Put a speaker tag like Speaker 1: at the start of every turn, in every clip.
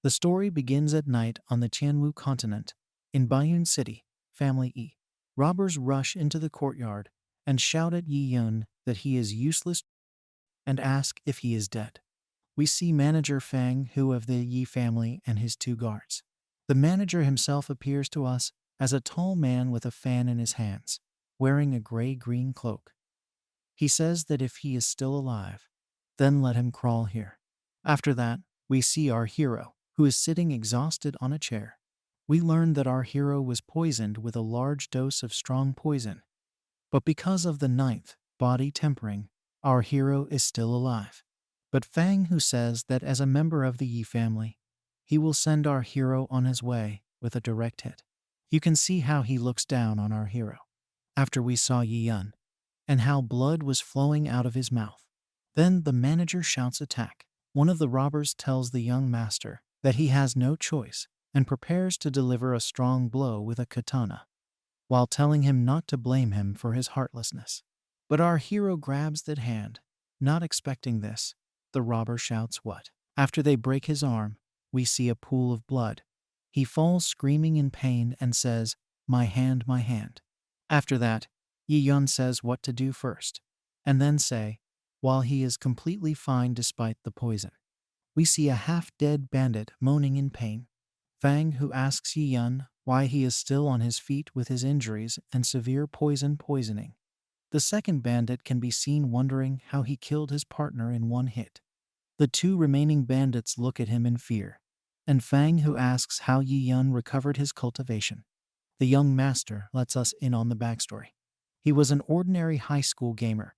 Speaker 1: The story begins at night on the Tianwu Continent, in Bayun City, Family E. Robbers rush into the courtyard and shout at Yi Yun that he is useless and ask if he is dead. We see manager Fang Hu of the Yi family and his two guards. The manager himself appears to us as a tall man with a fan in his hands, wearing a gray-green cloak. He says that if he is still alive, then let him crawl here. After that, we see our hero, who is sitting exhausted on a chair. We learn that our hero was poisoned with a large dose of strong poison, but because of the ninth body tempering, our hero is still alive. But Fang Hu says that as a member of the Yi family, he will send our hero on his way with a direct hit. You can see how he looks down on our hero after we saw Yi Yun, and how blood was flowing out of his mouth. Then the manager shouts attack. One of the robbers tells the young master that he has no choice and prepares to deliver a strong blow with a katana, while telling him not to blame him for his heartlessness. But our hero grabs that hand. Not expecting this, the robber shouts what? After they break his arm, we see a pool of blood. He falls screaming in pain and says, "My hand, my hand." After that, Yi Yun says what to do first, and then say, while he is completely fine despite the poison. We see a half-dead bandit moaning in pain. Fang Hu asks Yi Yun why he is still on his feet with his injuries and severe poisoning. The second bandit can be seen wondering how he killed his partner in one hit. The two remaining bandits look at him in fear, and Fang Hu asks how Yi Yun recovered his cultivation. The young master lets us in on the backstory. He was an ordinary high school gamer,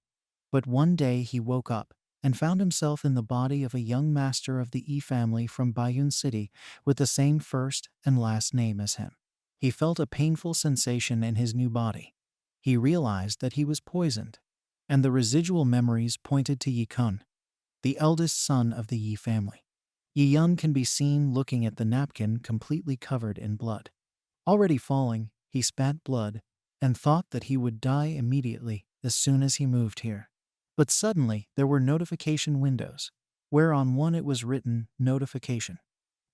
Speaker 1: but one day he woke up and found himself in the body of a young master of the E family from Bayun City with the same first and last name as him. He felt a painful sensation in his new body. He realized that he was poisoned, and the residual memories pointed to Yi Kun, the eldest son of the Yi family. Yi Yun can be seen looking at the napkin completely covered in blood. Already falling, he spat blood and thought that he would die immediately as soon as he moved here. But suddenly, there were notification windows, where on one it was written, "Notification.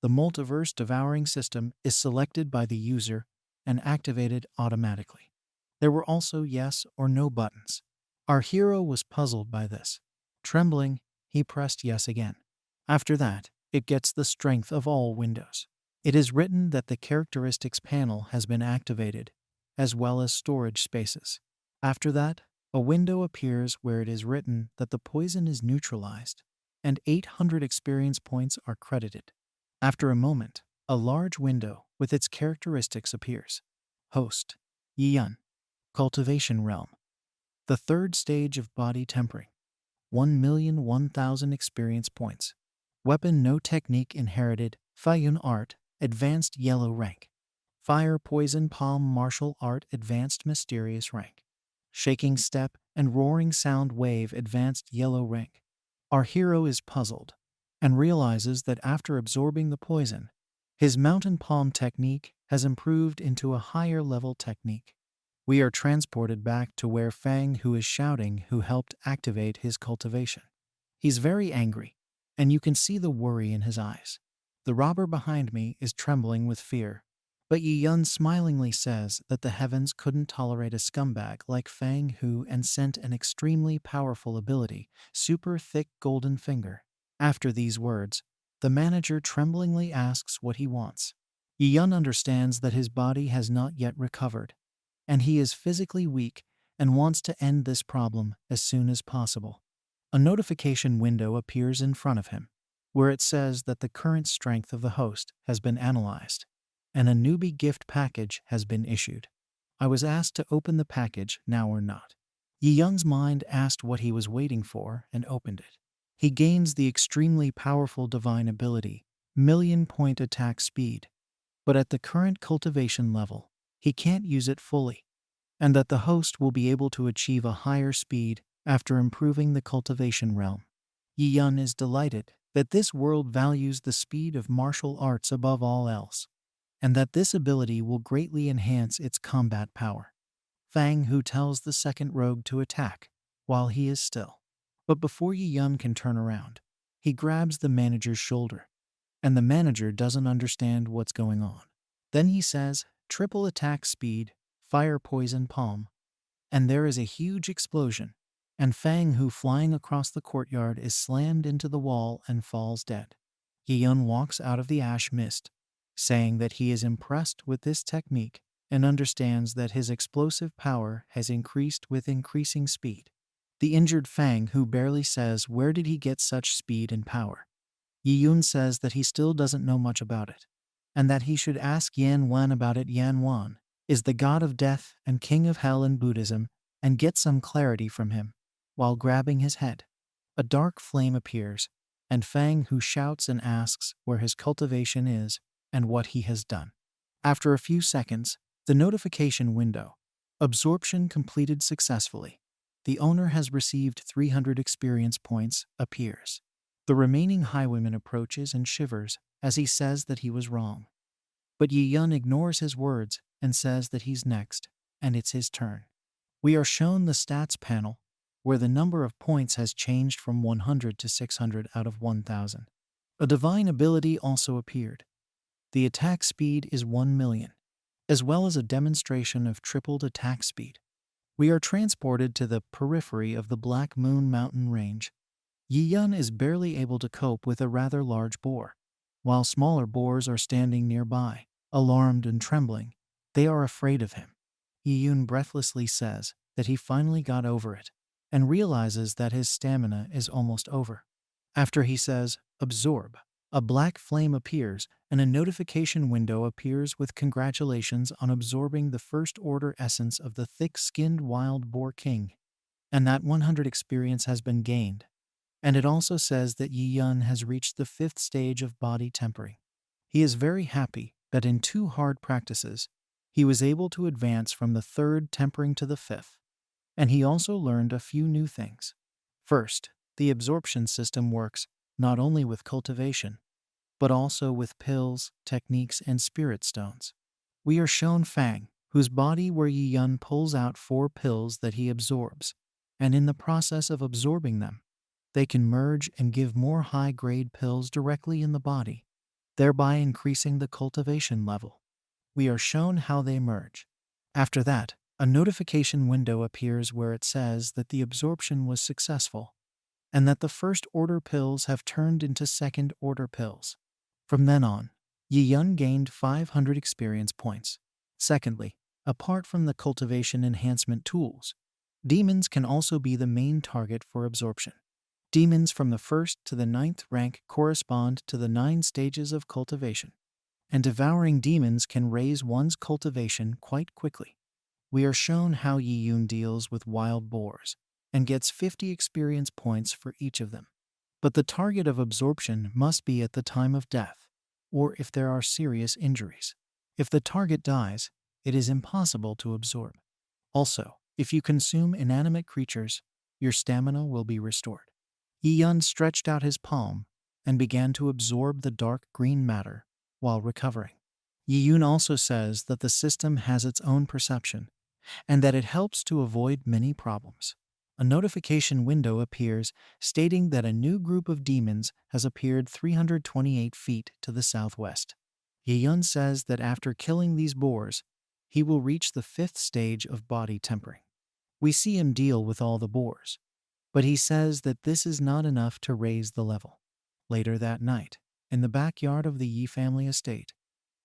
Speaker 1: The Multiverse Devouring System is selected by the user and activated automatically." There were also yes or no buttons. Our hero was puzzled by this. Trembling, he pressed yes again. After that, it gets the strength of all windows. It is written that the characteristics panel has been activated, as well as storage spaces. After that, a window appears where it is written that the poison is neutralized, and 800 experience points are credited. After a moment, a large window with its characteristics appears. Host: Yi Yun. Cultivation realm. The third stage of body tempering. 1,001,000 experience points. Weapon no technique inherited. Fayun art, advanced yellow rank. Fire poison palm martial art advanced mysterious rank. Shaking step and roaring sound wave advanced yellow rank. Our hero is puzzled and realizes that after absorbing the poison, his mountain palm technique has improved into a higher level technique. We are transported back to where Fang Hu is shouting who helped activate his cultivation. He's very angry, and you can see the worry in his eyes. The robber behind me is trembling with fear, but Yi Yun smilingly says that the heavens couldn't tolerate a scumbag like Fang Hu and sent an extremely powerful ability, super thick golden finger. After these words, the manager tremblingly asks what he wants. Yi Yun understands that his body has not yet recovered, and he is physically weak and wants to end this problem as soon as possible. A notification window appears in front of him, where it says that the current strength of the host has been analyzed, and a newbie gift package has been issued. I was asked to open the package now or not. Yi Yun's mind asked what he was waiting for and opened it. He gains the extremely powerful divine ability, million-point attack speed, but at the current cultivation level, he can't use it fully, and that the host will be able to achieve a higher speed after improving the cultivation realm. Yi Yun is delighted that this world values the speed of martial arts above all else, and that this ability will greatly enhance its combat power. Fang Hu tells the second rogue to attack while he is still. But before Yi Yun can turn around, he grabs the manager's shoulder. and the manager doesn't understand what's going on. Then he says, triple attack speed, fire poison palm, and there is a huge explosion, and Fang, who flying across the courtyard, is slammed into the wall and falls dead. Yiyun walks out of the ash mist, saying that he is impressed with this technique and understands that his explosive power has increased with increasing speed. The injured Fang, who barely says where did he get such speed and power. Yiyun says that he still doesn't know much about it, and that he should ask Yan Wan about it. Yan Wan is the god of death and king of hell in Buddhism, and get some clarity from him. While grabbing his head, a dark flame appears, and Fang, who shouts and asks where his cultivation is and what he has done. After a few seconds, the notification window, absorption completed successfully. The owner has received 300 experience points, appears. The remaining highwayman approaches and shivers as he says that he was wrong. But Yiyun ignores his words and says that he's next, and it's his turn. We are shown the stats panel, where the number of points has changed from 100 to 600 out of 1000. A divine ability also appeared. The attack speed is 1 million, as well as a demonstration of tripled attack speed. We are transported to the periphery of the Black Moon mountain range. Yiyun is barely able to cope with a rather large boar, while smaller boars are standing nearby, alarmed and trembling. They are afraid of him. Yiyun breathlessly says that he finally got over it, and realizes that his stamina is almost over. After he says, absorb, a black flame appears and a notification window appears with congratulations on absorbing the first order essence of the thick-skinned wild boar king, and that 100 experience has been gained. And it also says that Yiyun has reached the 5th stage of body tempering. He is very happy that in 2 hard practices, he was able to advance from the 3rd tempering to the 5th. And he also learned a few new things. First, the absorption system works not only with cultivation, but also with pills, techniques, and spirit stones. We are shown Fang, whose body where Yiyun pulls out 4 pills that he absorbs, and in the process of absorbing them, they can merge and give more high-grade pills directly in the body, thereby increasing the cultivation level. We are shown how they merge. After that, a notification window appears where it says that the absorption was successful, and that the first-order pills have turned into second-order pills. From then on, Yiyun gained 500 experience points. Secondly, apart from the cultivation enhancement tools, demons can also be the main target for absorption. Demons from the 1st to the 9th rank correspond to the 9 stages of cultivation, and devouring demons can raise one's cultivation quite quickly. We are shown how Yiyun deals with wild boars, and gets 50 experience points for each of them. But the target of absorption must be at the time of death, or if there are serious injuries. If the target dies, it is impossible to absorb. Also, if you consume inanimate creatures, your stamina will be restored. Yiyun stretched out his palm and began to absorb the dark green matter while recovering. Yiyun also says that the system has its own perception and that it helps to avoid many problems. A notification window appears stating that a new group of demons has appeared 328 feet to the southwest. Yiyun says that after killing these boars, he will reach the 5th stage of body tempering. We see him deal with all the boars, but he says that this is not enough to raise the level. Later that night, in the backyard of the Yi family estate,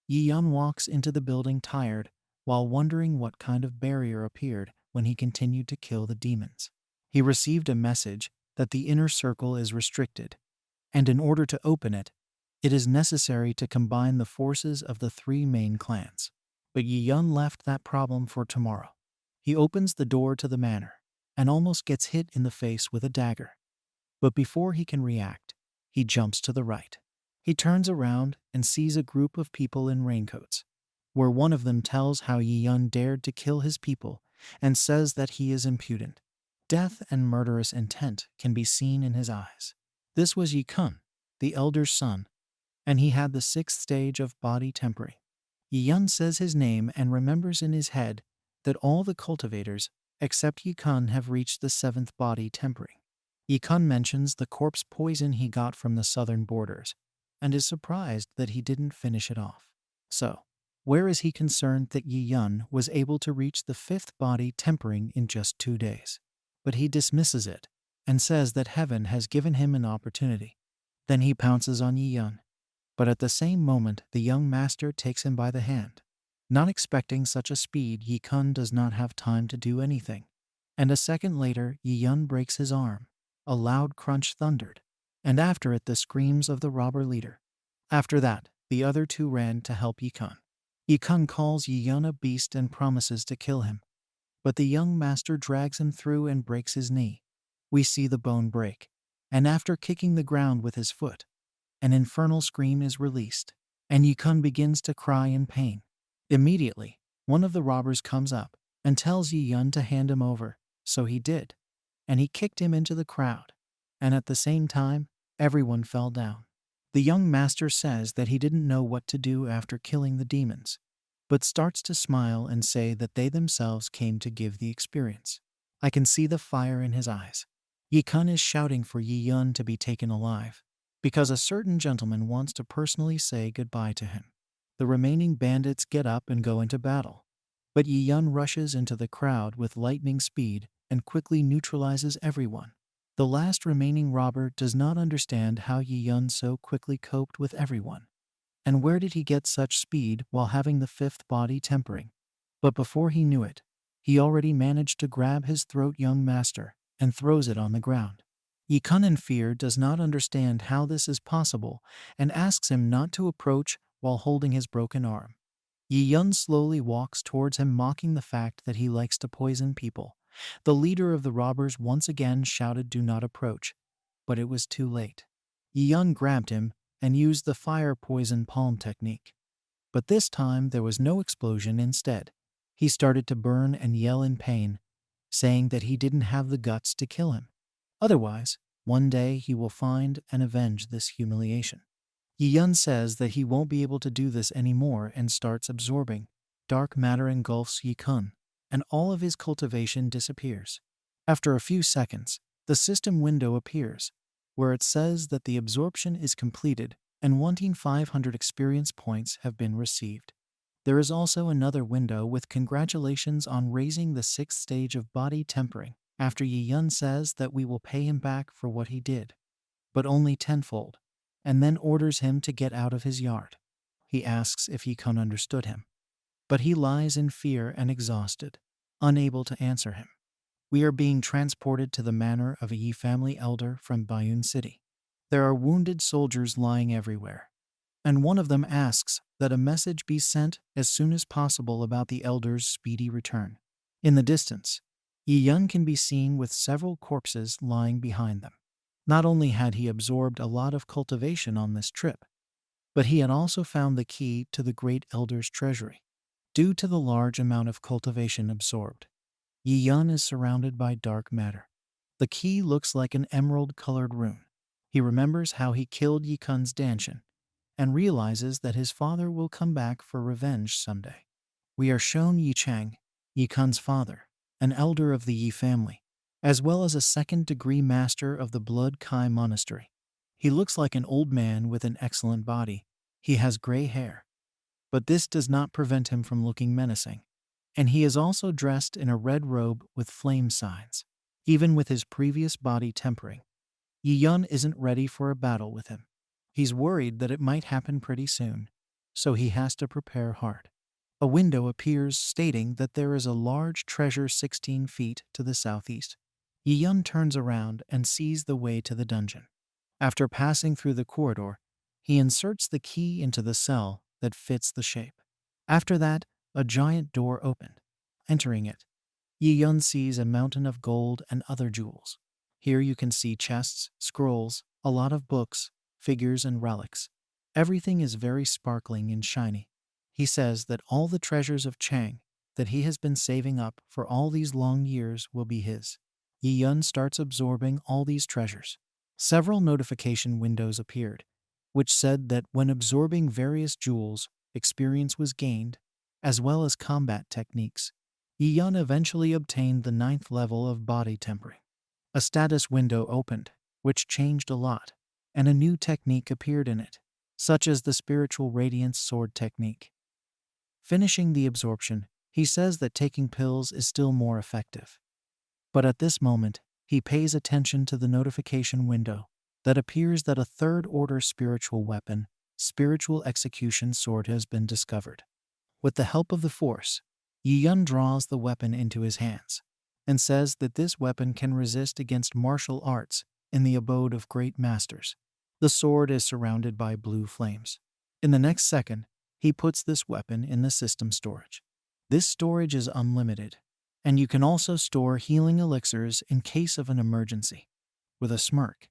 Speaker 1: Yiyun walks into the building tired while wondering what kind of barrier appeared when he continued to kill the demons. He received a message that the inner circle is restricted, and in order to open it, it is necessary to combine the forces of the 3 main clans. But Yiyun left that problem for tomorrow. He opens the door to the manor, and almost gets hit in the face with a dagger. But before he can react, he jumps to the right. He turns around and sees a group of people in raincoats, where one of them tells how Yiyun dared to kill his people and says that he is impudent. Death and murderous intent can be seen in his eyes. This was Yikun, the elder's son, and he had the 6th stage of body tempering. Yiyun says his name and remembers in his head that all the cultivators except Yikun have reached the 7th body tempering. Yikun mentions the corpse poison he got from the southern borders, and is surprised that he didn't finish it off. So, where is he concerned that Yi Yun was able to reach the fifth body tempering in just 2 days? But he dismisses it and says that heaven has given him an opportunity. Then he pounces on Yi Yun. But at the same moment, the young master takes him by the hand. Not expecting such a speed, Yi Kun does not have time to do anything. And a second later, Yi Yun breaks his arm. A loud crunch thundered, and after it the screams of the robber leader. After that, the other two ran to help Yi Kun. Yi Kun calls Yi Yun a beast and promises to kill him. But the young master drags him through and breaks his knee. We see the bone break, and after kicking the ground with his foot, an infernal scream is released, and Yi Kun begins to cry in pain. Immediately, one of the robbers comes up and tells Yi Yun to hand him over, so he did, and he kicked him into the crowd, and at the same time, everyone fell down. The young master says that he didn't know what to do after killing the demons, but starts to smile and say that they themselves came to give the experience. I can see the fire in his eyes. Yi Kun is shouting for Yi Yun to be taken alive, because a certain gentleman wants to personally say goodbye to him. The remaining bandits get up and go into battle, but Yi Yun rushes into the crowd with lightning speed and quickly neutralizes everyone. The last remaining robber does not understand how Yi Yun so quickly coped with everyone. And where did he get such speed while having the fifth body tempering? But before he knew it, he already managed to grab his throat young master and throws it on the ground. Yi Kun in fear does not understand how this is possible and asks him not to approach while holding his broken arm. Yi Yun slowly walks towards him, mocking the fact that he likes to poison people. The leader of the robbers once again shouted, "Do not approach," but it was too late. Yi Yun grabbed him and used the fire poison palm technique. But this time there was no explosion. Instead, he started to burn and yell in pain, saying that he didn't have the guts to kill him. Otherwise, one day he will find and avenge this humiliation. Yi Yun says that he won't be able to do this anymore and starts absorbing. Dark matter engulfs Yi Kun, and all of his cultivation disappears. After a few seconds, the system window appears, where it says that the absorption is completed and wanting 500 experience points have been received. There is also another window with congratulations on raising the 6th stage of body tempering, after Yi Yun says that we will pay him back for what he did, but only tenfold, and then orders him to get out of his yard. He asks if Yi Kun understood him, but he lies in fear and exhausted, unable to answer him. We are being transported to the manor of a Yi family elder from Bayun City. There are wounded soldiers lying everywhere, and one of them asks that a message be sent as soon as possible about the elder's speedy return. In the distance, Yi Yun can be seen with several corpses lying behind them. Not only had he absorbed a lot of cultivation on this trip, but he had also found the key to the great elder's treasury. Due to the large amount of cultivation absorbed, Yi Yun is surrounded by dark matter. The key looks like an emerald-colored rune. He remembers how he killed Yi Kun's Danshin and realizes that his father will come back for revenge someday. We are shown Yi Chang, Yi Kun's father, an elder of the Yi family, as well as a second-degree master of the Blood Kai Monastery. He looks like an old man with an excellent body. He has gray hair, but this does not prevent him from looking menacing. And he is also dressed in a red robe with flame signs. Even with his previous body tempering, Yi Yun isn't ready for a battle with him. He's worried that it might happen pretty soon, so he has to prepare hard. A window appears stating that there is a large treasure 16 feet to the southeast. Yi Yun turns around and sees the way to the dungeon. After passing through the corridor, he inserts the key into the cell that fits the shape. After that, a giant door opened. Entering it, Yi Yun sees a mountain of gold and other jewels. Here you can see chests, scrolls, a lot of books, figures, and relics. Everything is very sparkling and shiny. He says that all the treasures of Chang that he has been saving up for all these long years will be his. Yi Yun starts absorbing all these treasures. Several notification windows appeared, which said that when absorbing various jewels, experience was gained, as well as combat techniques. Yi Yun eventually obtained the 9th level of body tempering. A status window opened, which changed a lot, and a new technique appeared in it. such as the spiritual radiance sword technique. Finishing the absorption, he says that taking pills is still more effective. But at this moment, he pays attention to the notification window that appears that a third-order spiritual weapon, spiritual execution sword, has been discovered. With the help of the Force, Yi-Yun draws the weapon into his hands and says that this weapon can resist against martial arts in the abode of great masters. The sword is surrounded by blue flames. In the next second, he puts this weapon in the system storage. This storage is unlimited, and you can also store healing elixirs in case of an emergency. With a smirk,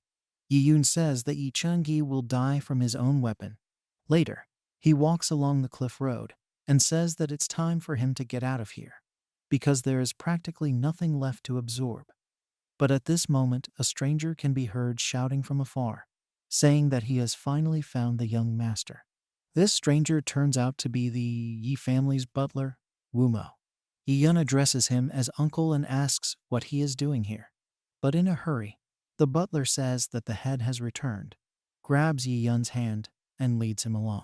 Speaker 1: Yi-Yun says that Yi Changyi will die from his own weapon. Later, he walks along the cliff road and says that it's time for him to get out of here, because there is practically nothing left to absorb. But at this moment, a stranger can be heard shouting from afar, saying that he has finally found the young master. This stranger turns out to be the Yi family's butler, Wumo. Yi-Yun addresses him as uncle and asks what he is doing here. But in a hurry, the butler says that the head has returned, grabs Yi-Yun's hand, and leads him along.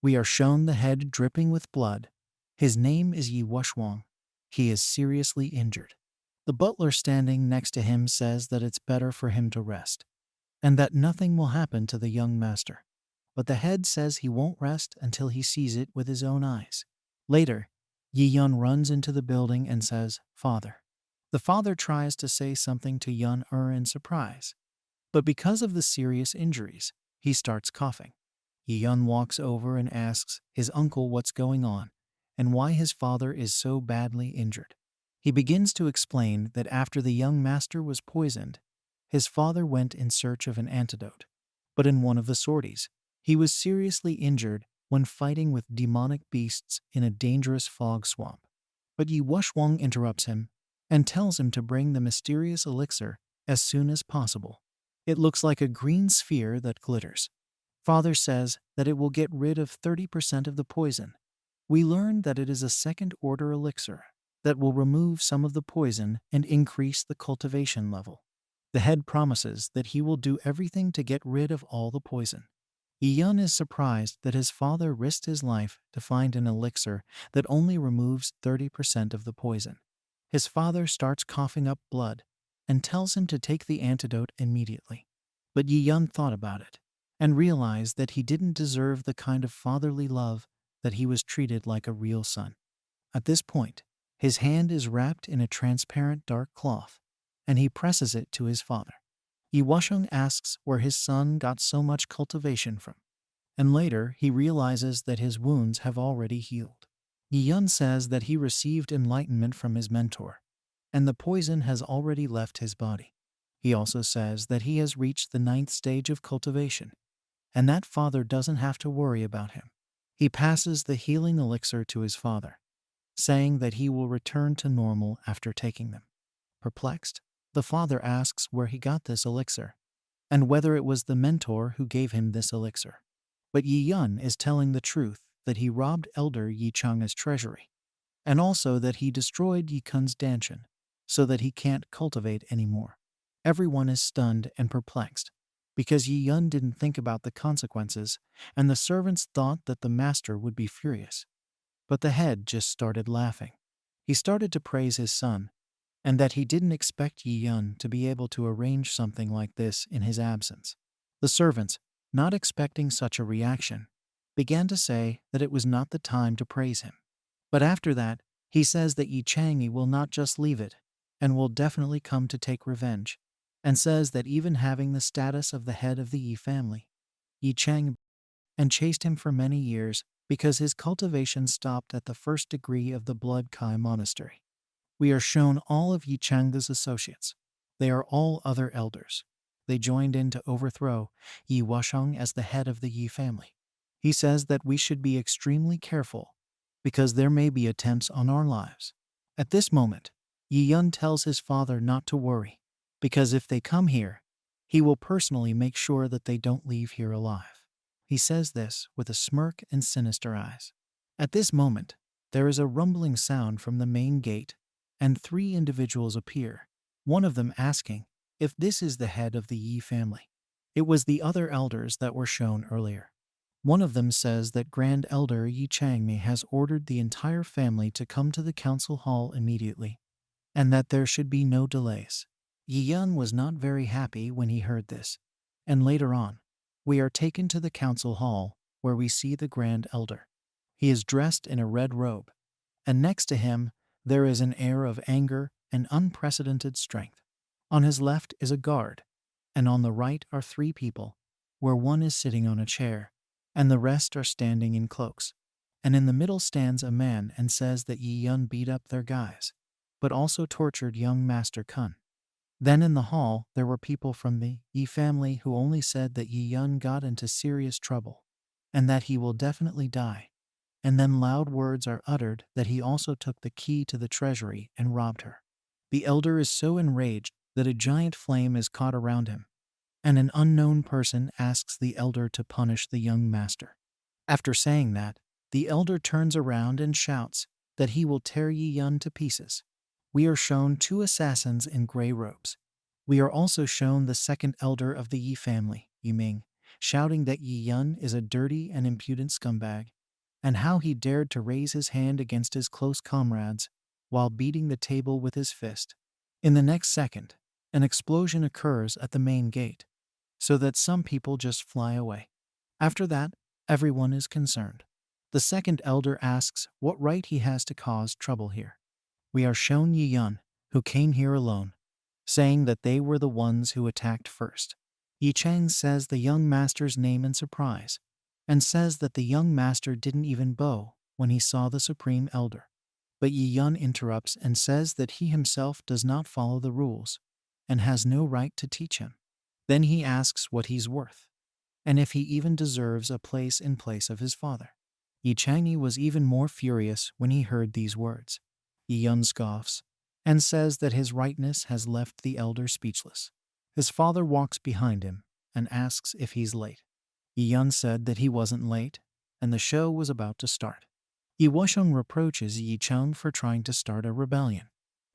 Speaker 1: We are shown the head dripping with blood. His name is Yi Wushwang. He is seriously injured. The butler standing next to him says that it's better for him to rest, and that nothing will happen to the young master. But the head says he won't rest until he sees it with his own eyes. Later, Yi-Yun runs into the building and says, "Father." The father tries to say something to Yun-Er in surprise, but because of the serious injuries, he starts coughing. Yi-Yun walks over and asks his uncle what's going on and why his father is so badly injured. He begins to explain that after the young master was poisoned, his father went in search of an antidote. But in one of the sorties, he was seriously injured when fighting with demonic beasts in a dangerous fog swamp. But Yi Wushwang interrupts him and tells him to bring the mysterious elixir as soon as possible. It looks like a green sphere that glitters. Father says that it will get rid of 30% of the poison. We learn that it is a second-order elixir that will remove some of the poison and increase the cultivation level. The head promises that he will do everything to get rid of all the poison. Yi-Yun is surprised that his father risked his life to find an elixir that only removes 30% of the poison. His father starts coughing up blood and tells him to take the antidote immediately. But Yi-Yun thought about it and realized that he didn't deserve the kind of fatherly love that he was treated like a real son. At this point, his hand is wrapped in a transparent dark cloth, and he presses it to his father. Yi Wusheng asks where his son got so much cultivation from, and later he realizes that his wounds have already healed. Yi-Yun says that he received enlightenment from his mentor, and the poison has already left his body. He also says that he has reached the 9th stage of cultivation, and that father doesn't have to worry about him. He passes the healing elixir to his father, saying that he will return to normal after taking them. Perplexed, the father asks where he got this elixir, and whether it was the mentor who gave him this elixir. But Yi-Yun is telling the truth that he robbed Elder Yi Chang's treasury, and also that he destroyed Yi Kun's danshan, so that he can't cultivate anymore. Everyone is stunned and perplexed, because Yi-Yun didn't think about the consequences, and the servants thought that the master would be furious. But the head just started laughing. He started to praise his son, and that he didn't expect Yi-Yun to be able to arrange something like this in his absence. The servants, not expecting such a reaction, began to say that it was not the time to praise him. But after that, he says that Yi Changyi will not just leave it, and will definitely come to take revenge, and says that even having the status of the head of the Yi family, Yi Chang and chased him for many years because his cultivation stopped at the first degree of the Blood Kai Monastery. We are shown all of Yi Chang's associates. They are all other elders. They joined in to overthrow Yi Wusheng as the head of the Yi family. He says that we should be extremely careful because there may be attempts on our lives. At this moment, Yi-Yun tells his father not to worry, because if they come here, he will personally make sure that they don't leave here alive. He says this with a smirk and sinister eyes. At this moment, there is a rumbling sound from the main gate, and 3 individuals appear, one of them asking if this is the head of the Yi family. It was the other elders that were shown earlier. One of them says that Grand Elder Yi Changmei has ordered the entire family to come to the council hall immediately, and that there should be no delays. Yi Yun was not very happy when he heard this, and later on, we are taken to the council hall where we see the Grand Elder. He is dressed in a red robe, and next to him there is an air of anger and unprecedented strength. On his left is a guard, and on the right are three people, where one is sitting on a chair, and the rest are standing in cloaks. And in the middle stands a man and says that Yi Yun beat up their guys, but also tortured young Master Kun. Then in the hall there were people from the Yi family who only said that Yi Yun got into serious trouble, and that he will definitely die. And then loud words are uttered that he also took the key to the treasury and robbed her. The elder is so enraged that a giant flame is caught around him, and an unknown person asks the elder to punish the young master. After saying that, the elder turns around and shouts that he will tear Yi Yun to pieces. We are shown two assassins in gray robes. We are also shown the second elder of the Yi family, Yi Ming, shouting that Yi Yun is a dirty and impudent scumbag, and how he dared to raise his hand against his close comrades while beating the table with his fist. In the next second, an explosion occurs at the main gate, so that some people just fly away. After that, everyone is concerned. The second elder asks what right he has to cause trouble here. We are shown Yi Yun, who came here alone, saying that they were the ones who attacked first. Yi Chang says the young master's name in surprise, and says that the young master didn't even bow when he saw the supreme elder. But Yi Yun interrupts and says that he himself does not follow the rules, and has no right to teach him. Then he asks what he's worth, and if he even deserves a place in place of his father. Yi Changyi was even more furious when he heard these words. Yi Yun scoffs, and says that his rightness has left the elder speechless. His father walks behind him and asks if he's late. Yi Yun said that he wasn't late, and the show was about to start. Yi Wusheng reproaches Yi Chang for trying to start a rebellion.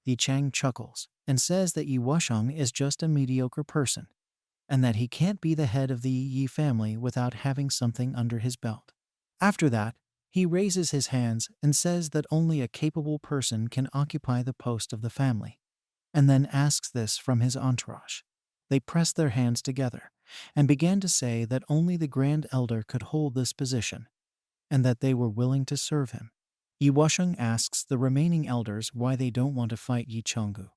Speaker 1: Yi Chang chuckles and says that Yi Wusheng is just a mediocre person, and that he can't be the head of the Yi family without having something under his belt. After that, he raises his hands and says that only a capable person can occupy the post of the family, and then asks this from his entourage. They press their hands together and began to say that only the Grand Elder could hold this position, and that they were willing to serve him. Yi Wusheng asks the remaining elders why they don't want to fight Yi Changgu,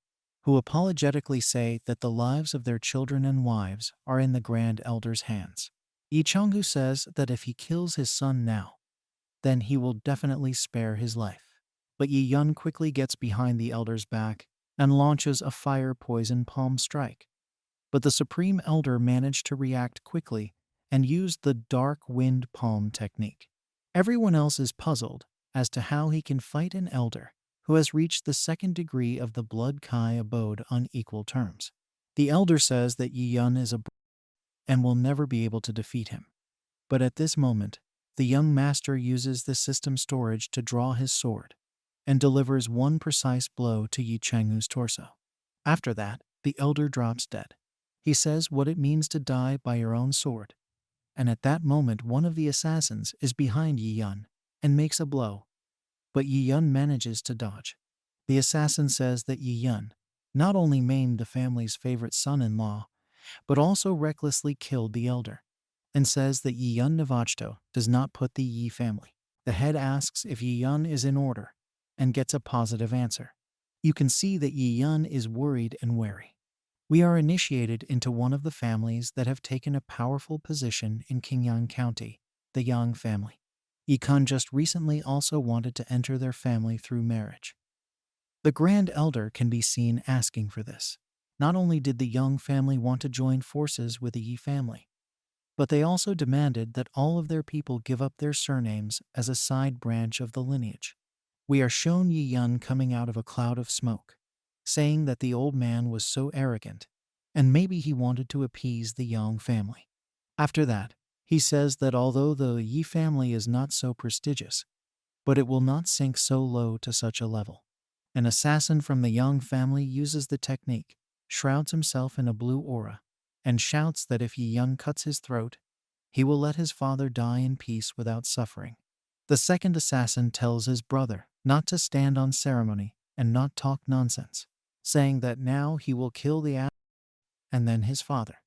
Speaker 1: who apologetically say that the lives of their children and wives are in the Grand Elder's hands. Yi Changgu says that if he kills his son now, then he will definitely spare his life. But Yi Yun quickly gets behind the elder's back and launches a fire poison palm strike. But the Supreme Elder managed to react quickly and used the dark wind palm technique. Everyone else is puzzled as to how he can fight an elder who has reached the second degree of the Blood Kai abode on equal terms. The elder says that Yi Yun is a and will never be able to defeat him. But at this moment, the young master uses the system storage to draw his sword and delivers one precise blow to Yi Changgu's torso. After that, the elder drops dead. He says what it means to die by your own sword, and at that moment one of the assassins is behind Yi Yun and makes a blow, but Yi Yun manages to dodge. The assassin says that Yi Yun not only maimed the family's favorite son-in-law, but also recklessly killed the elder, and says that Yi Yun Navachto does not put the Yi family. The head asks if Yi Yun is in order, and gets a positive answer. You can see that Yi Yun is worried and wary. We are initiated into one of the families that have taken a powerful position in Qingyang County, the Yang family. Yi Kun just recently also wanted to enter their family through marriage. The Grand Elder can be seen asking for this. Not only did the Yang family want to join forces with the Yi family, but they also demanded that all of their people give up their surnames as a side branch of the lineage. We are shown Yi Yun coming out of a cloud of smoke, saying that the old man was so arrogant, and maybe he wanted to appease the Yang family. After that, he says that although the Yi family is not so prestigious, but it will not sink so low to such a level. An assassin from the Yang family uses the technique, shrouds himself in a blue aura, and shouts that if Yi Yun cuts his throat, he will let his father die in peace without suffering. The second assassin tells his brother not to stand on ceremony and not talk nonsense, saying that now he will kill the assassin and then his father.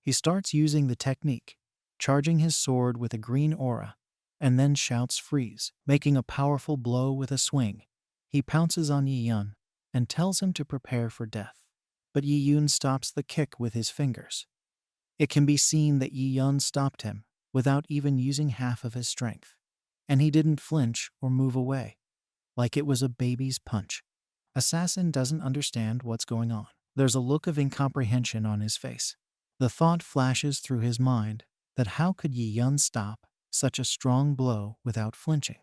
Speaker 1: He starts using the technique, charging his sword with a green aura, and then shouts freeze, making a powerful blow with a swing. He pounces on Yi Yun and tells him to prepare for death. But Yi Yun stops the kick with his fingers. It can be seen that Yi Yun stopped him without even using half of his strength, and he didn't flinch or move away, like it was a baby's punch. Assassin doesn't understand what's going on. There's a look of incomprehension on his face. The thought flashes through his mind that how could Yi Yun stop such a strong blow without flinching?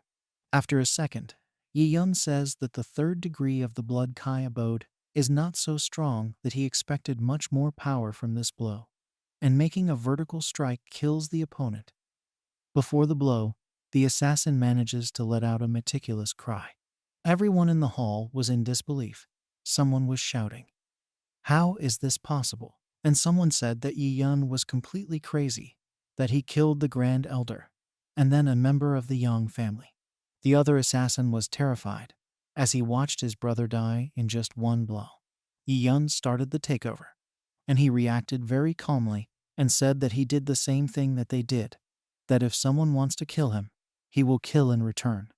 Speaker 1: After a second, Yi Yun says that the third degree of the blood Kai abode is not so strong that he expected much more power from this blow, and making a vertical strike kills the opponent. Before the blow, the assassin manages to let out a meticulous cry. Everyone in the hall was in disbelief. Someone was shouting, "How is this possible?" And someone said that Yi Yun was completely crazy, that he killed the Grand Elder, and then a member of the Yang family. The other assassin was terrified as he watched his brother die in just one blow. Yi Yun started the takeover, and he reacted very calmly and said that he did the same thing that they did, that if someone wants to kill him, he will kill in return.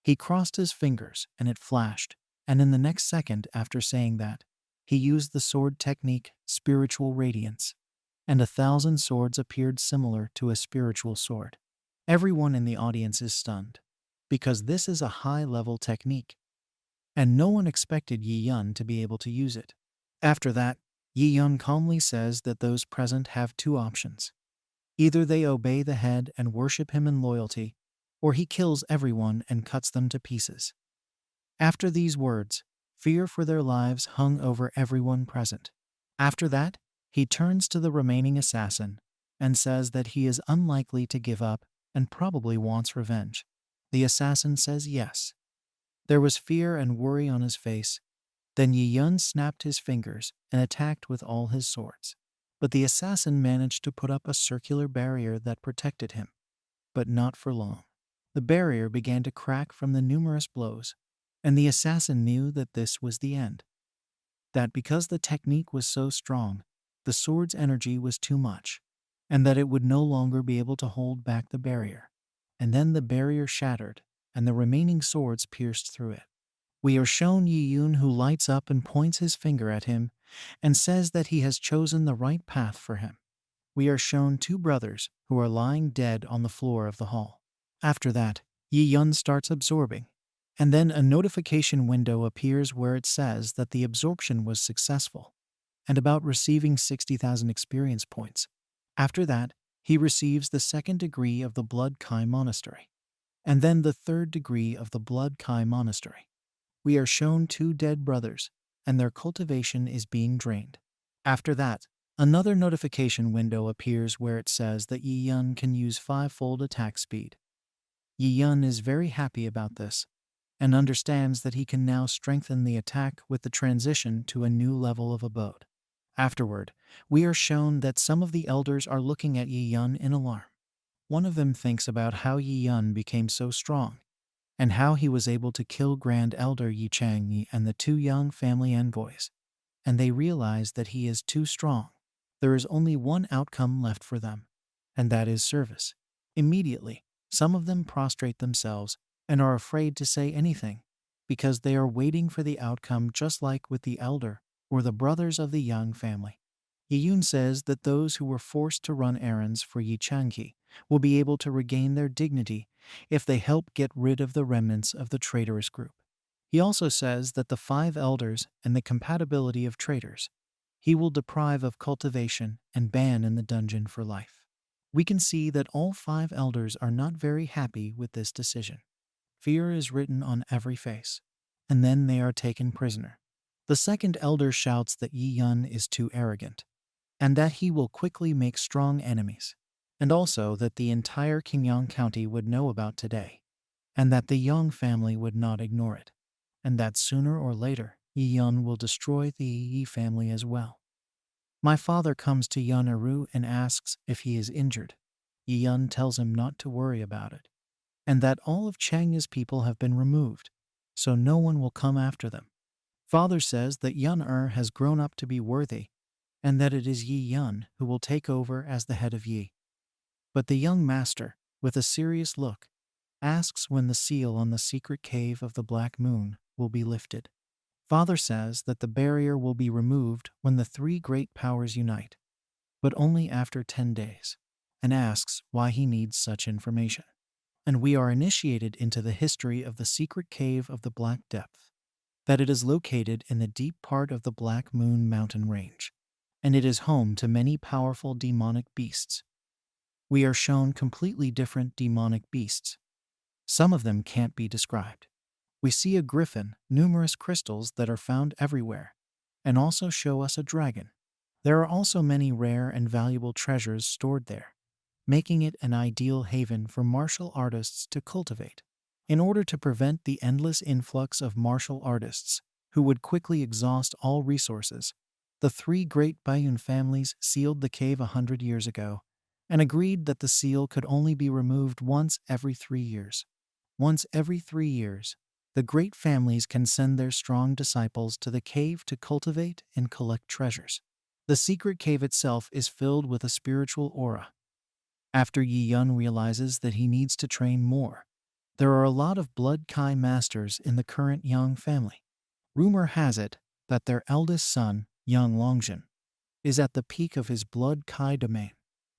Speaker 1: He crossed his fingers and it flashed, and in the next second after saying that, he used the sword technique spiritual radiance, and 1,000 swords appeared similar to a spiritual sword. Everyone in the audience is stunned, because this is a high-level technique, and no one expected Yi Yun to be able to use it. After that, Yi Yun calmly says that those present have two options. Either they obey the head and worship him in loyalty, or he kills everyone and cuts them to pieces. After these words, fear for their lives hung over everyone present. After that, he turns to the remaining assassin and says that he is unlikely to give up and probably wants revenge. The assassin says yes. There was fear and worry on his face. Then Yi Yun snapped his fingers and attacked with all his swords. But the assassin managed to put up a circular barrier that protected him. But not for long. The barrier began to crack from the numerous blows, and the assassin knew that this was the end. That because the technique was so strong, the sword's energy was too much, and that it would no longer be able to hold back the barrier. And then the barrier shattered, and the remaining swords pierced through it. We are shown Yi Yun, who lights up and points his finger at him and says that he has chosen the right path for him. We are shown two brothers who are lying dead on the floor of the hall. After that, Yi Yun starts absorbing, and then a notification window appears where it says that the absorption was successful, and about receiving 60,000 experience points. After that, he receives the second degree of the Blood Kai Monastery, and then the third degree of the Blood Kai Monastery. We are shown two dead brothers, and their cultivation is being drained. After that, another notification window appears where it says that Yi Yun can use 5-fold attack speed. Yi Yun is very happy about this, and understands that he can now strengthen the attack with the transition to a new level of abode. Afterward, we are shown that some of the elders are looking at Yi Yun in alarm. One of them thinks about how Yi Yun became so strong, and how he was able to kill Grand Elder Yi Changyi and the two young family envoys, and they realize that he is too strong. There is only one outcome left for them, and that is service. Immediately, some of them prostrate themselves and are afraid to say anything, because they are waiting for the outcome, just like with the elder or the brothers of the Yang family. Yi Yun says that those who were forced to run errands for Yi Changyi will be able to regain their dignity if they help get rid of the remnants of the traitorous group. He also says that the 5 elders and the compatibility of traitors, he will deprive of cultivation and ban in the dungeon for life. We can see that all 5 elders are not very happy with this decision. Fear is written on every face, and then they are taken prisoner. The second elder shouts that Yi Yun is too arrogant, and that he will quickly make strong enemies, and also that the entire Qingyang County would know about today, and that the Yang family would not ignore it, and that sooner or later Yi Yun will destroy the Yi family as well. My father comes to Yun Eru and asks if he is injured. Yi Yun tells him not to worry about it, and that all of Chang's people have been removed, so no one will come after them. Father says that Yun has grown up to be worthy, and that it is Yi Yun who will take over as the head of Yi. But the young master, with a serious look, asks when the seal on the secret cave of the Black Moon will be lifted. Father says that the barrier will be removed when the three great powers unite, but only after 10 days, and asks why he needs such information. And we are initiated into the history of the secret cave of the Black Depth, that it is located in the deep part of the Black Moon mountain range, and it is home to many powerful demonic beasts. We are shown completely different demonic beasts. Some of them can't be described. We see a griffin, numerous crystals that are found everywhere, and also show us a dragon. There are also many rare and valuable treasures stored there, making it an ideal haven for martial artists to cultivate. In order to prevent the endless influx of martial artists, who would quickly exhaust all resources, the three great Bayun families sealed the cave 100 years ago and agreed that the seal could only be removed once every 3 years. Once every 3 years, the great families can send their strong disciples to the cave to cultivate and collect treasures. The secret cave itself is filled with a spiritual aura. After Yi Yun realizes that he needs to train more, there are a lot of Blood Kai masters in the current Yang family. Rumor has it that their eldest son, Yang Longjin, is at the peak of his Blood Kai domain.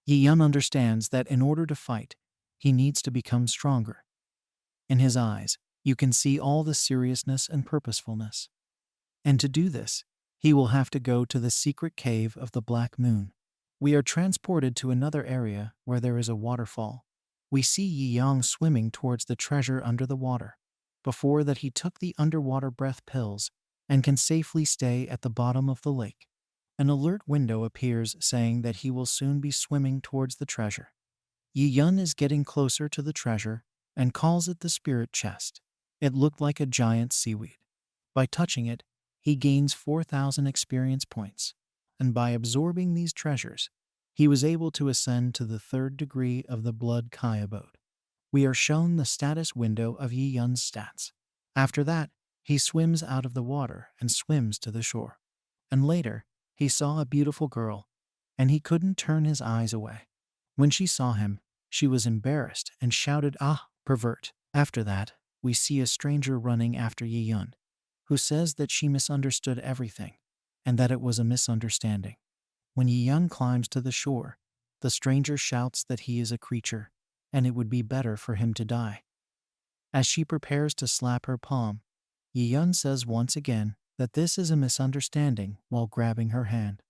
Speaker 1: Yi Yun understands that in order to fight, he needs to become stronger. In his eyes, you can see all the seriousness and purposefulness. And to do this, he will have to go to the secret cave of the Black Moon. We are transported to another area where there is a waterfall. We see Yi Yang swimming towards the treasure under the water. Before that, he took the underwater breath pills and can safely stay at the bottom of the lake. An alert window appears saying that he will soon be swimming towards the treasure. Yi Yun is getting closer to the treasure and calls it the spirit chest. It looked like a giant seaweed. By touching it, he gains 4,000 experience points, and by absorbing these treasures, he was able to ascend to the 3rd degree of the Blood Kai abode. We are shown the status window of Yi Yun's stats. After that, he swims out of the water and swims to the shore. And later, he saw a beautiful girl, and he couldn't turn his eyes away. When she saw him, she was embarrassed and shouted, "Ah, pervert." After that, we see a stranger running after Yi Yun, who says that she misunderstood everything, and that it was a misunderstanding. When Yi Yun climbs to the shore, the stranger shouts that he is a creature, and it would be better for him to die. As she prepares to slap her palm, Yi Yun says once again that this is a misunderstanding while grabbing her hand.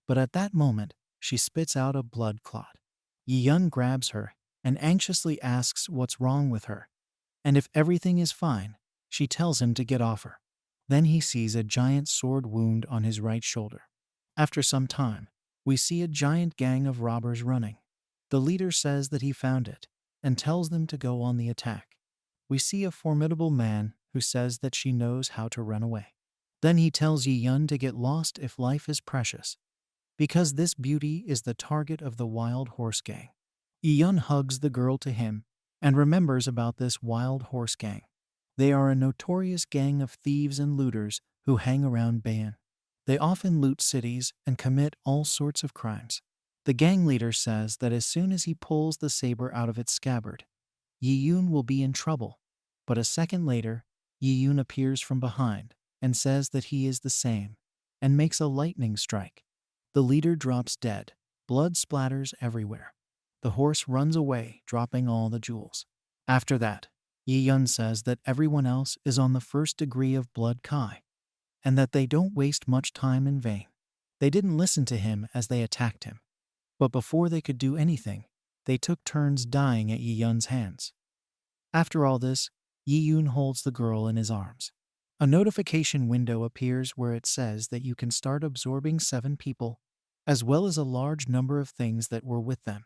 Speaker 1: But at that moment, she spits out a blood clot. Yi Yun grabs her and anxiously asks what's wrong with her. And if everything is fine, she tells him to get off her. Then he sees a giant sword wound on his right shoulder. After some time, we see a giant gang of robbers running. The leader says that he found it and tells them to go on the attack. We see a formidable man who says that she knows how to run away. Then he tells Yi Yun to get lost if life is precious, because this beauty is the target of the wild horse gang. Yi Yun hugs the girl to him and remembers about this wild horse gang. They are a notorious gang of thieves and looters who hang around Bayan. They often loot cities and commit all sorts of crimes. The gang leader says that as soon as he pulls the saber out of its scabbard, Yi Yun will be in trouble. But a second later, Yi Yun appears from behind and says that he is the same, and makes a lightning strike. The leader drops dead. Blood splatters everywhere. The horse runs away, dropping all the jewels. After that, Yi Yun says that everyone else is on the 1st degree of Blood Kai, and that they don't waste much time in vain. They didn't listen to him as they attacked him. But before they could do anything, they took turns dying at Yi Yun's hands. After all this, Yi Yun holds the girl in his arms. A notification window appears where it says that you can start absorbing 7 people, as well as a large number of things that were with them,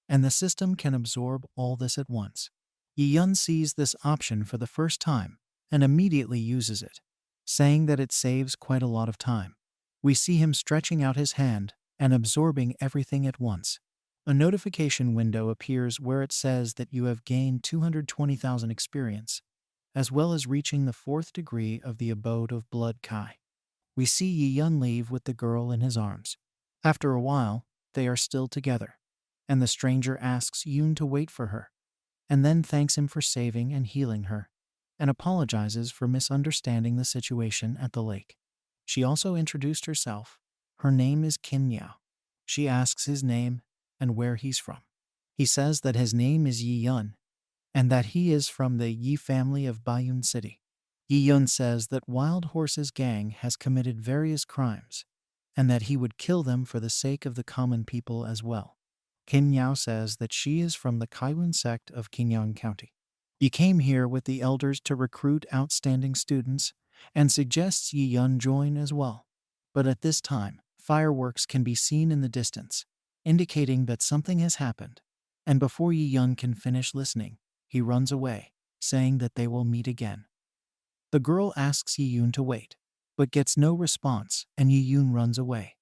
Speaker 1: and the system can absorb all this at once. Yi Yun sees this option for the first time and immediately uses it, saying that it saves quite a lot of time. We see him stretching out his hand and absorbing everything at once. A notification window appears where it says that you have gained 220,000 experience, as well as reaching the 4th degree of the abode of Blood Kai. We see Yi Yun leave with the girl in his arms. After a while, they are still together, and the stranger asks Yun to wait for her, and then thanks him for saving and healing her, and apologizes for misunderstanding the situation at the lake. She also introduced herself. Her name is Kim Yao. She asks his name and where he's from. He says that his name is Yi Yun, and that he is from the Yi family of Bayun City. Yi Yun says that Wild Horse's gang has committed various crimes, and that he would kill them for the sake of the common people as well. Kim Yao says that she is from the Kaiwan Sect of Qingyang County. He came here with the elders to recruit outstanding students and suggests Yi Yun join as well. But at this time, fireworks can be seen in the distance, indicating that something has happened. And before Yi Yun can finish listening, he runs away, saying that they will meet again. The girl asks Yi Yun to wait, but gets no response, and Yi Yun runs away.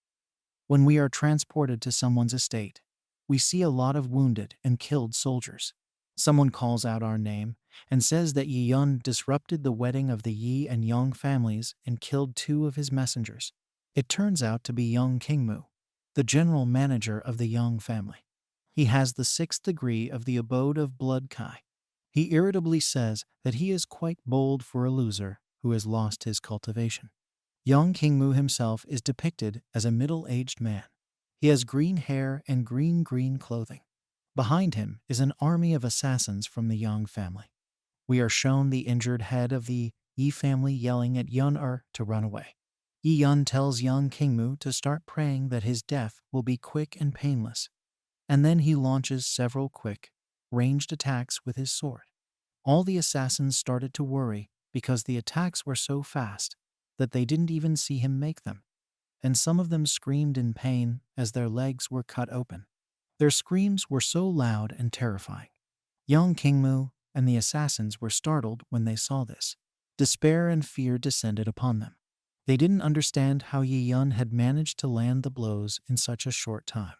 Speaker 1: When we are transported to someone's estate, we see a lot of wounded and killed soldiers. Someone calls out our name and says that Yi Yun disrupted the wedding of the Yi and Yang families and killed 2 of his messengers. It turns out to be Young Kingmu, the general manager of the Yang family. He has the 6th degree of the abode of Blood Kai. He irritably says that he is quite bold for a loser who has lost his cultivation. Yang Kingmu himself is depicted as a middle-aged man. He has green hair and green clothing. Behind him is an army of assassins from the Yang family. We are shown the injured head of the Yi family yelling at Yun to run away. Yi Yun tells Yang Kingmu to start praying that his death will be quick and painless, and then he launches several quick, ranged attacks with his sword. All the assassins started to worry because the attacks were so fast that they didn't even see him make them, and some of them screamed in pain as their legs were cut open. Their screams were so loud and terrifying. Young Kingmu and the assassins were startled when they saw this. Despair and fear descended upon them. They didn't understand how Yi Yun had managed to land the blows in such a short time.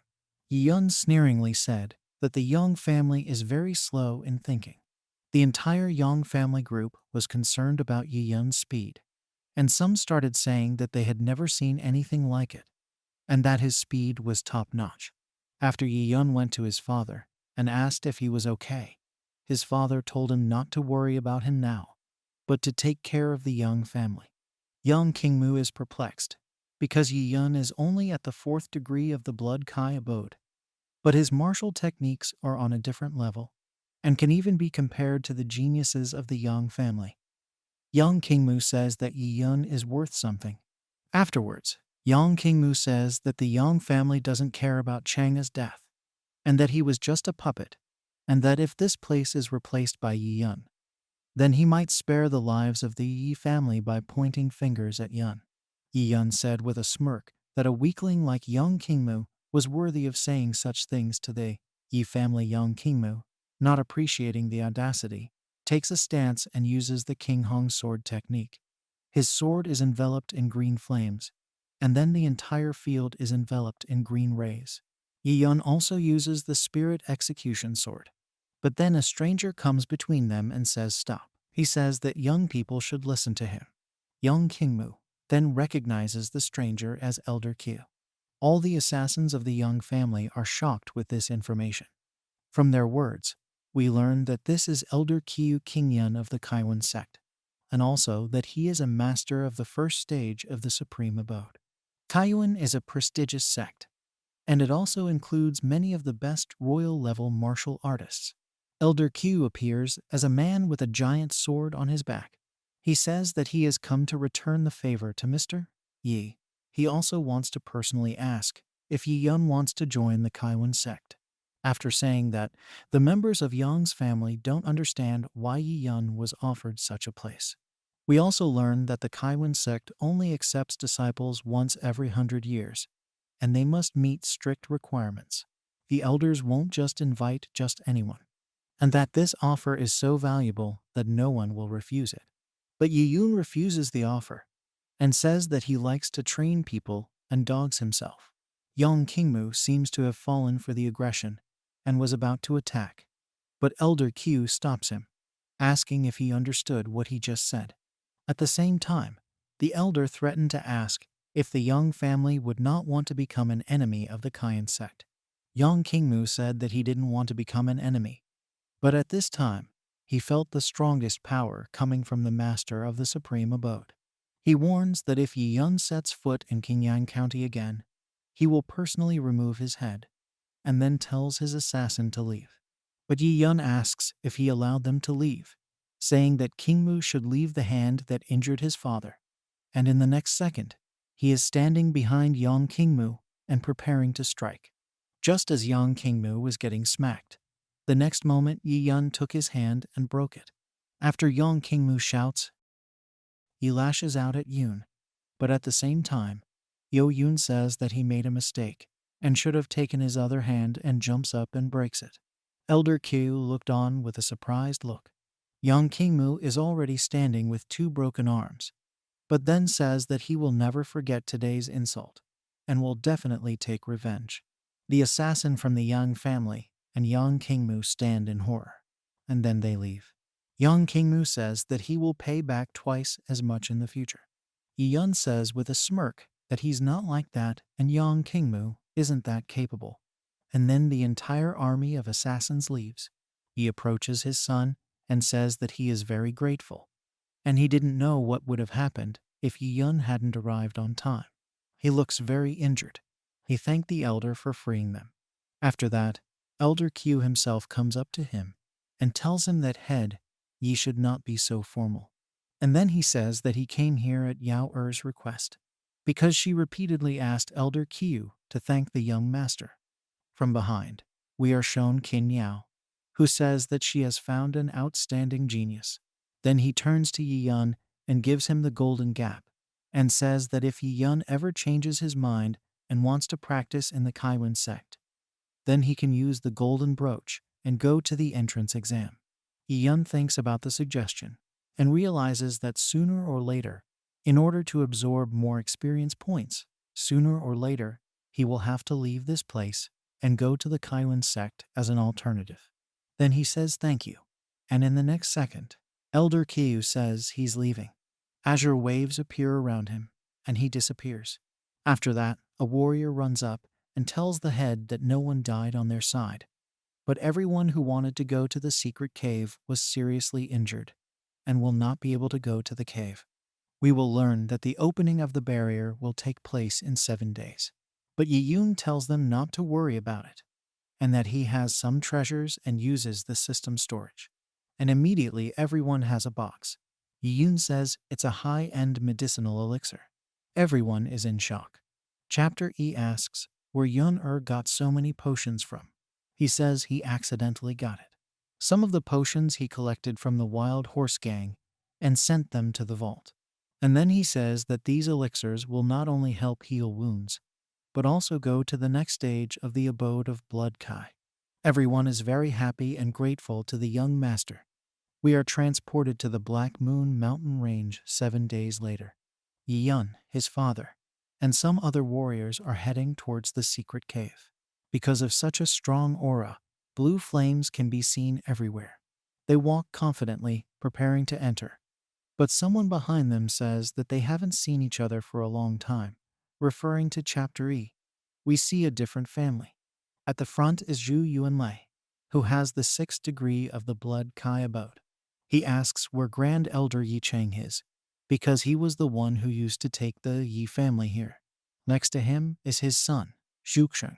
Speaker 1: Yi Yun sneeringly said that the Yang family is very slow in thinking. The entire Yang family group was concerned about Yi Yun's speed, and some started saying that they had never seen anything like it, and that his speed was top-notch. After Yi Yun went to his father and asked if he was okay, his father told him not to worry about him now, but to take care of the Yang family. Young Kingmu is perplexed, because Yi Yun is only at the 4th degree of the Blood Kai abode, but his martial techniques are on a different level, and can even be compared to the geniuses of the Yang family. Young Kingmu says that Yi Yun is worth something. Afterwards, Yang Kingmu says that the Yang family doesn't care about Chang'e's death, and that he was just a puppet, and that if this place is replaced by Yi Yun, then he might spare the lives of the Yi family by pointing fingers at Yun. Yi Yun said with a smirk that a weakling like Young Kingmu was worthy of saying such things to the Yi family. Young Kingmu, not appreciating the audacity, takes a stance and uses the King Hong sword technique. His sword is enveloped in green flames, and then the entire field is enveloped in green rays. Yi Yun also uses the Spirit Execution sword. But then a stranger comes between them and says stop. He says that young people should listen to him. Young Kingmu then recognizes the stranger as Elder Q. All the assassins of the Young family are shocked with this information. From their words, we learn that this is Elder Q Qingyun of the Kaiwan Sect, and also that he is a master of the 1st stage of the Supreme Abode. Kaiwan is a prestigious sect, and it also includes many of the best royal-level martial artists. Elder Q appears as a man with a giant sword on his back. He says that he has come to return the favor to Mr. Yi. He also wants to personally ask if Yi Yun wants to join the Kaiwan sect. After saying that, the members of Yang's family don't understand why Yi Yun was offered such a place. We also learn that the Kaiwan sect only accepts disciples once every 100 years, and they must meet strict requirements. The elders won't just invite just anyone, and that this offer is so valuable that no one will refuse it. But Yi Yun refuses the offer and says that he likes to train people and dogs himself. Young Kingmu seems to have fallen for the aggression and was about to attack, but Elder Q stops him, asking if he understood what he just said. At the same time, the elder threatened to ask if the Young family would not want to become an enemy of the Kayan sect. Young Kingmu said that he didn't want to become an enemy, but at this time, he felt the strongest power coming from the master of the supreme abode. He warns that if Yi Yun sets foot in Qingyang County again, he will personally remove his head, and then tells his assassin to leave. But Yi Yun asks if he allowed them to leave, saying that Kingmu should leave the hand that injured his father, and in the next second, he is standing behind Yang Kingmu and preparing to strike. Just as Yang Kingmu was getting smacked, the next moment Yi Yun took his hand and broke it. After Yang Kingmu shouts, he lashes out at Yun, but at the same time, Yo Yun says that he made a mistake and should have taken his other hand and jumps up and breaks it. Elder Q looked on with a surprised look. Yang Kingmu is already standing with 2 broken arms, but then says that he will never forget today's insult and will definitely take revenge. The assassin from the Yang family and Yang Kingmu stand in horror, and then they leave. Yang Kingmu says that he will pay back twice as much in the future. Yi Yun says with a smirk that he's not like that and Yang Kingmu isn't that capable. And then the entire army of assassins leaves. He approaches his son and says that he is very grateful, and he didn't know what would have happened if Yi Yun hadn't arrived on time. He looks very injured. He thanked the elder for freeing them. After that, Elder Q himself comes up to him and tells him that head, ye should not be so formal. And then he says that he came here at Yao Er's request, because she repeatedly asked Elder Q to thank the young master. From behind, we are shown Qin Yao, who says that she has found an outstanding genius. Then he turns to Yi Yun and gives him the golden gap, and says that if Yi Yun ever changes his mind and wants to practice in the Kwin sect, then he can use the golden brooch and go to the entrance exam. Yi Yun thinks about the suggestion and realizes that sooner or later, in order to absorb more experience points, sooner or later, he will have to leave this place and go to the Kwin sect as an alternative. Then he says thank you, and in the next second, Elder Q says he's leaving. Azure waves appear around him, and he disappears. After that, a warrior runs up and tells the head that no one died on their side, but everyone who wanted to go to the secret cave was seriously injured and will not be able to go to the cave. We will learn that the opening of the barrier will take place in 7 days. But Yi Yun tells them not to worry about it, and that he has some treasures and uses the system storage. And immediately everyone has a box. Yi Yun says it's a high-end medicinal elixir. Everyone is in shock. Chapter E asks where Yun got so many potions from. He says he accidentally got it. Some of the potions he collected from the Wild Horse Gang and sent them to the vault. And then he says that these elixirs will not only help heal wounds, but also go to the next stage of the abode of Blood Kai. Everyone is very happy and grateful to the young master. We are transported to the Black Moon mountain range 7 days later. Yi Yun, his father, and some other warriors are heading towards the secret cave. Because of such a strong aura, blue flames can be seen everywhere. They walk confidently, preparing to enter. But someone behind them says that they haven't seen each other for a long time. Referring to Chapter E, we see a different family. At the front is Zhu Yuanlei, who has the 6th degree of the Blood Kai abode. He asks where Grand Elder Yi Chang is, because he was the one who used to take the Yi family here. Next to him is his son, Zhuxiang.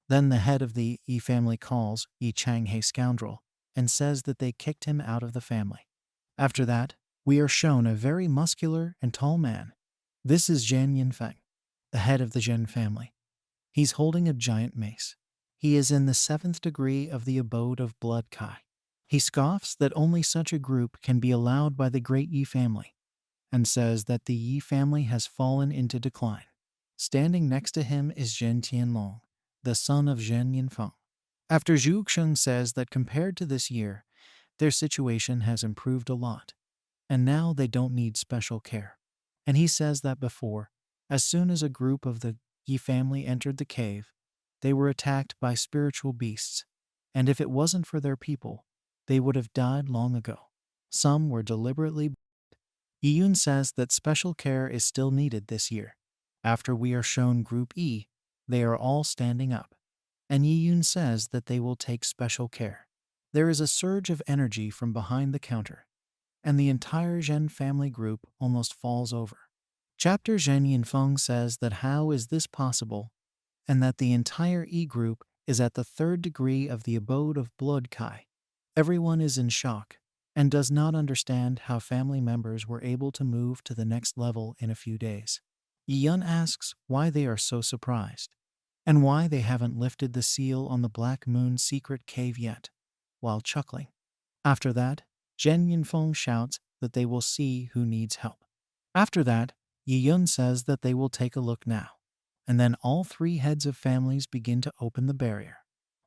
Speaker 1: Then the head of the Yi family calls Yi Chang a scoundrel and says that they kicked him out of the family. After that, we are shown a very muscular and tall man. This is Zhen Yinfeng, the head of the Zhen family. He's holding a giant mace. He is in the 7th degree of the abode of Blood Kai. He scoffs that only such a group can be allowed by the great Yi family, and says that the Yi family has fallen into decline. Standing next to him is Zhen Tianlong, the son of Zhen Yinfeng. After Zhu Xing says that compared to this year, their situation has improved a lot, and now they don't need special care. And he says that before, as soon as a group of the Yi family entered the cave, they were attacked by spiritual beasts, and if it wasn't for their people, they would have died long ago. Some were deliberately. Yiyun says that special care is still needed this year. After we are shown Group E, they are all standing up, and Yiyun says that they will take special care. There is a surge of energy from behind the counter, and the entire Zhen family group almost falls over. Chapter Zhen Yinfeng says that how is this possible, and that the entire E group is at the third degree of the abode of Blood Kai. Everyone is in shock and does not understand how family members were able to move to the next level in a few days. Yiyun asks why they are so surprised, and why they haven't lifted the seal on the Black Moon secret cave yet, while chuckling. After that, Zhen Yinfeng shouts that they will see who needs help. After that, Yiyun says that they will take a look now, and then all three heads of families begin to open the barrier.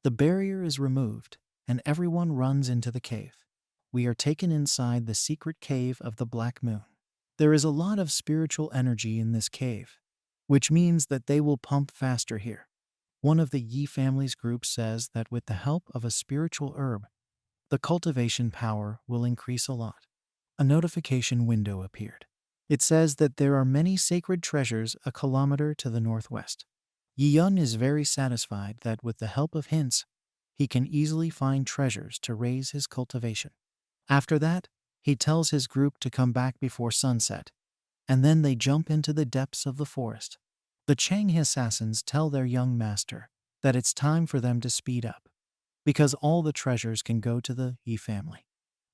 Speaker 1: The barrier is removed, and everyone runs into the cave. We are taken inside the secret cave of the Black Moon. There is a lot of spiritual energy in this cave, which means that they will pump faster here. One of the Yi family's group says that with the help of a spiritual herb, the cultivation power will increase a lot. A notification window appeared. It says that there are many sacred treasures a kilometer to the northwest. Yiyun is very satisfied that with the help of hints, he can easily find treasures to raise his cultivation. After that, he tells his group to come back before sunset, and then they jump into the depths of the forest. The Changhe assassins tell their young master that it's time for them to speed up, because all the treasures can go to the Yi family.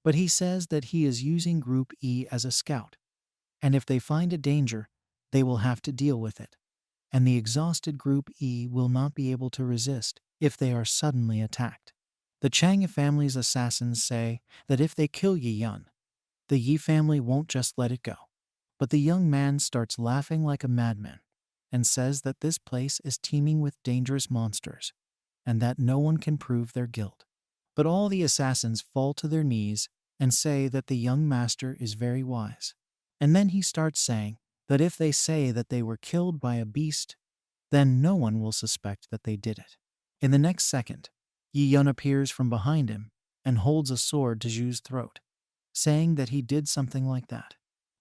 Speaker 1: But he says that he is using Group E as a scout, and if they find a danger, they will have to deal with it, and the exhausted Group E will not be able to resist if they are suddenly attacked. The Changhe family's assassins say that if they kill Yiyun, the Yi family won't just let it go. But the young man starts laughing like a madman and says that this place is teeming with dangerous monsters and that no one can prove their guilt. But all the assassins fall to their knees and say that the young master is very wise. And then he starts saying that if they say that they were killed by a beast, then no one will suspect that they did it. In the next second, Yiyun appears from behind him and holds a sword to Zhu's throat, saying that he did something like that.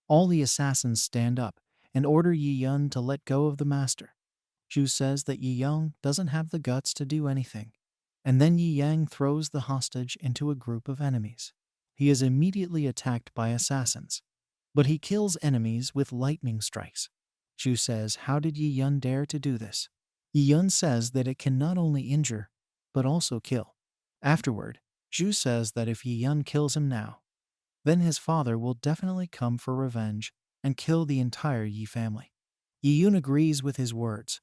Speaker 1: All the assassins stand up and order Yiyun to let go of the master. Zhu says that Yiyun doesn't have the guts to do anything, and then Yiyang throws the hostage into a group of enemies. He is immediately attacked by assassins, but he kills enemies with lightning strikes. Zhu says, how did Yiyun dare to do this? Yiyun says that it can not only injure, but also kill. Afterward, Zhu says that if Yiyun kills him now, then his father will definitely come for revenge and kill the entire Yi family. Yiyun agrees with his words,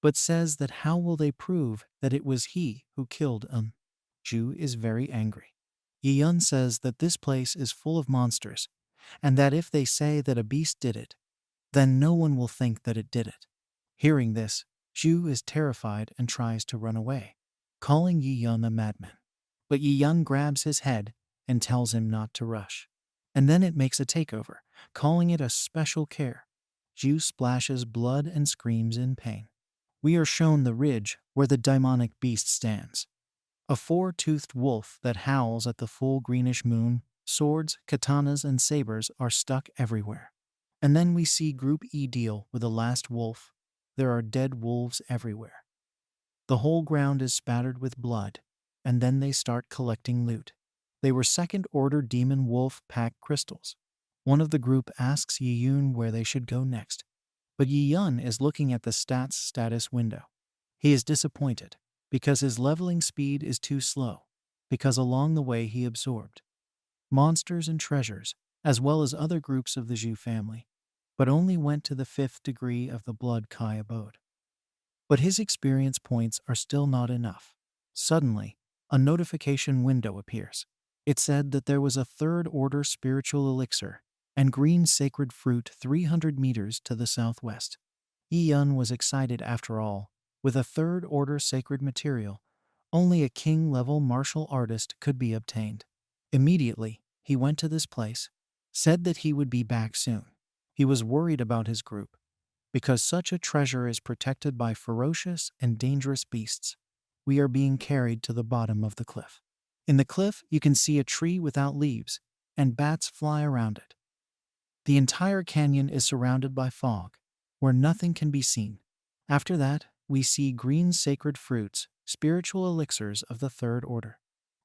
Speaker 1: but says that how will they prove that it was he who killed Zhu is very angry. Yiyun says that this place is full of monsters, and that if they say that a beast did it, then no one will think that it did it. Hearing this, Zhu is terrified and tries to run away, calling Yiyun a madman. But Yiyun grabs his head and tells him not to rush. And then it makes a takeover, calling it a special care. Zhu splashes blood and screams in pain. We are shown the ridge where the demonic beast stands. A four-toothed wolf that howls at the full greenish moon. Swords, katanas, and sabers are stuck everywhere. And then we see Group E deal with the last wolf. There are dead wolves everywhere. The whole ground is spattered with blood, and then they start collecting loot. They were second-order demon wolf pack crystals. One of the group asks Yiyun where they should go next, but Yiyun is looking at the stats status window. He is disappointed because his leveling speed is too slow, because along the way he absorbed monsters and treasures, as well as other groups of the Zhu family, but only went to the 5th degree of the Blood Kai abode. But his experience points are still not enough. Suddenly, a notification window appears. It said that there was a third-order spiritual elixir and green sacred fruit 300 meters to the southwest. Yiyun was excited after all. With a third-order sacred material, only a king-level martial artist could be obtained. Immediately, he went to this place, said that he would be back soon. He was worried about his group, Because such a treasure is protected by ferocious and dangerous beasts, we are being carried to the bottom of the cliff. In the cliff, you can see a tree without leaves, and bats fly around it. The entire canyon is surrounded by fog, where nothing can be seen. After that, we see green sacred fruits, spiritual elixirs of the third order.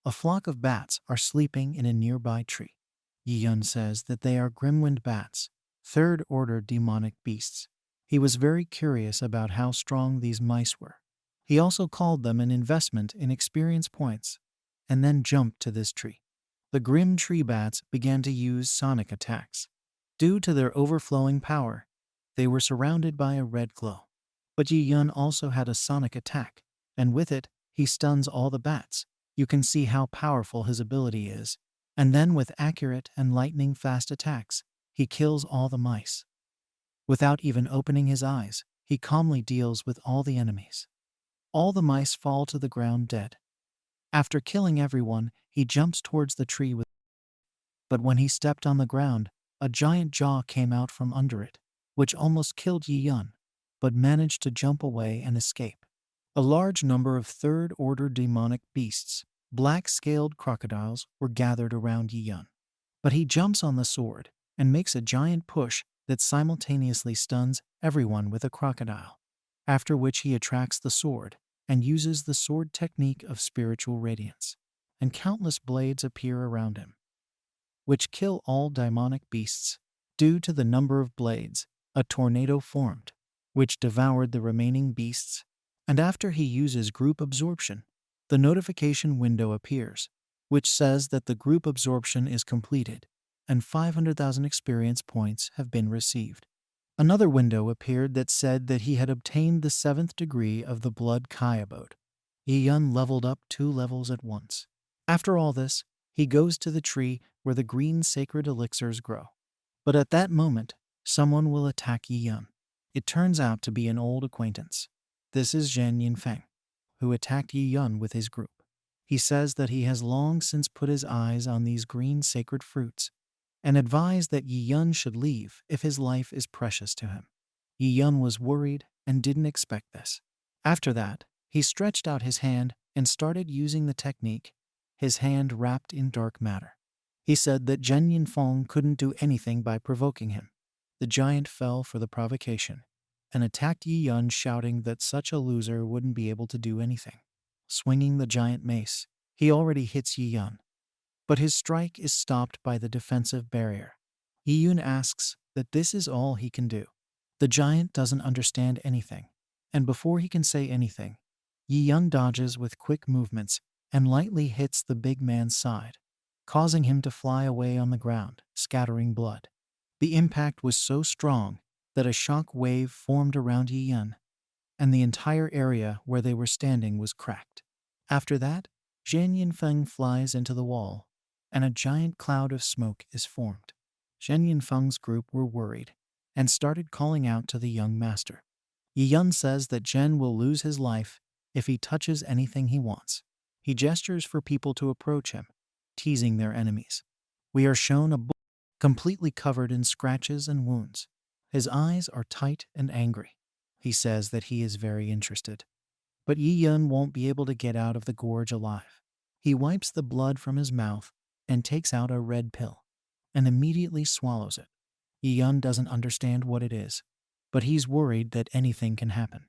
Speaker 1: A flock of bats are sleeping in a nearby tree. Yi-yun says that they are grimwind bats, third order demonic beasts. He was very curious about how strong these mice were. He also called them an investment in experience points, and then jumped to this tree. The grim tree bats began to use sonic attacks. Due to their overflowing power, they were surrounded by a red glow. But Yi-yun also had a sonic attack, and with it, he stuns all the bats. You can see how powerful his ability is. And then with accurate and lightning-fast attacks, he kills all the mice. Without even opening his eyes, he calmly deals with all the enemies. All the mice fall to the ground dead. After killing everyone, he jumps towards the tree but when he stepped on the ground, a giant jaw came out from under it, which almost killed Yi-yun, but managed to jump away and escape. A large number of third-order demonic beasts, black-scaled crocodiles, were gathered around Yi-yun. But he jumps on the sword and makes a giant push that simultaneously stuns everyone with a crocodile, after which he attracts the sword and uses the sword technique of spiritual radiance, and countless blades appear around him, which kill all demonic beasts. Due to the number of blades, a tornado formed, which devoured the remaining beasts, and after he uses group absorption, the notification window appears, which says that the group absorption is completed, and 500,000 experience points have been received. Another window appeared that said that he had obtained the 7th degree of the Blood Kai abode. Yi-yun leveled up 2 levels at once. After all this, he goes to the tree where the green sacred elixirs grow. But at that moment, someone will attack Yi-yun. It turns out to be an old acquaintance. This is Zhen Yinfeng, who attacked Yi-yun with his group. He says that he has long since put his eyes on these green sacred fruits, and advised that Yi-yun should leave if his life is precious to him. Yi-yun was worried and didn't expect this. After that, he stretched out his hand and started using the technique, his hand wrapped in dark matter. He said that Zhen Yinfeng couldn't do anything by provoking him. The giant fell for the provocation and attacked Yi-yun, shouting that such a loser wouldn't be able to do anything. Swinging the giant mace, he already hits Yi-yun, but his strike is stopped by the defensive barrier. Yi-yun asks that this is all he can do. The giant doesn't understand anything, and before he can say anything, Yi-yun dodges with quick movements and lightly hits the big man's side, causing him to fly away on the ground, scattering blood. The impact was so strong that a shock wave formed around Yi-yun, and the entire area where they were standing was cracked. After that, Zhen Yinfeng flies into the wall, and a giant cloud of smoke is formed. Zhen Yinfeng's group were worried and started calling out to the young master. Yi-yun says that Zhen will lose his life if he touches anything he wants. He gestures for people to approach him, teasing their enemies. We are shown a bull completely covered in scratches and wounds. His eyes are tight and angry. He says that he is very interested. But Yi-yun won't be able to get out of the gorge alive. He wipes the blood from his mouth and takes out a red pill, and immediately swallows it. Yi-yun doesn't understand what it is, but he's worried that anything can happen.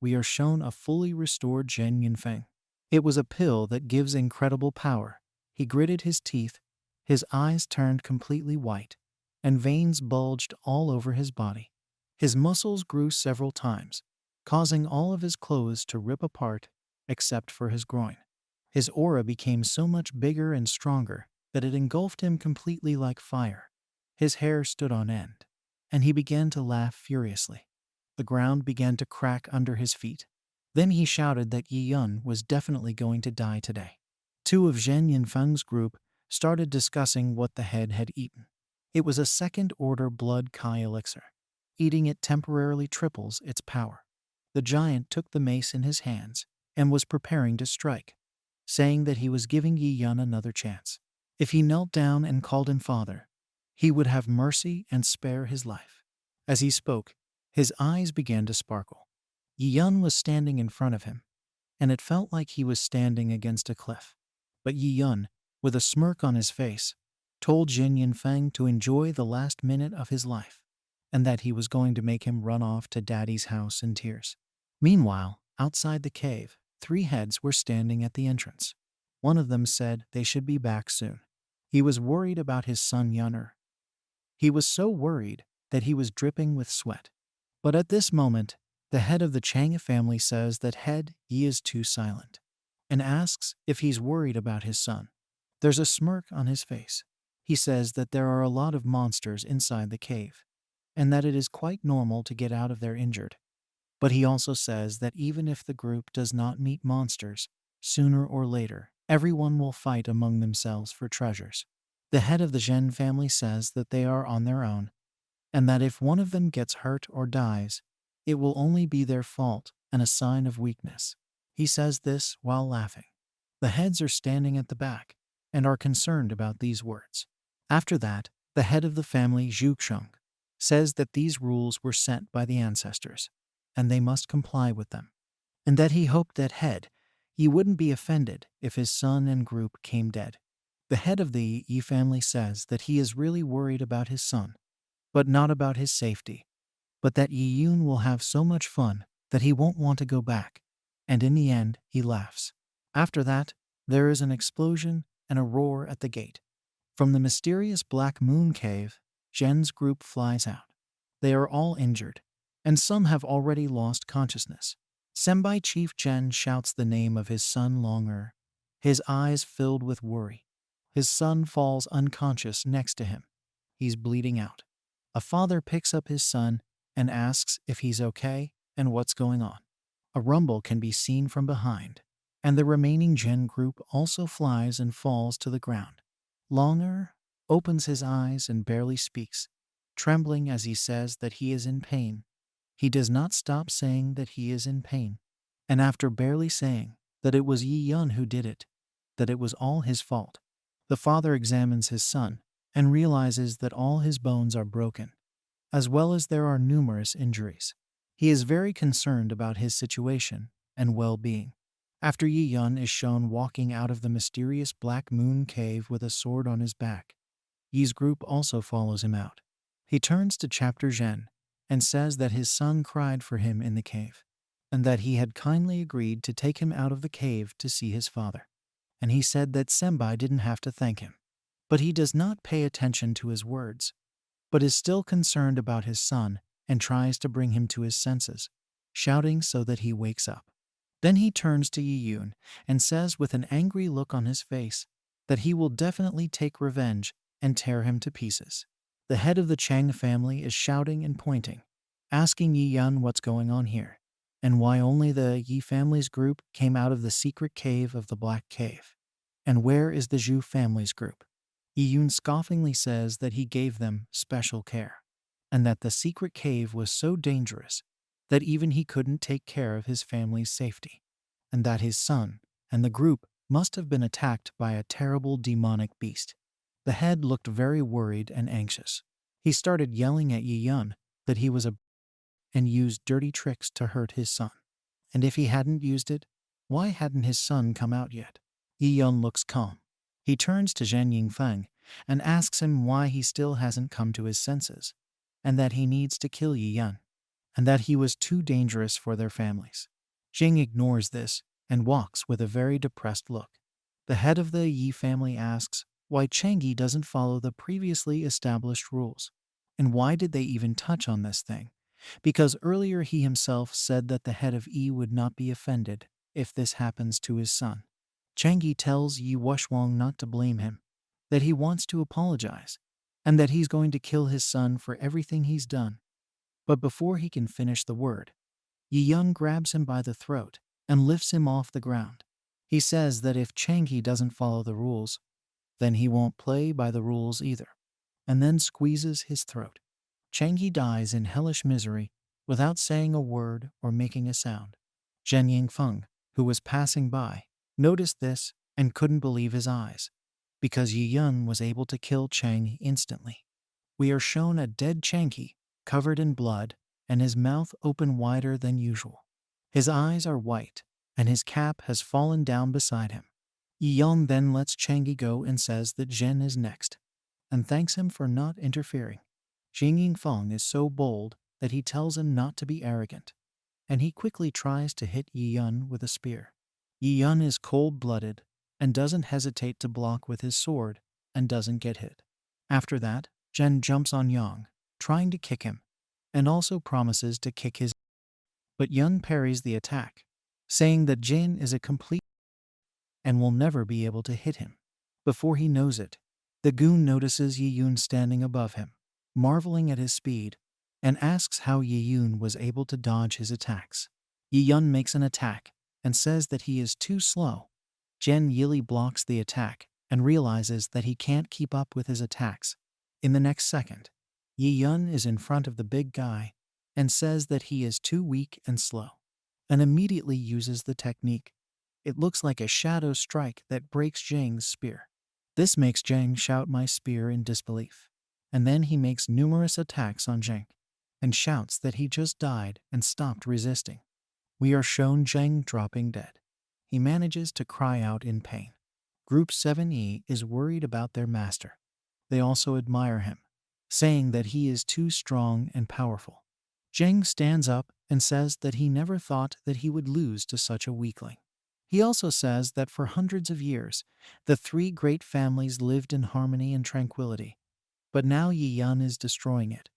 Speaker 1: We are shown a fully restored Zhen Yinfeng. It was a pill that gives incredible power. He gritted his teeth, his eyes turned completely white, and veins bulged all over his body. His muscles grew several times, causing all of his clothes to rip apart except for his groin. His aura became so much bigger and stronger that it engulfed him completely like fire. His hair stood on end, and he began to laugh furiously. The ground began to crack under his feet. Then he shouted that Yi-yun was definitely going to die today. 2 of Zhen Yinfeng's group started discussing what the head had eaten. It was a second-order blood Kai elixir. Eating it temporarily triples its power. The giant took the mace in his hands and was preparing to strike, saying that he was giving Yi-yun another chance. If he knelt down and called him father, he would have mercy and spare his life. As he spoke, His eyes began to sparkle. Yi Yun was standing in front of him, and it felt like he was standing against a cliff. But Yi Yun, with a smirk on his face, told Jin Yinfeng to enjoy the last minute of his life, and that he was going to make him run off to Daddy's house in tears. Meanwhile, outside the cave, 3 heads were standing at the entrance. One of them said they should be back soon. He was worried about his son Yun'er. He was so worried that he was dripping with sweat. But at this moment, the head of the Chang family says that head Yi is too silent, and asks if he's worried about his son. There's a smirk on his face. He says that there are a lot of monsters inside the cave, and that it is quite normal to get out of there injured. But he also says that even if the group does not meet monsters, sooner or later, everyone will fight among themselves for treasures. The head of the Zhen family says that they are on their own, and that if one of them gets hurt or dies, it will only be their fault and a sign of weakness. He says this while laughing. The heads are standing at the back and are concerned about these words. After that, the head of the family, Zhu Sheng, says that these rules were set by the ancestors, and they must comply with them, and that he hoped that head Yi wouldn't be offended if his son and group came dead. The head of the Yi family says that he is really worried about his son, but not about his safety, but that Yi Yun will have so much fun that he won't want to go back, and in the end he laughs. After that, there is an explosion and a roar at the gate. From the mysterious Black Moon Cave, Zhen's group flies out. They are all injured, and some have already lost consciousness. Senbai Chief Zhen shouts the name of his son Longer, his eyes filled with worry. His son falls unconscious next to him. He's bleeding out. A father picks up his son and asks if he's okay and what's going on. A rumble can be seen from behind, and the remaining Zhen group also flies and falls to the ground. Longer opens his eyes and barely speaks, trembling as he says that he is in pain. He does not stop saying that he is in pain, and after barely saying that it was Yi Yun who did it, that it was all his fault, the father examines his son and realizes that all his bones are broken, as well as there are numerous injuries. He is very concerned about his situation and well-being. After Yi Yun is shown walking out of the mysterious Black Moon Cave with a sword on his back, Yi's group also follows him out. He turns to Chapter Zhen and says that his son cried for him in the cave, and that he had kindly agreed to take him out of the cave to see his father. And he said that Senbai didn't have to thank him. But he does not pay attention to his words, but is still concerned about his son and tries to bring him to his senses, shouting so that he wakes up. Then he turns to Yi Yun and says with an angry look on his face that he will definitely take revenge and tear him to pieces. The head of the Chang family is shouting and pointing, asking Yi Yun what's going on here, and why only the Yi family's group came out of the secret cave of the Black Cave, and where is the Zhu family's group. Yi Yun scoffingly says that he gave them special care, and that the secret cave was so dangerous that even he couldn't take care of his family's safety, and that his son and the group must have been attacked by a terrible demonic beast. The head looked very worried and anxious. He started yelling at Yi Yun that he was a and used dirty tricks to hurt his son. And if he hadn't used it, why hadn't his son come out yet? Yi Yun looks calm. He turns to Zhen Yingfeng and asks him why he still hasn't come to his senses, and that he needs to kill Yi Yun, and that he was too dangerous for their families. Jing ignores this and walks with a very depressed look. The head of the Yi family asks why Chang'e doesn't follow the previously established rules, and why did they even touch on this thing? Because earlier he himself said that the head of Yi would not be offended if this happens to his son. Chang'e tells Yi Wushwang not to blame him, that he wants to apologize, and that he's going to kill his son for everything he's done. But before he can finish the word, Yi Yun grabs him by the throat and lifts him off the ground. He says that if Chang'e doesn't follow the rules, then he won't play by the rules either, and then squeezes his throat. Chang'e dies in hellish misery without saying a word or making a sound. Zhen Yingfeng, who was passing by, noticed this and couldn't believe his eyes, because Yi Yun was able to kill Chang'e instantly. We are shown a dead Chang'e, covered in blood, and his mouth open wider than usual. His eyes are white, and his cap has fallen down beside him. Yi-young then lets Changi go and says that Zhen is next, and thanks him for not interfering. Jing Yingfeng is so bold that he tells him not to be arrogant, and he quickly tries to hit Yi-yun with a spear. Yi-yun is cold-blooded and doesn't hesitate to block with his sword and doesn't get hit. After that, Zhen jumps on Yang, trying to kick him, and also promises to kick his. But Yun parries the attack, saying that Jin is a complete and will never be able to hit him. Before he knows it, the goon notices Yi-yun standing above him, marveling at his speed, and asks how Yi-yun was able to dodge his attacks. Yi-yun makes an attack and says that he is too slow. Jen Yili blocks the attack and realizes that he can't keep up with his attacks. In the next second, Yi-yun is in front of the big guy and says that he is too weak and slow, and immediately uses the technique. It looks like a shadow strike that breaks Zhang's spear. This makes Zhang shout "my spear" in disbelief, and then he makes numerous attacks on Zhang, and shouts that he just died and stopped resisting. We are shown Zhang dropping dead. He manages to cry out in pain. Group 7E is worried about their master. They also admire him, saying that he is too strong and powerful. Zhang stands up and says that he never thought that he would lose to such a weakling. He also says that for hundreds of years, the three great families lived in harmony and tranquility, but now Yi-yun is destroying it,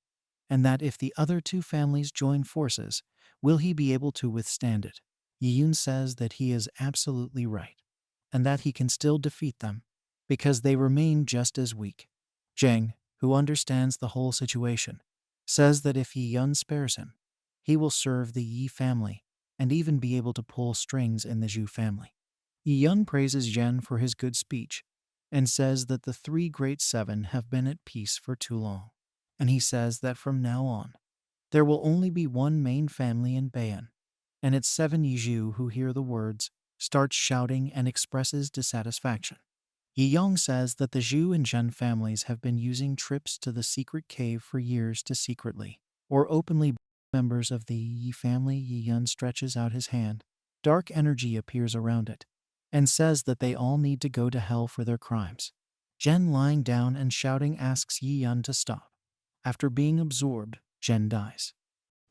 Speaker 1: and that if the other two families join forces, will he be able to withstand it? Yi-yun says that he is absolutely right, and that he can still defeat them, because they remain just as weak. Zhang, who understands the whole situation, says that if Yi-yun spares him, he will serve the Yi family and even be able to pull strings in the Zhu family. Yi-yun praises Zhen for his good speech and says that the three great seven have been at peace for too long, and he says that from now on, there will only be one main family in Bayan, and it's 7 Yizhu who hear the words, starts shouting and expresses dissatisfaction. Yi-yong says that the Zhu and Zhen families have been using trips to the secret cave for years to secretly or openly members of the Yi family. Yi-yun stretches out his hand. Dark energy appears around it and says that they all need to go to hell for their crimes. Zhen, lying down and shouting, asks Yi-yun to stop. After being absorbed, Zhen dies.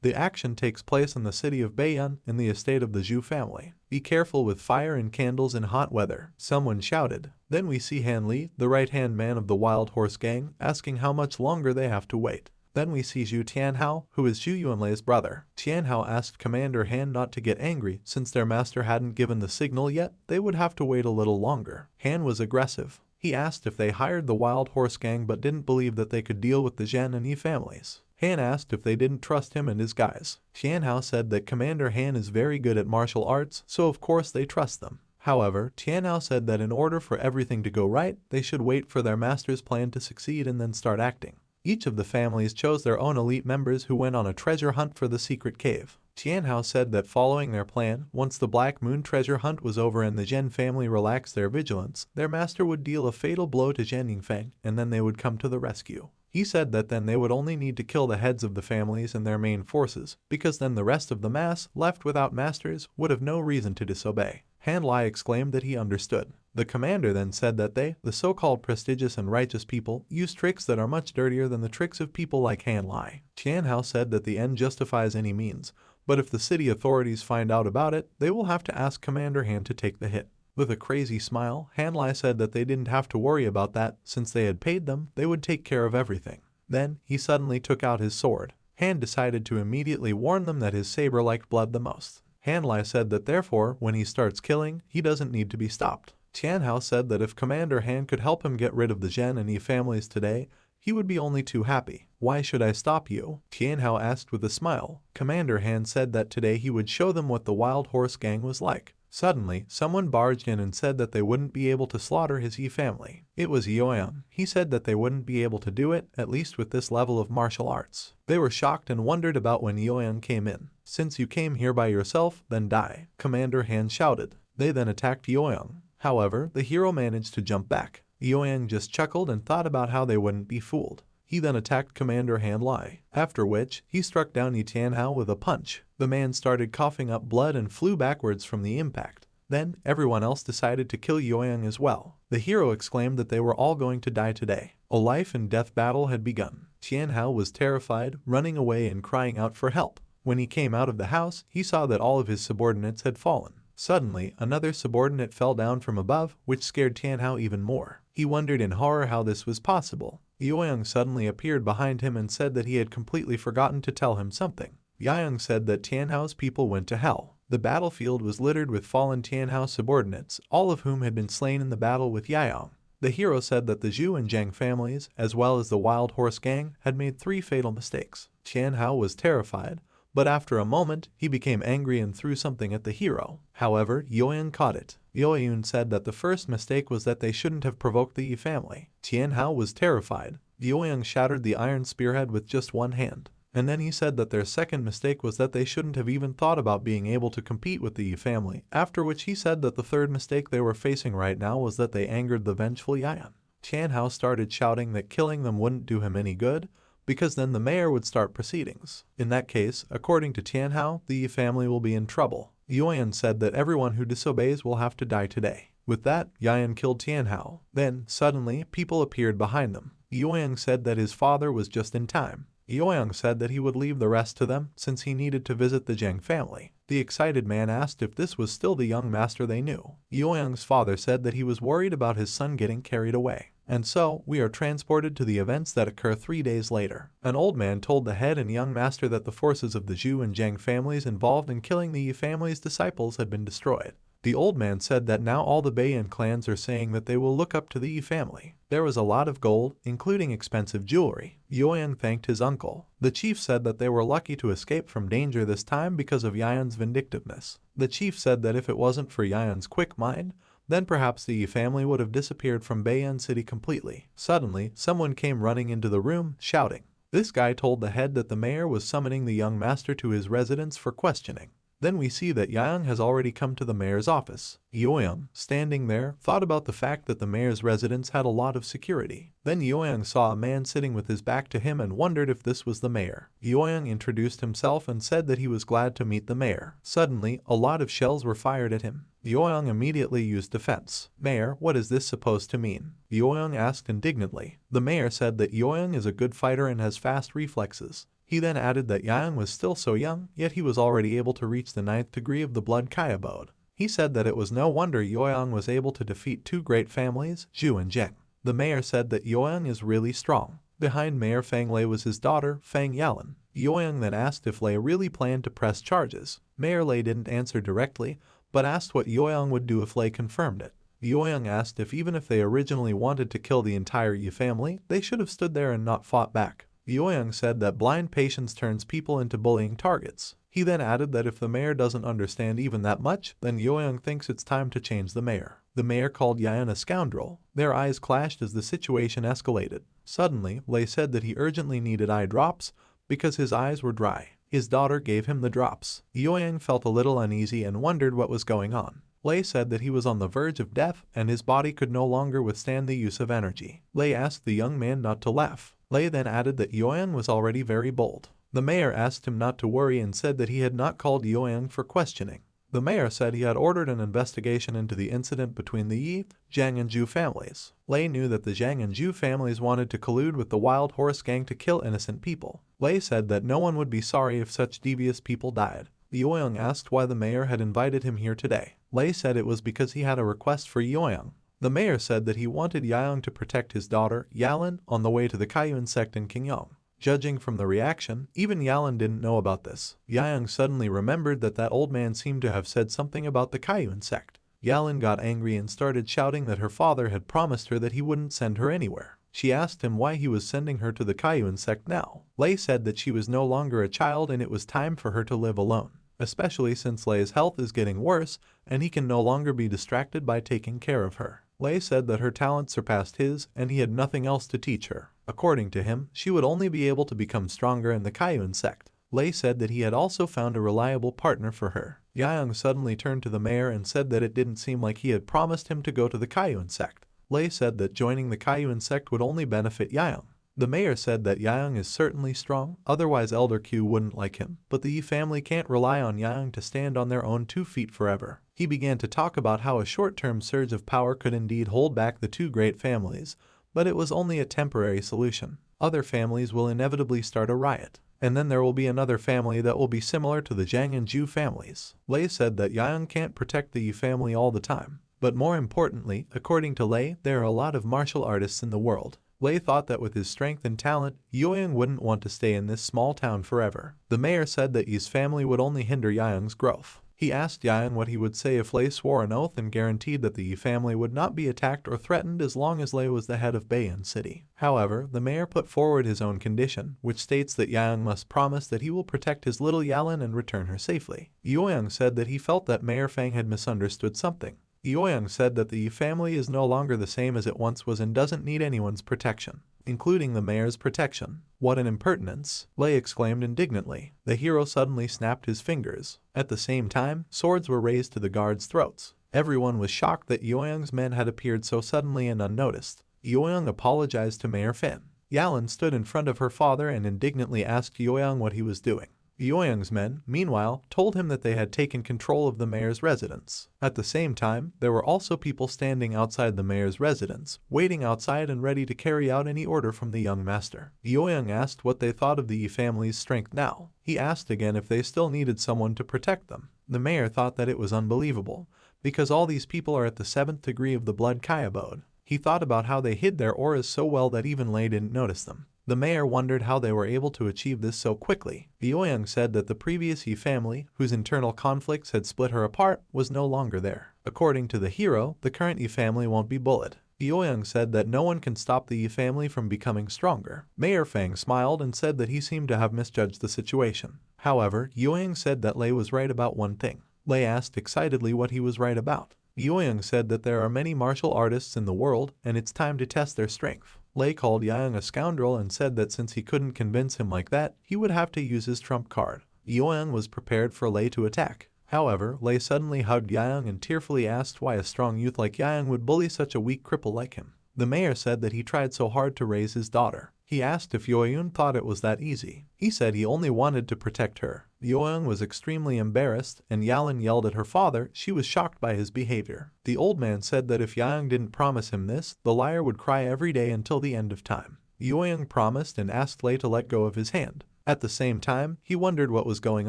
Speaker 2: The action takes place in the city of Bayan in the estate of the Zhu family. Be careful with fire and candles in hot weather, someone shouted. Then we see Han Li, the right-hand man of the Wild Horse Gang, asking how much longer they have to wait. Then we see Zhu Tianhao, who is Zhu Yuanlei's brother. Tianhao asked Commander Han not to get angry since their master hadn't given the signal yet. They would have to wait a little longer. Han was aggressive. He asked if they hired the Wild Horse Gang but didn't believe that they could deal with the Zhen and Yi families. Han asked if they didn't trust him and his guys. Tianhao said that Commander Han is very good at martial arts, so of course they trust them. However, Tianhao said that in order for everything to go right, they should wait for their master's plan to succeed and then start acting. Each of the families chose their own elite members who went on a treasure hunt for the secret cave. Tianhao said that following their plan, once the Black Moon treasure hunt was over and the Zhen family relaxed their vigilance, their master would deal a fatal blow to Zhen Yingfeng, and then they would come to the rescue. He said that then they would only need to kill the heads of the families and their main forces, because then the rest of the mass, left without masters, would have no reason to disobey. Han Lai exclaimed that he understood. The commander then said that they, the so-called prestigious and righteous people, use tricks that are much dirtier than the tricks of people like Han Lai. Tianhao said that the end justifies any means, but if the city authorities find out about it, they will have to ask Commander Han to take the hit. With a crazy smile, Han Lai said that they didn't have to worry about that, since they had paid them, they would take care of everything. Then, he suddenly took out his sword. Han decided to immediately warn them that his saber liked blood the most. Han Lai said that therefore, when he starts killing, he doesn't need to be stopped. Tianhao said that if Commander Han could help him get rid of the Zhen and Yi families today, he would be only too happy. Why should I stop you? Tianhao asked with a smile. Commander Han said that today he would show them what the Wild Horse Gang was like. Suddenly, someone barged in and said that they wouldn't be able to slaughter his Yi family. It was Yoan. He said that they wouldn't be able to do it, at least with this level of martial arts. They were shocked and wondered about when Yoan came in. Since you came here by yourself, then die, Commander Han shouted. They then attacked Yoan. However, the hero managed to jump back. Yoan just chuckled and thought about how they wouldn't be fooled. He then attacked Commander Han Lai, after which he struck down Yi Tianhao with a punch. The man started coughing up blood and flew backwards from the impact. Then, everyone else decided to kill Yueyang as well. The hero exclaimed that they were all going to die today. A life and death battle had begun. Tianhao was terrified, running away and crying out for help. When he came out of the house, he saw that all of his subordinates had fallen. Suddenly, another subordinate fell down from above, which scared Tianhao even more. He wondered in horror how this was possible. Yueyang suddenly appeared behind him and said that he had completely forgotten to tell him something. Yueyang said that Tianhao's people went to hell. The battlefield was littered with fallen Tianhao subordinates, all of whom had been slain in the battle with Yueyang. The hero said that the Zhu and Zhang families, as well as the Wild Horse Gang, had made 3 fatal mistakes. Tianhao was terrified, but after a moment, he became angry and threw something at the hero. However, Yueyang caught it. Yueyang said that the first mistake was that they shouldn't have provoked the Yi family. Tianhao was terrified. Yueyang shattered the iron spearhead with just one hand. And then he said that their second mistake was that they shouldn't have even thought about being able to compete with the Yi family, after which he said that the third mistake they were facing right now was that they angered the vengeful Yueyang. Tianhao started shouting that killing them wouldn't do him any good, because then the mayor would start proceedings. In that case, according to Tianhao, the Yi family will be in trouble. Yueyang said that everyone who disobeys will have to die today. With that, Yueyang killed Tianhao. Then, suddenly, people appeared behind them. Yueyang said that his father was just in time. Yueyang said that he would leave the rest to them since he needed to visit the Zhang family. The excited man asked if this was still the young master they knew. Yueyang's father said that he was worried about his son getting carried away. And so, we are transported to the events that occur 3 days later. An old man told the head and young master that the forces of the Zhu and Zhang families involved in killing the Yi family's disciples had been destroyed. The old man said that now all the Beiyan clans are saying that they will look up to the Yi family. There was a lot of gold, including expensive jewelry. Yueyang thanked his uncle. The chief said that they were lucky to escape from danger this time because of Yueyang's vindictiveness. The chief said that if it wasn't for Yueyang's quick mind, then perhaps the Yi family would have disappeared from Beiyan City completely. Suddenly, someone came running into the room, shouting. This guy told the head that the mayor was summoning the young master to his residence for questioning. Then we see that Yueyang has already come to the mayor's office. Yueyang, standing there, thought about the fact that the mayor's residence had a lot of security. Then Yueyang saw a man sitting with his back to him and wondered if this was the mayor. Yueyang introduced himself and said that he was glad to meet the mayor. Suddenly, a lot of shells were fired at him. Yueyang immediately used defense. Mayor, what is this supposed to mean? Yueyang asked indignantly. The mayor said that Yueyang is a good fighter and has fast reflexes. He then added that Yueyang was still so young, yet he was already able to reach the 9th degree of the blood Kai abode. He said that it was no wonder Yueyang was able to defeat 2 great families, Zhu and Zheng. The mayor said that Yueyang is really strong. Behind Mayor Fang Lei was his daughter, Fang Yalan. Yueyang then asked if Lei really planned to press charges. Mayor Lei didn't answer directly, but asked what Yueyang would do if Lei confirmed it. Yueyang asked if even if they originally wanted to kill the entire Yi family, they should have stood there and not fought back. Yueyang said that blind patience turns people into bullying targets. He then added that if the mayor doesn't understand even that much, then Yueyang thinks it's time to change the mayor. The mayor called Yueyang a scoundrel. Their eyes clashed as the situation escalated. Suddenly, Lei said that he urgently needed eye drops because his eyes were dry. His daughter gave him the drops. Yueyang felt a little uneasy and wondered what was going on. Lei said that he was on the verge of death and his body could no longer withstand the use of energy. Lei asked the young man not to laugh. Lei then added that Yueyang was already very bold. The mayor asked him not to worry and said that he had not called Yueyang for questioning. The mayor said he had ordered an investigation into the incident between the Yi, Zhang and Zhu families. Lei knew that the Zhang and Zhu families wanted to collude with the Wild Horse Gang to kill innocent people. Lei said that no one would be sorry if such devious people died. Yueyang asked why the mayor had invited him here today. Lei said it was because he had a request for Yueyang. The mayor said that he wanted Yueyang to protect his daughter, Yalan, on the way to the Kwin Sect in Qingyong. Judging from the reaction, even Yalan didn't know about this. Yueyang suddenly remembered that old man seemed to have said something about the Kwin Sect. Yalan got angry and started shouting that her father had promised her that he wouldn't send her anywhere. She asked him why he was sending her to the Kwin Sect now. Lei said that she was no longer a child and it was time for her to live alone, especially since Lei's health is getting worse and he can no longer be distracted by taking care of her. Lei said that her talent surpassed his and he had nothing else to teach her. According to him, she would only be able to become stronger in the Kwin Sect. Lei said that he had also found a reliable partner for her. Yueyang suddenly turned to the mayor and said that it didn't seem like he had promised him to go to the Kwin Sect. Lei said that joining the Kwin Sect would only benefit Yueyang. The mayor said that Yang is certainly strong, otherwise Elder Q wouldn't like him, but the Yi family can't rely on Yang to stand on their own 2 feet forever. He began to talk about how a short-term surge of power could indeed hold back the 2 great families, but it was only a temporary solution. Other families will inevitably start a riot, and then there will be another family that will be similar to the Zhang and Zhu families. Lei said that Yang can't protect the Yi family all the time, but more importantly, according to Lei, there are a lot of martial artists in the world. Lei thought that with his strength and talent, Youyang wouldn't want to stay in this small town forever. The mayor said that Yi's family would only hinder Youyang's growth. He asked Youyang what he would say if Lei swore an oath and guaranteed that the Yi family would not be attacked or threatened as long as Lei was the head of Beiyan City. However, the mayor put forward his own condition, which states that Youyang must promise that he will protect his little Yalan and return her safely. Youyang said that he felt that Mayor Fang had misunderstood something. Youyang said that the Yi family is no longer the same as it once was and doesn't need anyone's protection, including the mayor's protection. What an impertinence! Lei exclaimed indignantly. The hero suddenly snapped his fingers. At the same time, swords were raised to the guards' throats. Everyone was shocked that Youyang's men had appeared so suddenly and unnoticed. Youyang apologized to Mayor Fin. Yalan stood in front of her father and indignantly asked Youyang what he was doing. Youyang's men, meanwhile, told him that they had taken control of the mayor's residence. At the same time, there were also people standing outside the mayor's residence, waiting outside and ready to carry out any order from the young master. Youyang asked what they thought of the Yi family's strength now. He asked again if they still needed someone to protect them. The mayor thought that it was unbelievable, because all these people are at the 7th degree of the blood Kai abode. He thought about how they hid their auras so well that even Lei didn't notice them. The mayor wondered how they were able to achieve this so quickly. Youyang said that the previous Yi family, whose internal conflicts had split her apart, was no longer there. According to the hero, the current Yi family won't be bullied. Youyang said that no one can stop the Yi family from becoming stronger. Mayor Fang smiled and said that he seemed to have misjudged the situation. However, Youyang said that Lei was right about one thing. Lei asked excitedly what he was right about. Youyang said that there are many martial artists in the world, and it's time to test their strength. Lei called Youyang a scoundrel and said that since he couldn't convince him like that, he would have to use his trump card. Youyang was prepared for Lei to attack. However, Lei suddenly hugged Youyang and tearfully asked why a strong youth like Youyang would bully such a weak cripple like him. The mayor said that he tried so hard to raise his daughter. He asked if Youyang thought it was that easy. He said he only wanted to protect her. Youyang was extremely embarrassed, and Yalan yelled at her father. She was shocked by his behavior. The old man said that if Youyang didn't promise him this, the liar would cry every day until the end of time. Youyang promised and asked Lei to let go of his hand. At the same time, he wondered what was going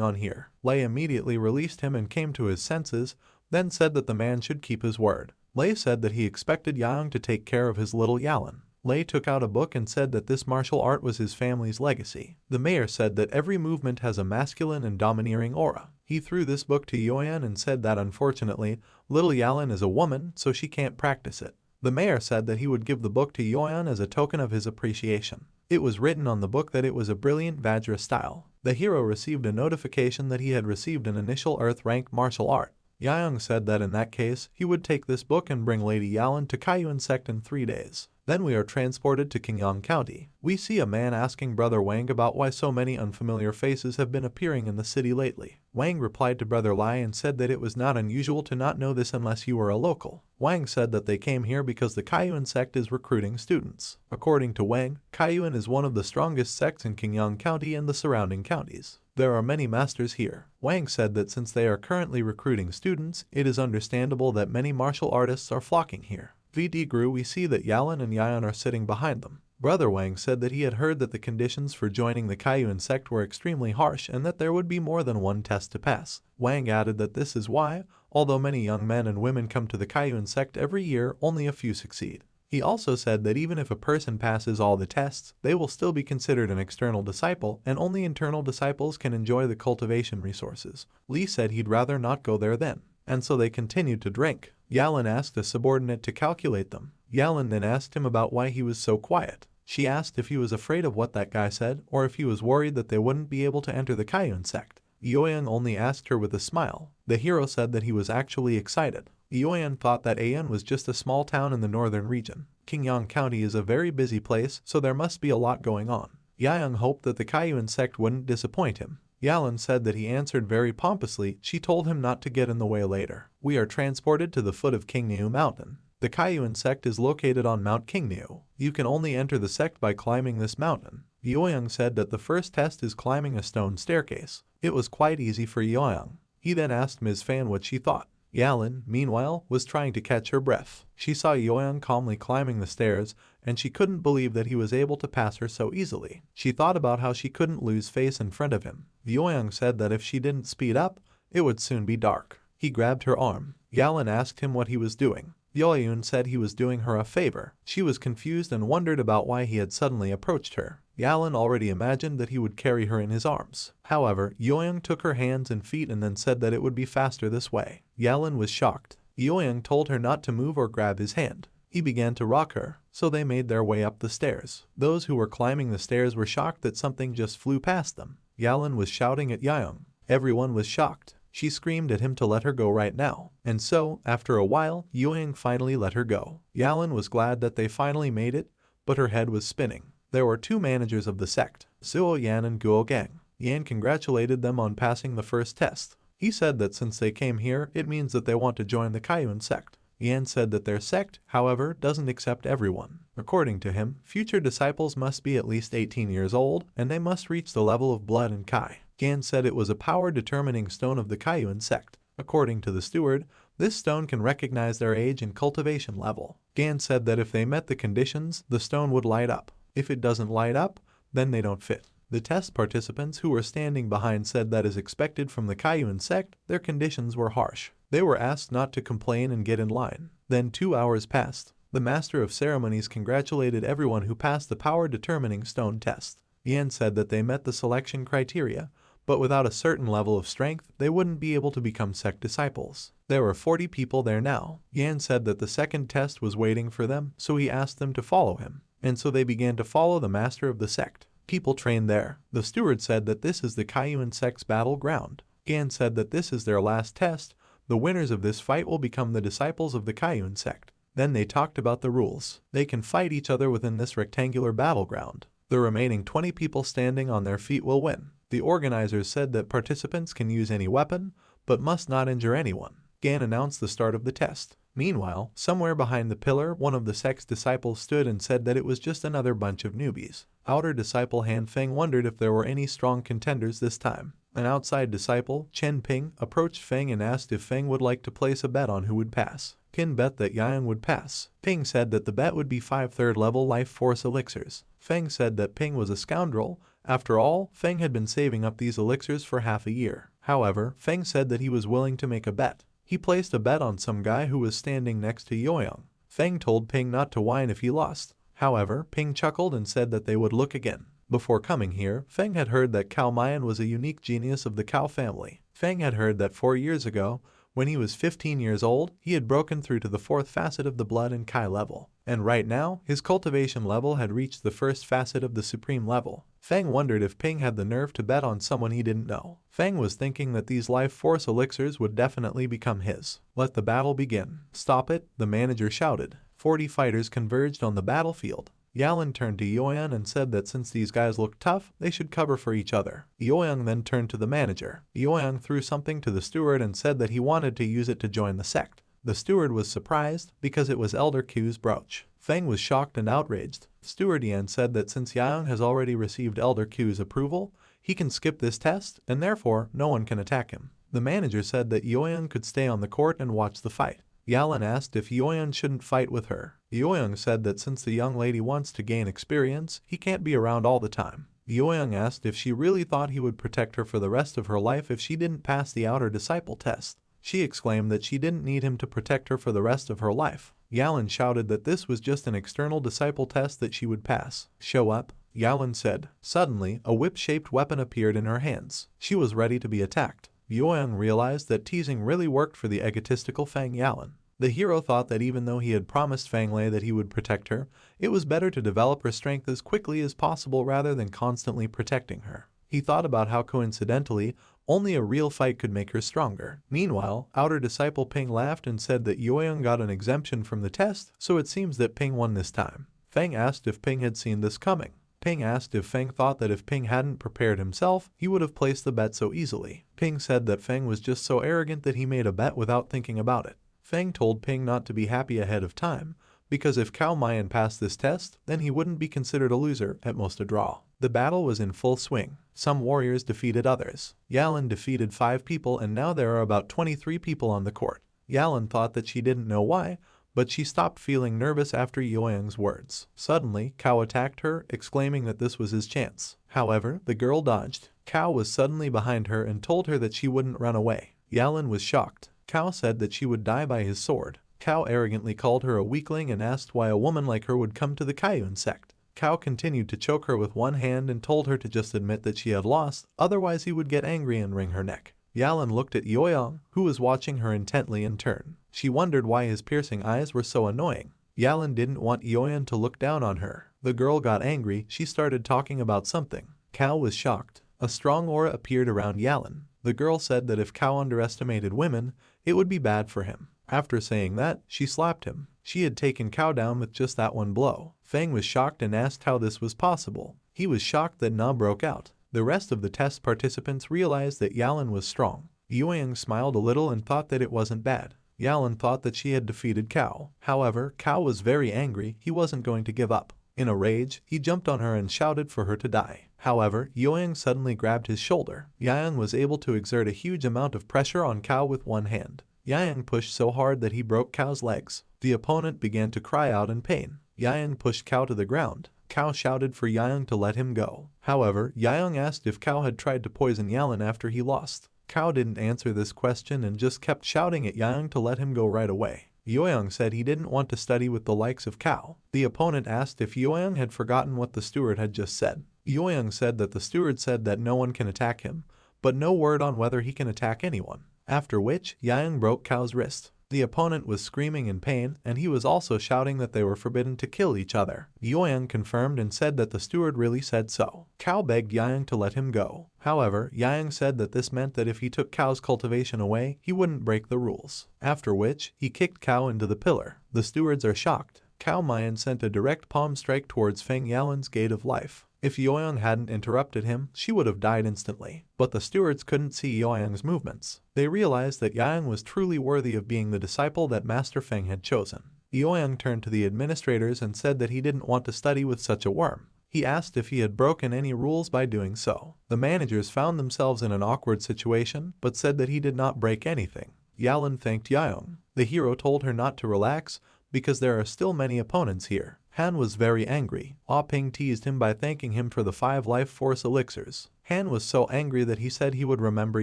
Speaker 2: on here. Lei immediately released him and came to his senses, then said that the man should keep his word. Lei said that he expected Youyang to take care of his little Yalan. Lei took out a book and said that this martial art was his family's legacy. The mayor said that every movement has a masculine and domineering aura. He threw this book to Youyang and said that unfortunately, little Yalan is a woman, so she can't practice it. The mayor said that he would give the book to Youyang as a token of his appreciation. It was written on the book that it was a brilliant Vajra style. The hero received a notification that he had received an initial Earth-rank martial art. Youyang said that in that case, he would take this book and bring Lady Yalan to Kaiyuan Sect in 3 days. Then we are transported to Qingyang County. We see a man asking Brother Wang about why so many unfamiliar faces have been appearing in the city lately. Wang replied to Brother Lai and said that it was not unusual to not know this unless you were a local. Wang said that they came here because the Kaiyuan sect is recruiting students. According to Wang, Kaiyuan is one of the strongest sects in Qingyang County and the surrounding counties. There are many masters here. Wang said that since they are currently recruiting students, it is understandable that many martial artists are flocking here. VD grew, we see that Yalan and Yayan are sitting behind them. Brother Wang said that he had heard that the conditions for joining the Kaiyuan sect were extremely harsh and that there would be more than one test to pass. Wang added that this is why, although many young men and women come to the Kaiyuan sect every year, only a few succeed. He also said that even if a person passes all the tests, they will still be considered an external disciple, and only internal disciples can enjoy the cultivation resources. Li said he'd rather not go there then, and so they continued to drink. Yalan asked a subordinate to calculate them. Yalan then asked him about why he was so quiet. She asked if he was afraid of what that guy said, or if he was worried that they wouldn't be able to enter the Kaiyuan sect. Youyang only asked her with a smile. The hero said that he was actually excited. Youyang thought that Ayan was just a small town in the northern region. Qingyang County is a very busy place, so there must be a lot going on. Youyang hoped that the Kaiyuan sect wouldn't disappoint him. Yalan said that he answered very pompously. She told him not to get in the way later. We are transported to the foot of Qingniu Mountain. The Kaiyuan sect is located on Mount Qingniu. You can only enter the sect by climbing this mountain. Yoyoung said that the first test is climbing a stone staircase. It was quite easy for Yoyoung. He then asked Ms. Fan what she thought. Yalin, meanwhile, was trying to catch her breath. She saw Yoyoung calmly climbing the stairs, and she couldn't believe that he was able to pass her so easily. She thought about how she couldn't lose face in front of him. Yoyoung said that if she didn't speed up, it would soon be dark. He grabbed her arm. Yalin asked him what he was doing. Yoyoung said he was doing her a favor. She was confused and wondered about why he had suddenly approached her. Yalin already imagined that he would carry her in his arms. However, Yoyoung took her hands and feet and then said that it would be faster this way. Yalin was shocked. Yoyoung told her not to move or grab his hand. He began to rock her, so they made their way up the stairs. Those who were climbing the stairs were shocked that something just flew past them. Yalin was shouting at Yoyoung. Everyone was shocked. She screamed at him to let her go right now. And so, after a while, Yoyoung finally let her go. Yalin was glad that they finally made it, but her head was spinning. There were two managers of the sect, Suo Yan and Guo Gang. Yan congratulated them on passing the first test. He said that since they came here, it means that they want to join the Kaiyuan sect. Yan said that their sect, however, doesn't accept everyone. According to him, future disciples must be at least 18 years old, and they must reach the level of blood and Kai. Gan said it was a power-determining stone of the Kaiyuan sect. According to the steward, this stone can recognize their age and cultivation level. Gan said that if they met the conditions, the stone would light up. If it doesn't light up, then they don't fit. The test participants who were standing behind said that as expected from the Kaiyuan sect, their conditions were harsh. They were asked not to complain and get in line. Then 2 hours passed. The master of ceremonies congratulated everyone who passed the power-determining stone test. Yan said that they met the selection criteria, but without a certain level of strength, they wouldn't be able to become sect disciples. There were 40 people there now. Yan said that the second test was waiting for them, so he asked them to follow him. And so they began to follow the master of the sect. People trained there. The steward said that this is the Kaiyuan sect's battleground. Gan said that this is their last test. The winners of this fight will become the disciples of the Kaiyuan sect. Then they talked about the rules. They can fight each other within this rectangular battleground. The remaining 20 people standing on their feet will win. The organizers said that participants can use any weapon, but must not injure anyone. Gan announced the start of the test. Meanwhile, somewhere behind the pillar, one of the sect's disciples stood and said that it was just another bunch of newbies. Outer disciple Han Feng wondered if there were any strong contenders this time. An outside disciple, Chen Ping, approached Feng and asked if Feng would like to place a bet on who would pass. Qin bet that Yang would pass. Ping said that the bet would be 5 third-level life force elixirs. Feng said that Ping was a scoundrel. After all, Feng had been saving up these elixirs for half a year. However, Feng said that he was willing to make a bet. He placed a bet on some guy who was standing next to Yoyoung. Feng told Ping not to whine if he lost. However, Ping chuckled and said that they would look again. Before coming here, Feng had heard that Cao Mayan was a unique genius of the Cao family. Feng had heard that 4 years ago, when he was 15 years old, he had broken through to the 4th facet of the blood and Kai level. And right now, his cultivation level had reached the 1st facet of the supreme level. Feng wondered if Ping had the nerve to bet on someone he didn't know. Feng was thinking that these life force elixirs would definitely become his. Let the battle begin. Stop it, the manager shouted. 40 fighters converged on the battlefield. Yalin turned to Yoyoung and said that since these guys looked tough, they should cover for each other. Yoyoung then turned to the manager. Yoyoung threw something to the steward and said that he wanted to use it to join the sect. The steward was surprised because it was Elder Q's brooch. Feng was shocked and outraged. Steward Yan said that since Yoyoung has already received Elder Q's approval, he can skip this test and therefore no one can attack him. The manager said that Yoyoung could stay on the court and watch the fight. Yalin asked if Yoyoung shouldn't fight with her. Yoyoung said that since the young lady wants to gain experience, he can't be around all the time. Yoyoung asked if she really thought he would protect her for the rest of her life if she didn't pass the outer disciple test. She exclaimed that she didn't need him to protect her for the rest of her life. Yalin shouted that this was just an external disciple test that she would pass. Show up, Yalin said. Suddenly, a whip-shaped weapon appeared in her hands. She was ready to be attacked. Yoyoung realized that teasing really worked for the egotistical Feng Yalin. The hero thought that even though he had promised Fang Lei that he would protect her, it was better to develop her strength as quickly as possible rather than constantly protecting her. He thought about how coincidentally, only a real fight could make her stronger. Meanwhile, outer disciple Ping laughed and said that Yoyoung got an exemption from the test, so it seems that Ping won this time. Feng asked if Ping had seen this coming. Ping asked if Feng thought that if Ping hadn't prepared himself, he would have placed the bet so easily. Ping said that Feng was just so arrogant that he made a bet without thinking about it. Feng told Ping not to be happy ahead of time, because if Cao Mayan passed this test, then he wouldn't be considered a loser, at most a draw. The battle was in full swing. Some warriors defeated others. Yalan defeated 5 people and now there are about 23 people on the court. Yalan thought that she didn't know why, but she stopped feeling nervous after Yueyang's words. Suddenly, Cao attacked her, exclaiming that this was his chance. However, the girl dodged. Cao was suddenly behind her and told her that she wouldn't run away. Yalan was shocked. Cao said that she would die by his sword. Cao arrogantly called her a weakling and asked why a woman like her would come to the Kwin sect. Cao continued to choke her with one hand and told her to just admit that she had lost, otherwise he would get angry and wring her neck. Yalan looked at Yueyang, who was watching her intently in turn. She wondered why his piercing eyes were so annoying. Yalan didn't want Yueyang to look down on her. The girl got angry, she started talking about something. Cao was shocked. A strong aura appeared around Yalan. The girl said that if Cao underestimated women, it would be bad for him. After saying that, she slapped him. She had taken Cao down with just that one blow. Feng was shocked and asked how this was possible. He was shocked that Na broke out. The rest of the test participants realized that Yalan was strong. Yueyang smiled a little and thought that it wasn't bad. Yalan thought that she had defeated Cao. However, Cao was very angry, he wasn't going to give up. In a rage, he jumped on her and shouted for her to die. However, Yueyang suddenly grabbed his shoulder. Yayan was able to exert a huge amount of pressure on Cao with one hand. Yayan pushed so hard that he broke Cao's legs. The opponent began to cry out in pain. Yayan pushed Cao to the ground. Cao shouted for Yayan to let him go. However, Yayan asked if Cao had tried to poison Yalan after he lost. Cao didn't answer this question and just kept shouting at Yayan to let him go right away. Yueyang said he didn't want to study with the likes of Cao. The opponent asked if Yueyang had forgotten what the steward had just said. Yueyang said that the steward said that no one can attack him, but no word on whether he can attack anyone. After which, Yayan broke Cao's wrist. The opponent was screaming in pain, and he was also shouting that they were forbidden to kill each other. Yueyang confirmed and said that the steward really said so. Cao begged Yayan to let him go. However, Yayan said that this meant that if he took Cao's cultivation away, he wouldn't break the rules. After which, he kicked Cao into the pillar. The stewards are shocked. Cao Mayan sent a direct palm strike towards Feng Yalan's gate of life. If Yueyang hadn't interrupted him, she would have died instantly. But the stewards couldn't see Yueyang's movements. They realized that Yayan was truly worthy of being the disciple that Master Feng had chosen. Yueyang turned to the administrators and said that he didn't want to study with such a worm. He asked if he had broken any rules by doing so. The managers found themselves in an awkward situation, but said that he did not break anything. Yalan thanked Yueyang. The hero told her not to relax, because there are still many opponents here. Han was very angry. Ping teased him by thanking him for the 5 life force elixirs. Han was so angry that he said he would remember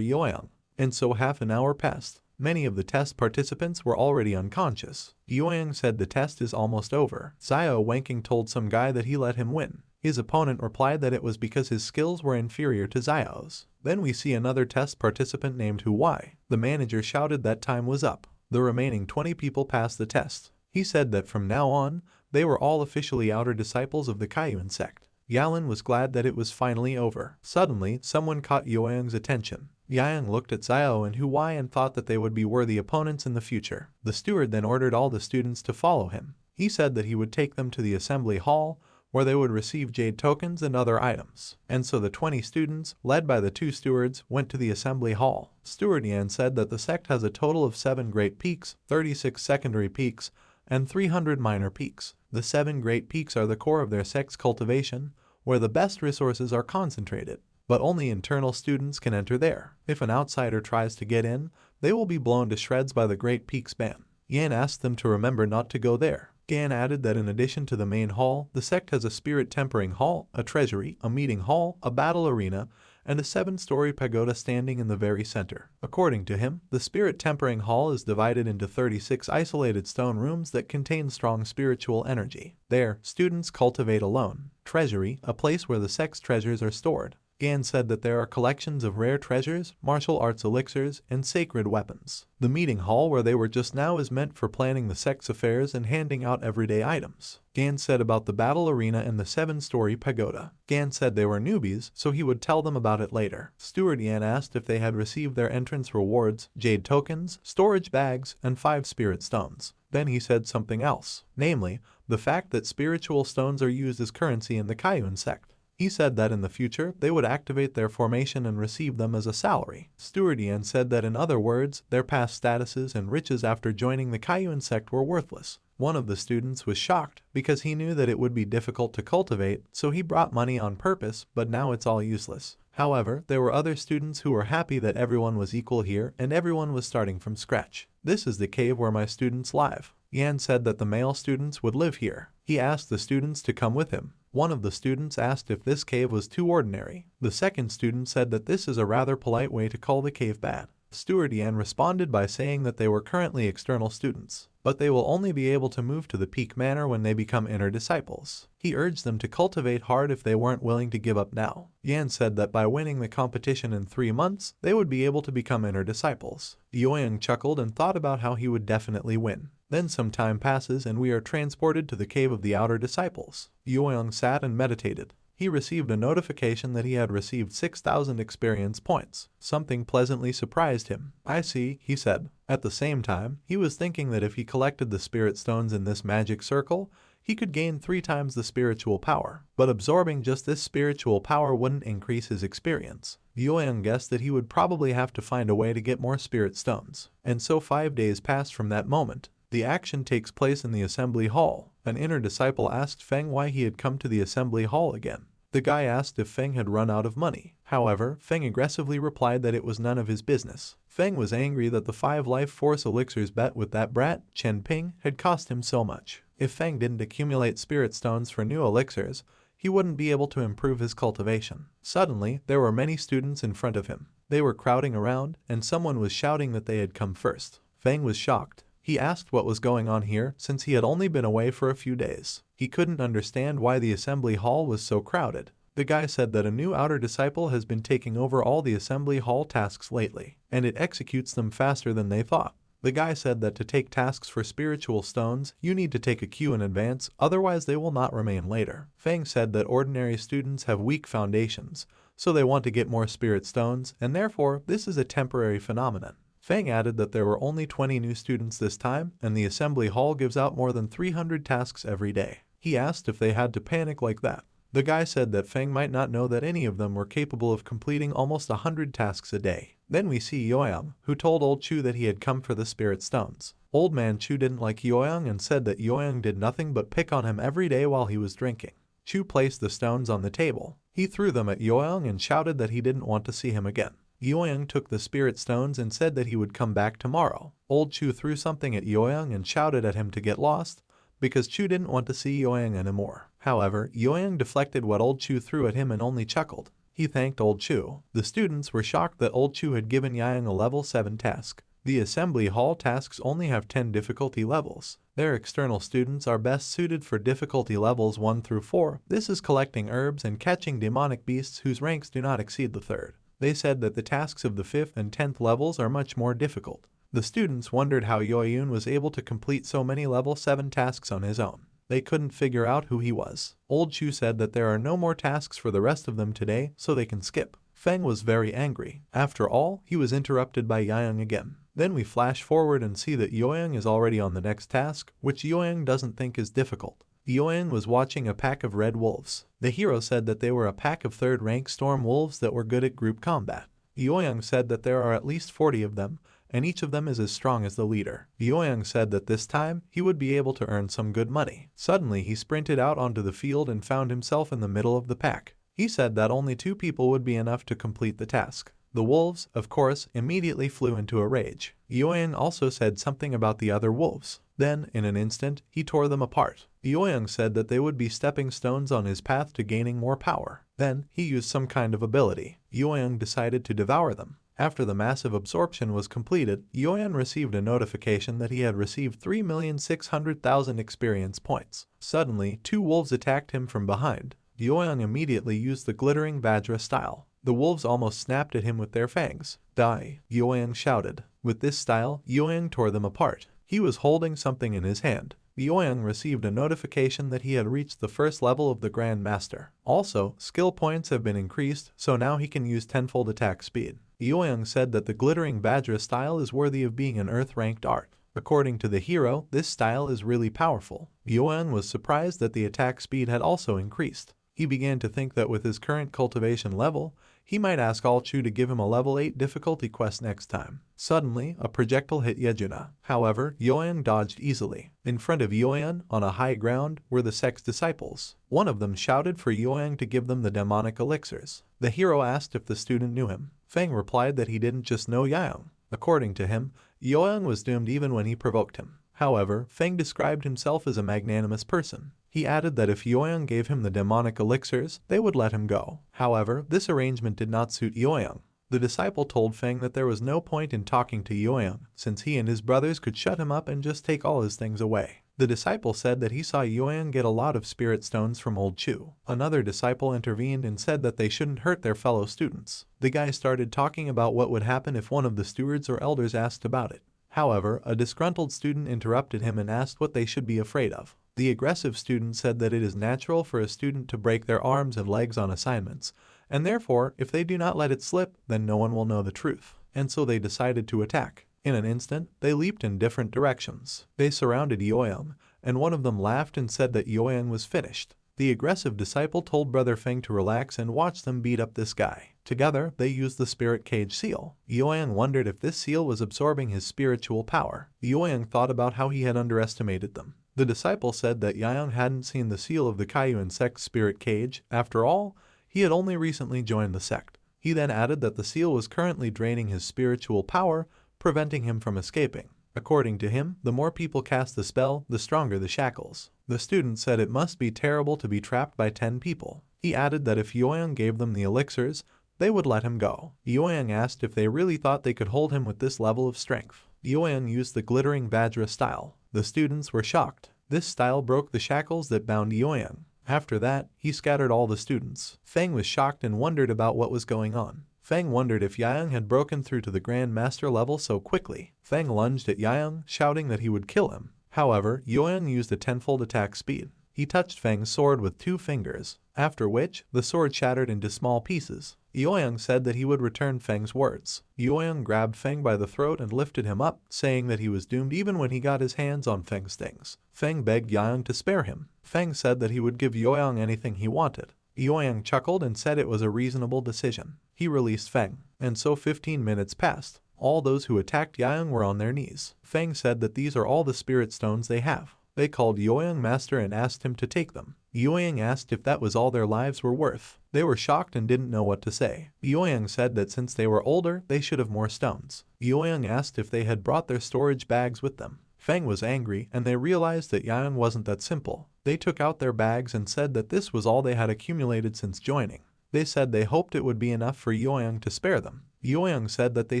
Speaker 2: Yueyang. And so half an hour passed. Many of the test participants were already unconscious. Yueyang said the test is almost over. Xiao Wanking told some guy that he let him win. His opponent replied that it was because his skills were inferior to Xiao's. Then we see another test participant named Huai. The manager shouted that time was up. The remaining 20 people passed the test. He said that from now on, they were all officially outer disciples of the Kwin sect. Yalan was glad that it was finally over. Suddenly, someone caught Yueyang's attention. Yayan looked at Xiao and Huai and thought that they would be worthy opponents in the future. The steward then ordered all the students to follow him. He said that he would take them to the assembly hall, where they would receive jade tokens and other items. And so the 20 students, led by the 2 stewards, went to the assembly hall. Steward Yan said that the sect has a total of 7 great peaks, 36 secondary peaks, and 300 minor peaks. The 7 great peaks are the core of their sect's cultivation, where the best resources are concentrated. But only internal students can enter there. If an outsider tries to get in, they will be blown to shreds by the Great Peaks ban. Yan asked them to remember not to go there. Gan added that in addition to the main hall, the sect has a spirit tempering hall, a treasury, a meeting hall, a battle arena, and a 7-story pagoda standing in the very center. According to him, the spirit tempering hall is divided into 36 isolated stone rooms that contain strong spiritual energy. There, students cultivate alone. Treasury, a place where the sect's treasures are stored. Gan said that there are collections of rare treasures, martial arts elixirs, and sacred weapons. The meeting hall where they were just now is meant for planning the sect's affairs and handing out everyday items. Gan said about the battle arena and the 7-story pagoda. Gan said they were newbies, so he would tell them about it later. Steward Yan asked if they had received their entrance rewards, jade tokens, storage bags, and 5 spirit stones. Then he said something else, namely, the fact that spiritual stones are used as currency in the Kwin sect. He said that in the future, they would activate their formation and receive them as a salary. Steward Yan said that in other words, their past statuses and riches after joining the Kwin sect were worthless. One of the students was shocked because he knew that it would be difficult to cultivate, so he brought money on purpose, but now it's all useless. However, there were other students who were happy that everyone was equal here and everyone was starting from scratch. This is the cave where my students live. Yan said that the male students would live here. He asked the students to come with him. One of the students asked if this cave was too ordinary. The second student said that this is a rather polite way to call the cave bad. Steward Yan responded by saying that they were currently external students, but they will only be able to move to the peak manner when they become inner disciples. He urged them to cultivate hard if they weren't willing to give up now. Yan said that by winning the competition in 3 months, they would be able to become inner disciples. Yoyoung chuckled and thought about how he would definitely win. Then some time passes and we are transported to the cave of the outer disciples. Yoyoung sat and meditated. He received a notification that he had received 6,000 experience points. Something pleasantly surprised him. I see, he said. At the same time, he was thinking that if he collected the spirit stones in this magic circle, he could gain 3 times the spiritual power. But absorbing just this spiritual power wouldn't increase his experience. Yoyoung guessed that he would probably have to find a way to get more spirit stones. And so 5 days passed from that moment. The action takes place in the assembly hall. An inner disciple asked Feng why he had come to the assembly hall again. The guy asked if Feng had run out of money. However, Feng aggressively replied that it was none of his business. Feng was angry that the 5 life force elixirs bet with that brat, Chen Ping, had cost him so much. If Feng didn't accumulate spirit stones for new elixirs, he wouldn't be able to improve his cultivation. Suddenly, there were many students in front of him. They were crowding around, and someone was shouting that they had come first. Feng was shocked. He asked what was going on here since he had only been away for a few days. He couldn't understand why the assembly hall was so crowded. The guy said that a new outer disciple has been taking over all the assembly hall tasks lately, and it executes them faster than they thought. The guy said that to take tasks for spiritual stones, you need to take a queue in advance, otherwise they will not remain later. Feng said that ordinary students have weak foundations, so they want to get more spirit stones, and therefore this is a temporary phenomenon. Feng added that there were only 20 new students this time, and the assembly hall gives out more than 300 tasks every day. He asked if they had to panic like that. The guy said that Feng might not know that any of them were capable of completing almost 100 tasks a day. Then we see Yoyoung, who told Old Chu that he had come for the spirit stones. Old man Chu didn't like Yoyoung and said that Yoyoung did nothing but pick on him every day while he was drinking. Chu placed the stones on the table. He threw them at Yoyoung and shouted that he didn't want to see him again. Yoyoung took the spirit stones and said that he would come back tomorrow. Old Chu threw something at Yoyoung and shouted at him to get lost, because Chu didn't want to see Yoyoung anymore. However, Yoyoung deflected what Old Chu threw at him and only chuckled. He thanked Old Chu. The students were shocked that Old Chu had given Yoyoung a level 7 task. The assembly hall tasks only have 10 difficulty levels. Their external students are best suited for difficulty levels 1 through 4. This is collecting herbs and catching demonic beasts whose ranks do not exceed the 3rd. They said that the tasks of the 5th and 10th levels are much more difficult. The students wondered how Yoyoung was able to complete so many level 7 tasks on his own. They couldn't figure out who he was. Old Chu said that there are no more tasks for the rest of them today, so they can skip. Feng was very angry. After all, he was interrupted by Yoyoung again. Then we flash forward and see that Yoyoung is already on the next task, which Yoyoung doesn't think is difficult. Yoyoung was watching a pack of red wolves. The hero said that they were a pack of 3rd rank storm wolves that were good at group combat. Yoyoung said that there are at least 40 of them, and each of them is as strong as the leader. Yoyoung said that this time, he would be able to earn some good money. Suddenly he sprinted out onto the field and found himself in the middle of the pack. He said that only 2 people would be enough to complete the task. The wolves, of course, immediately flew into a rage. Yoyoung also said something about the other wolves. Then, in an instant, he tore them apart. Yoyoung said that they would be stepping stones on his path to gaining more power. Then, he used some kind of ability. Yoyoung decided to devour them. After the massive absorption was completed, Yoyoung received a notification that he had received 3,600,000 experience points. Suddenly, 2 wolves attacked him from behind. Yoyoung immediately used the glittering Vajra style. The wolves almost snapped at him with their fangs. Die, Yoyoung shouted. With this style, Yoyoung tore them apart. He was holding something in his hand. Yoyoung received a notification that he had reached the 1st level of the Grand Master. Also, skill points have been increased, so now he can use tenfold attack speed. Yoyoung said that the glittering Vajra style is worthy of being an Earth-ranked art. According to the hero, this style is really powerful. Yoyoung was surprised that the attack speed had also increased. He began to think that with his current cultivation level, he might ask All Chu to give him a level 8 difficulty quest next time. Suddenly, a projectile hit Yejuna. However, Yoang dodged easily. In front of Yoang, on a high ground, were the Sect's disciples. One of them shouted for Yoang to give them the demonic elixirs. The hero asked if the student knew him. Feng replied that he didn't just know Yoang. According to him, Yoang was doomed even when he provoked him. However, Feng described himself as a magnanimous person. He added that if Yoang gave him the demonic elixirs, they would let him go. However, this arrangement did not suit Yoang. The disciple told Feng that there was no point in talking to Yoang, since he and his brothers could shut him up and just take all his things away. The disciple said that he saw Yoang get a lot of spirit stones from Old Chu. Another disciple intervened and said that they shouldn't hurt their fellow students. The guy started talking about what would happen if one of the stewards or elders asked about it. However, a disgruntled student interrupted him and asked what they should be afraid of. The aggressive student said that it is natural for a student to break their arms and legs on assignments, and therefore, if they do not let it slip, then no one will know the truth. And so they decided to attack. In an instant, they leaped in different directions. They surrounded Yoang, and one of them laughed and said that Yoang was finished. The aggressive disciple told Brother Feng to relax and watch them beat up this guy. Together, they used the spirit cage seal. Yoang wondered if this seal was absorbing his spiritual power. Yoang thought about how he had underestimated them. The disciple said that Yoang hadn't seen the seal of the Kaiyuan Sect spirit cage. After all, he had only recently joined the sect. He then added that the seal was currently draining his spiritual power, preventing him from escaping. According to him, the more people cast the spell, the stronger the shackles. The student said it must be terrible to be trapped by 10 people. He added that if Yoang gave them the elixirs, they would let him go. Yoang asked if they really thought they could hold him with this level of strength. Yoang used the glittering Vajra style. The students were shocked. This style broke the shackles that bound Yoang. After that, he scattered all the students. Feng was shocked and wondered about what was going on. Feng wondered if Yoang had broken through to the Grand Master level so quickly. Feng lunged at Yoang, shouting that he would kill him. However, Yoang used a tenfold attack speed. He touched Feng's sword with 2 fingers, after which, the sword shattered into small pieces. Yoang said that he would return Feng's words. Yoang grabbed Feng by the throat and lifted him up, saying that he was doomed even when he got his hands on Feng's things. Feng begged Yoang to spare him. Feng said that he would give Yoang anything he wanted. Yoang chuckled and said it was a reasonable decision. He released Feng, and so 15 minutes passed. All those who attacked Yoang were on their knees. Feng said that these are all the spirit stones they have. They called Yoang master and asked him to take them. Yoang asked if that was all their lives were worth. They were shocked and didn't know what to say. Yoang said that since they were older, they should have more stones. Yoang asked if they had brought their storage bags with them. Feng was angry, and they realized that Yoang wasn't that simple. They took out their bags and said that this was all they had accumulated since joining. They said they hoped it would be enough for Yoang to spare them. Yoang said that they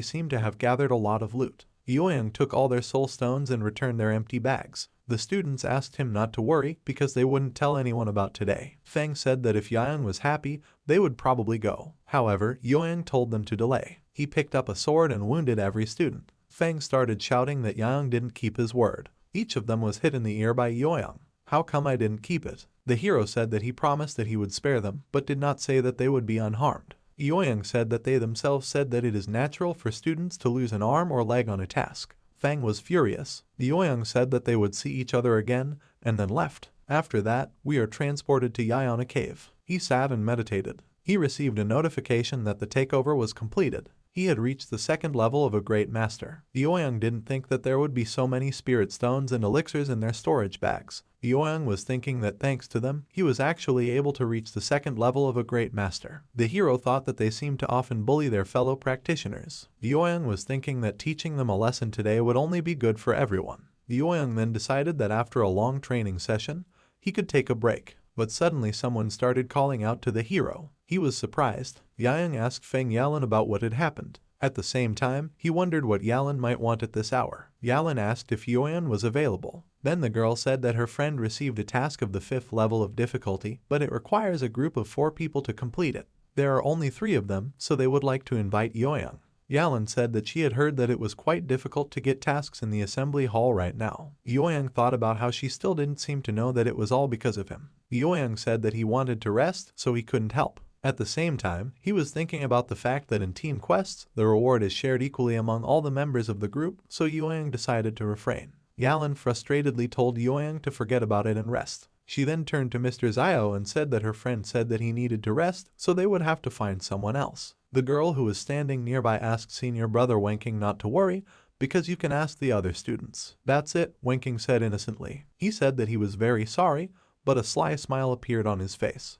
Speaker 2: seemed to have gathered a lot of loot. Yoang took all their soul stones and returned their empty bags. The students asked him not to worry because they wouldn't tell anyone about today. Feng said that if Yoang was happy, they would probably go. However, Yoang told them to delay. He picked up a sword and wounded every student. Feng started shouting that Yoang didn't keep his word. Each of them was hit in the ear by Yoang. How come I didn't keep it? The hero said that he promised that he would spare them, but did not say that they would be unharmed. Yoang said that they themselves said that it is natural for students to lose an arm or leg on a task. Feng was furious. Yoang said that they would see each other again, and then left. After that, we are transported to Yai cave. He sat and meditated. He received a notification that the takeover was completed. He had reached the 2nd level of a great master. Yoang didn't think that there would be so many spirit stones and elixirs in their storage bags. Yoang was thinking that thanks to them, he was actually able to reach the 2nd level of a great master. The hero thought that they seemed to often bully their fellow practitioners. Yoang was thinking that teaching them a lesson today would only be good for everyone. Yoang then decided that after a long training session, he could take a break. But suddenly someone started calling out to the hero. He was surprised. Yoang asked Feng Yalan about what had happened. At the same time, he wondered what Yalan might want at this hour. Yalan asked if Yoan was available. Then the girl said that her friend received a task of the 5th level of difficulty, but it requires a group of 4 people to complete it. There are only 3 of them, so they would like to invite Yoang. Yalan said that she had heard that it was quite difficult to get tasks in the assembly hall right now. Yoang thought about how she still didn't seem to know that it was all because of him. Yoang said that he wanted to rest, so he couldn't help. At the same time, he was thinking about the fact that in team quests, the reward is shared equally among all the members of the group, so Yoang decided to refrain. Yalan frustratedly told Yoang to forget about it and rest. She then turned to Mr. Zio and said that her friend said that he needed to rest, so they would have to find someone else. The girl who was standing nearby asked senior brother Wenking not to worry, because you can ask the other students. That's it, Wenking said innocently. He said that he was very sorry, but a sly smile appeared on his face.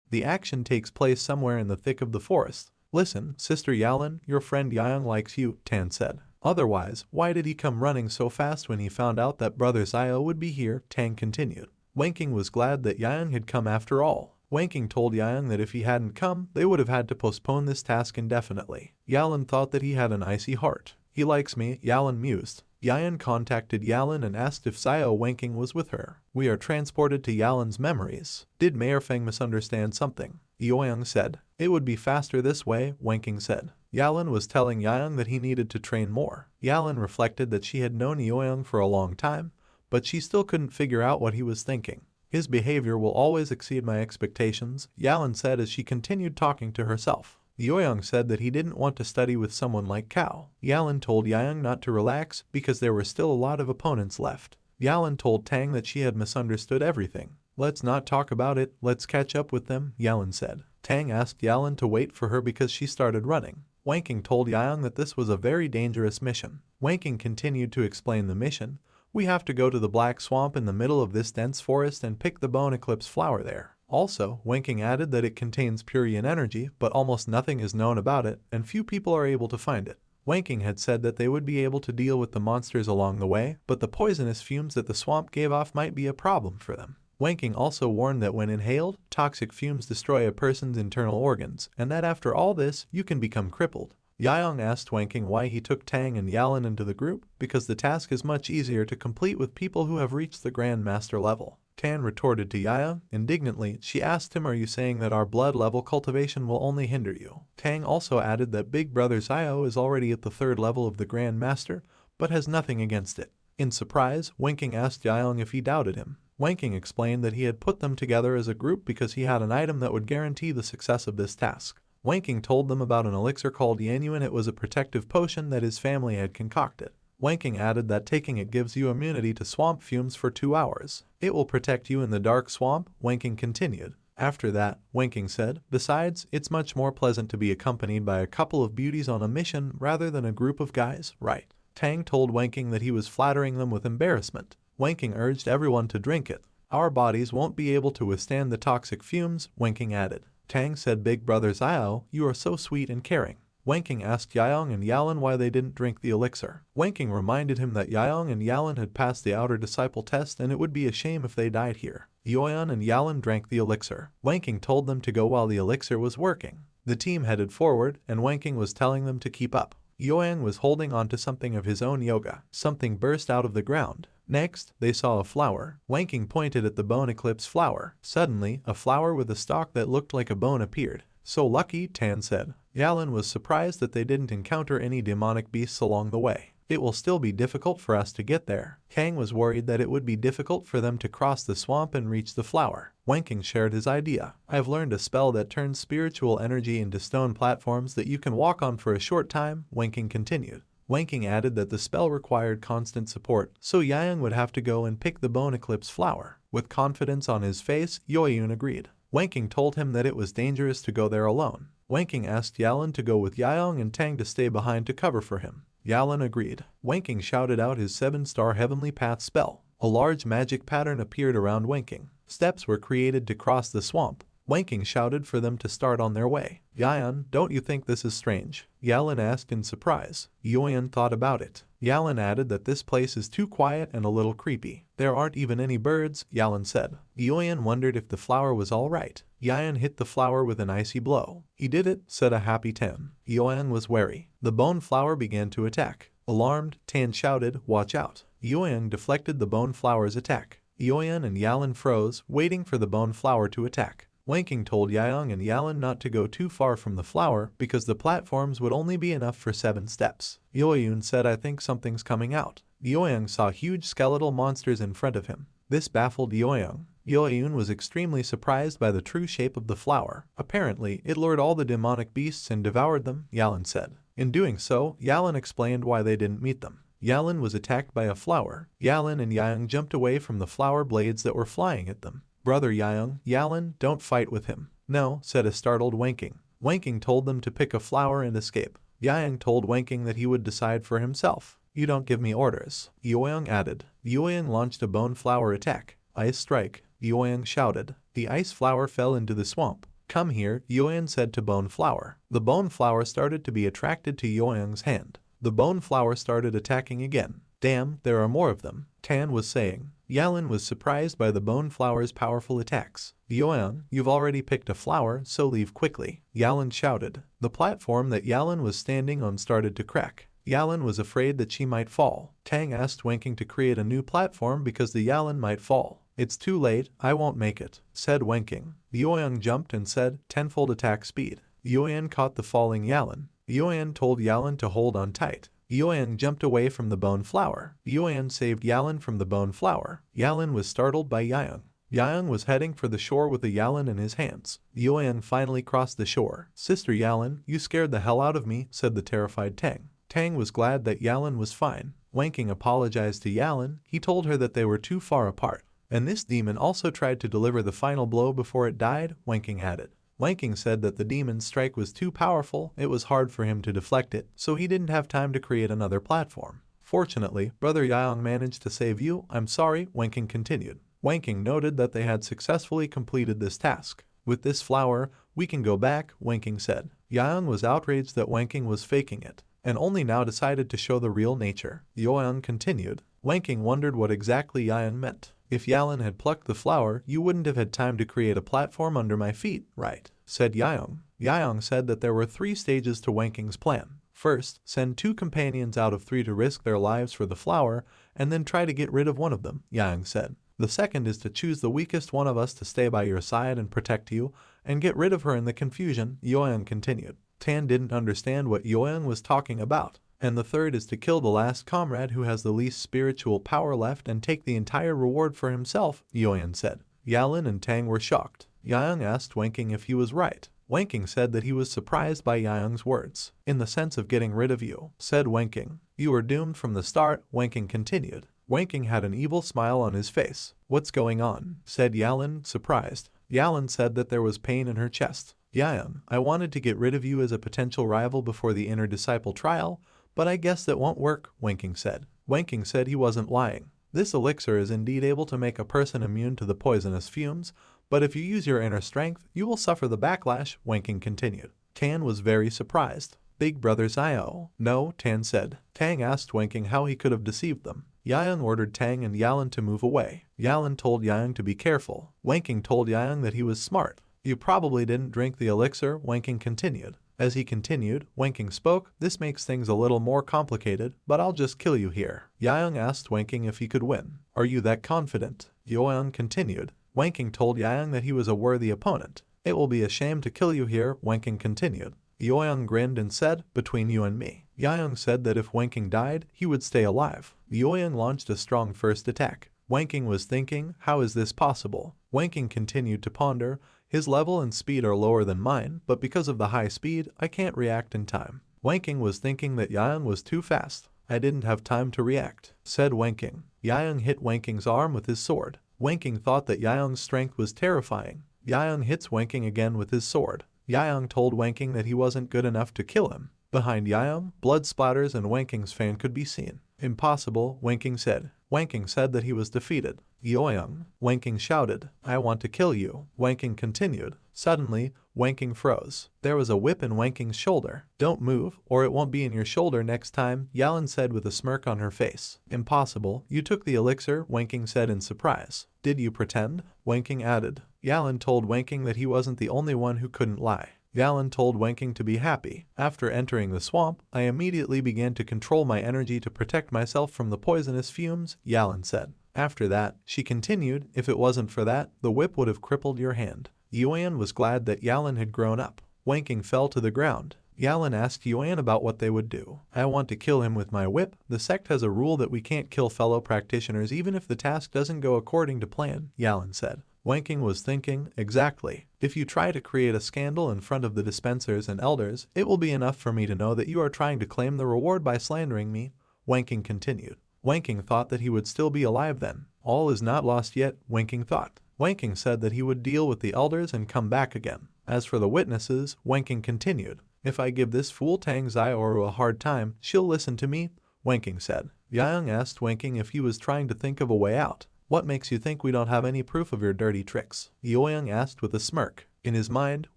Speaker 2: The action takes place somewhere in the thick of the forest. Listen, Sister Yalan, your friend Yang likes you, Tan said. Otherwise, why did he come running so fast when he found out that Brother Zio would be here? Tang continued. Wenking was glad that Yang had come after all. Wenking told Yang that if he hadn't come, they would have had to postpone this task indefinitely. Yalan thought that he had an icy heart. He likes me, Yalan mused. Yalan contacted Yalan and asked if Zio Wenking was with her. We are transported to Yalan's memories. Did Mayor Feng misunderstand something? Youyang said. It would be faster this way, Wenking said. Yalan was telling Yang that he needed to train more. Yalan reflected that she had known Youyang for a long time, but she still couldn't figure out what he was thinking. His behavior will always exceed my expectations, Yalan said as she continued talking to herself. Youyang said that he didn't want to study with someone like Cao. Yalan told Yang not to relax because there were still a lot of opponents left. Yalan told Tang that she had misunderstood everything. Let's not talk about it, let's catch up with them, Yalan said. Tang asked Yalan to wait for her because she started running. Wenking told Yang that this was a very dangerous mission. Wenking continued to explain the mission. We have to go to the Black Swamp in the middle of this dense forest and pick the bone eclipse flower there. Also, Wenking added that it contains Purian energy, but almost nothing is known about it, and few people are able to find it. Wenking had said that they would be able to deal with the monsters along the way, but the poisonous fumes that the swamp gave off might be a problem for them. Wenking also warned that when inhaled, toxic fumes destroy a person's internal organs, and that after all this, you can become crippled. Yaong asked Wenking why he took Tang and Yalan into the group, because the task is much easier to complete with people who have reached the Grand Master level. Tan retorted to Yaong. Indignantly, she asked him, are you saying that our blood level cultivation will only hinder you? Tang also added that Big Brother Zio is already at the 3rd level of the Grand Master, but has nothing against it. In surprise, Wenking asked Yaong if he doubted him. Wenking explained that he had put them together as a group because he had an item that would guarantee the success of this task. Wenking told them about an elixir called Yanyu, and it was a protective potion that his family had concocted. Wenking added that taking it gives you immunity to swamp fumes for 2 hours. It will protect you in the dark swamp, Wenking continued. After that, Wenking said, besides, it's much more pleasant to be accompanied by a couple of beauties on a mission rather than a group of guys, right? Tang told Wenking that he was flattering them with embarrassment. Wenking urged everyone to drink it. Our bodies won't be able to withstand the toxic fumes, Wenking added. Tang said, Big Brother Zio, you are so sweet and caring. Wenking asked Yaong and Yalan why they didn't drink the elixir. Wenking reminded him that Yaong and Yalan had passed the outer disciple test and it would be a shame if they died here. Yoyan and Yalan drank the elixir. Wenking told them to go while the elixir was working. The team headed forward and Wenking was telling them to keep up. Yoyang was holding onto something of his own yoga. Something burst out of the ground. Next, they saw a flower. Wenking pointed at the bone eclipse flower. Suddenly, a flower with a stalk that looked like a bone appeared. So lucky, Tan said. Yalan was surprised that they didn't encounter any demonic beasts along the way. It will still be difficult for us to get there. Kang was worried that it would be difficult for them to cross the swamp and reach the flower. Wenking shared his idea. I've learned a spell that turns spiritual energy into stone platforms that you can walk on for a short time, Wenking continued. Wenking added that the spell required constant support, so Yayan would have to go and pick the bone eclipse flower. With confidence on his face, Yoyun agreed. Wenking told him that it was dangerous to go there alone. Wenking asked Yalan to go with Yaong and Tang to stay behind to cover for him. Yalan agreed. Wenking shouted out his 7-star Heavenly Path spell. A large magic pattern appeared around Wenking. Steps were created to cross the swamp. Wenking shouted for them to start on their way. Yayan, don't you think this is strange? Yalan asked in surprise. Yoyan thought about it. Yalan added that this place is too quiet and a little creepy. There aren't even any birds, Yalan said. Yoyan wondered if the flower was alright. Yayan hit the flower with an icy blow. He did it, said a happy Tan. Yoyan was wary. The bone flower began to attack. Alarmed, Tan shouted, watch out. Yoyan deflected the bone flower's attack. Yoyan and Yalan froze, waiting for the bone flower to attack. Wenking told Yaong and Yalan not to go too far from the flower because the platforms would only be enough for 7 steps. Yoyun said, I think something's coming out. Yoyang saw huge skeletal monsters in front of him. This baffled Yoyang. Yoyun was extremely surprised by the true shape of the flower. Apparently, it lured all the demonic beasts and devoured them, Yalan said. In doing so, Yalan explained why they didn't meet them. Yalan was attacked by a flower. Yalan and Yaong jumped away from the flower blades that were flying at them. Brother Yang, Yalan, don't fight with him. No, said a startled Wanking. Wanking told them to pick a flower and escape. Yang told Wanking that he would decide for himself. You don't give me orders. Yoyang added. Yoyang launched a bone flower attack. Ice strike. Yoyang shouted. The ice flower fell into the swamp. Come here, Yoyang said to Bone Flower. The bone flower started to be attracted to Yoyang's hand. The bone flower started attacking again. Damn, there are more of them, Tan was saying. Yalan was surprised by the bone flower's powerful attacks. Yoyang, you've already picked a flower, so leave quickly, Yalan shouted. The platform that Yalan was standing on started to crack. Yalan was afraid that she might fall. Tang asked Wanking to create a new platform because the Yalan might fall. It's too late, I won't make it, said Wanking. Yoyang jumped and said, tenfold attack speed. Yoyan caught the falling Yalan. Yoyan told Yalan to hold on tight. Yoyan jumped away from the bone flower. Yoyan saved Yalan from the bone flower. Yalan was startled by Yang. Yang was heading for the shore with the Yalan in his hands. Yoyan finally crossed the shore. Sister Yalan, you scared the hell out of me, said the terrified Tang. Tang was glad that Yalan was fine. Wanking apologized to Yalan. He told her that they were too far apart. And this demon also tried to deliver the final blow before it died, Wanking added. Wanking said that the demon's strike was too powerful, it was hard for him to deflect it, so he didn't have time to create another platform. Fortunately, Brother Yang managed to save you, I'm sorry, Wanking continued. Wanking noted that they had successfully completed this task. With this flower, we can go back, Wanking said. Yang was outraged that Wanking was faking it, and only now decided to show the real nature. Yoang continued. Wanking wondered what exactly Yang meant. If Yalan had plucked the flower, you wouldn't have had time to create a platform under my feet, right? Said Yaong. Yaong said that there were 3 stages to Wanking's plan. First, send 2 companions out of 3 to risk their lives for the flower, and then try to get rid of one of them, Yaong said. The second is to choose the weakest one of us to stay by your side and protect you, and get rid of her in the confusion, Yoang continued. Tan didn't understand what Yoang was talking about. And the third is to kill the last comrade who has the least spiritual power left and take the entire reward for himself, Yoyan said. Yalan and Tang were shocked. Yang asked Wanking if he was right. Wanking said that he was surprised by Yang's words. In the sense of getting rid of you, said Wanking. You were doomed from the start, Wanking continued. Wanking had an evil smile on his face. What's going on? Said Yalan, surprised. Yalan said that there was pain in her chest. Yang, I wanted to get rid of you as a potential rival before the inner disciple trial, but I guess that won't work, Wanking said. Wanking said he wasn't lying. This elixir is indeed able to make a person immune to the poisonous fumes, but if you use your inner strength, you will suffer the backlash, Wanking continued. Tan was very surprised. Big Brother's I.O. No, Tan said. Tang asked Wanking how he could have deceived them. Yang ordered Tang and Yalan to move away. Yalan told Yang to be careful. Wanking told Yang that he was smart. You probably didn't drink the elixir, Wanking continued. As he continued, Wanking spoke, this makes things a little more complicated, but I'll just kill you here. Yang asked Wanking if he could win. Are you that confident? Yoang continued. Wanking told Yang that he was a worthy opponent. It will be a shame to kill you here, Wanking continued. Yoang grinned and said, between you and me. Yang said that if Wanking died, he would stay alive. Yoang launched a strong first attack. Wanking was thinking, how is this possible? Wanking continued to ponder, his level and speed are lower than mine, but because of the high speed, I can't react in time. Wanking was thinking that Yang was too fast. I didn't have time to react, said Wanking. Yang hit Wanking's arm with his sword. Wanking thought that Yang's strength was terrifying. Yang hits Wanking again with his sword. Yang told Wanking that he wasn't good enough to kill him. Behind Yang, blood splatters and Wanking's fan could be seen. Impossible, Wanking said. Wanking said that he was defeated. Yoyang, Wanking shouted, I want to kill you. Wanking continued. Suddenly, Wanking froze. There was a whip in Wanking's shoulder. Don't move, or it won't be in your shoulder next time, Yalan said with a smirk on her face. Impossible, you took the elixir, Wanking said in surprise. Did you pretend? Wanking added. Yalan told Wanking that he wasn't the only one who couldn't lie. Yalan told Wanking to be happy. After entering the swamp, I immediately began to control my energy to protect myself from the poisonous fumes, Yalan said. After that, she continued, if it wasn't for that, the whip would have crippled your hand. Yuan was glad that Yalan had grown up. Wanking fell to the ground. Yalan asked Yuan about what they would do. I want to kill him with my whip. The sect has a rule that we can't kill fellow practitioners even if the task doesn't go according to plan, Yalan said. Wanking was thinking, exactly. If you try to create a scandal in front of the dispensers and elders, it will be enough for me to know that you are trying to claim the reward by slandering me. Wanking continued. Wanking thought that he would still be alive then. All is not lost yet, Wanking thought. Wanking said that he would deal with the elders and come back again. As for the witnesses, Wanking continued. If I give this fool Tang Zioru a hard time, she'll listen to me, Wanking said. Yang asked Wanking if he was trying to think of a way out. What makes you think we don't have any proof of your dirty tricks? Youyang asked with a smirk. In his mind,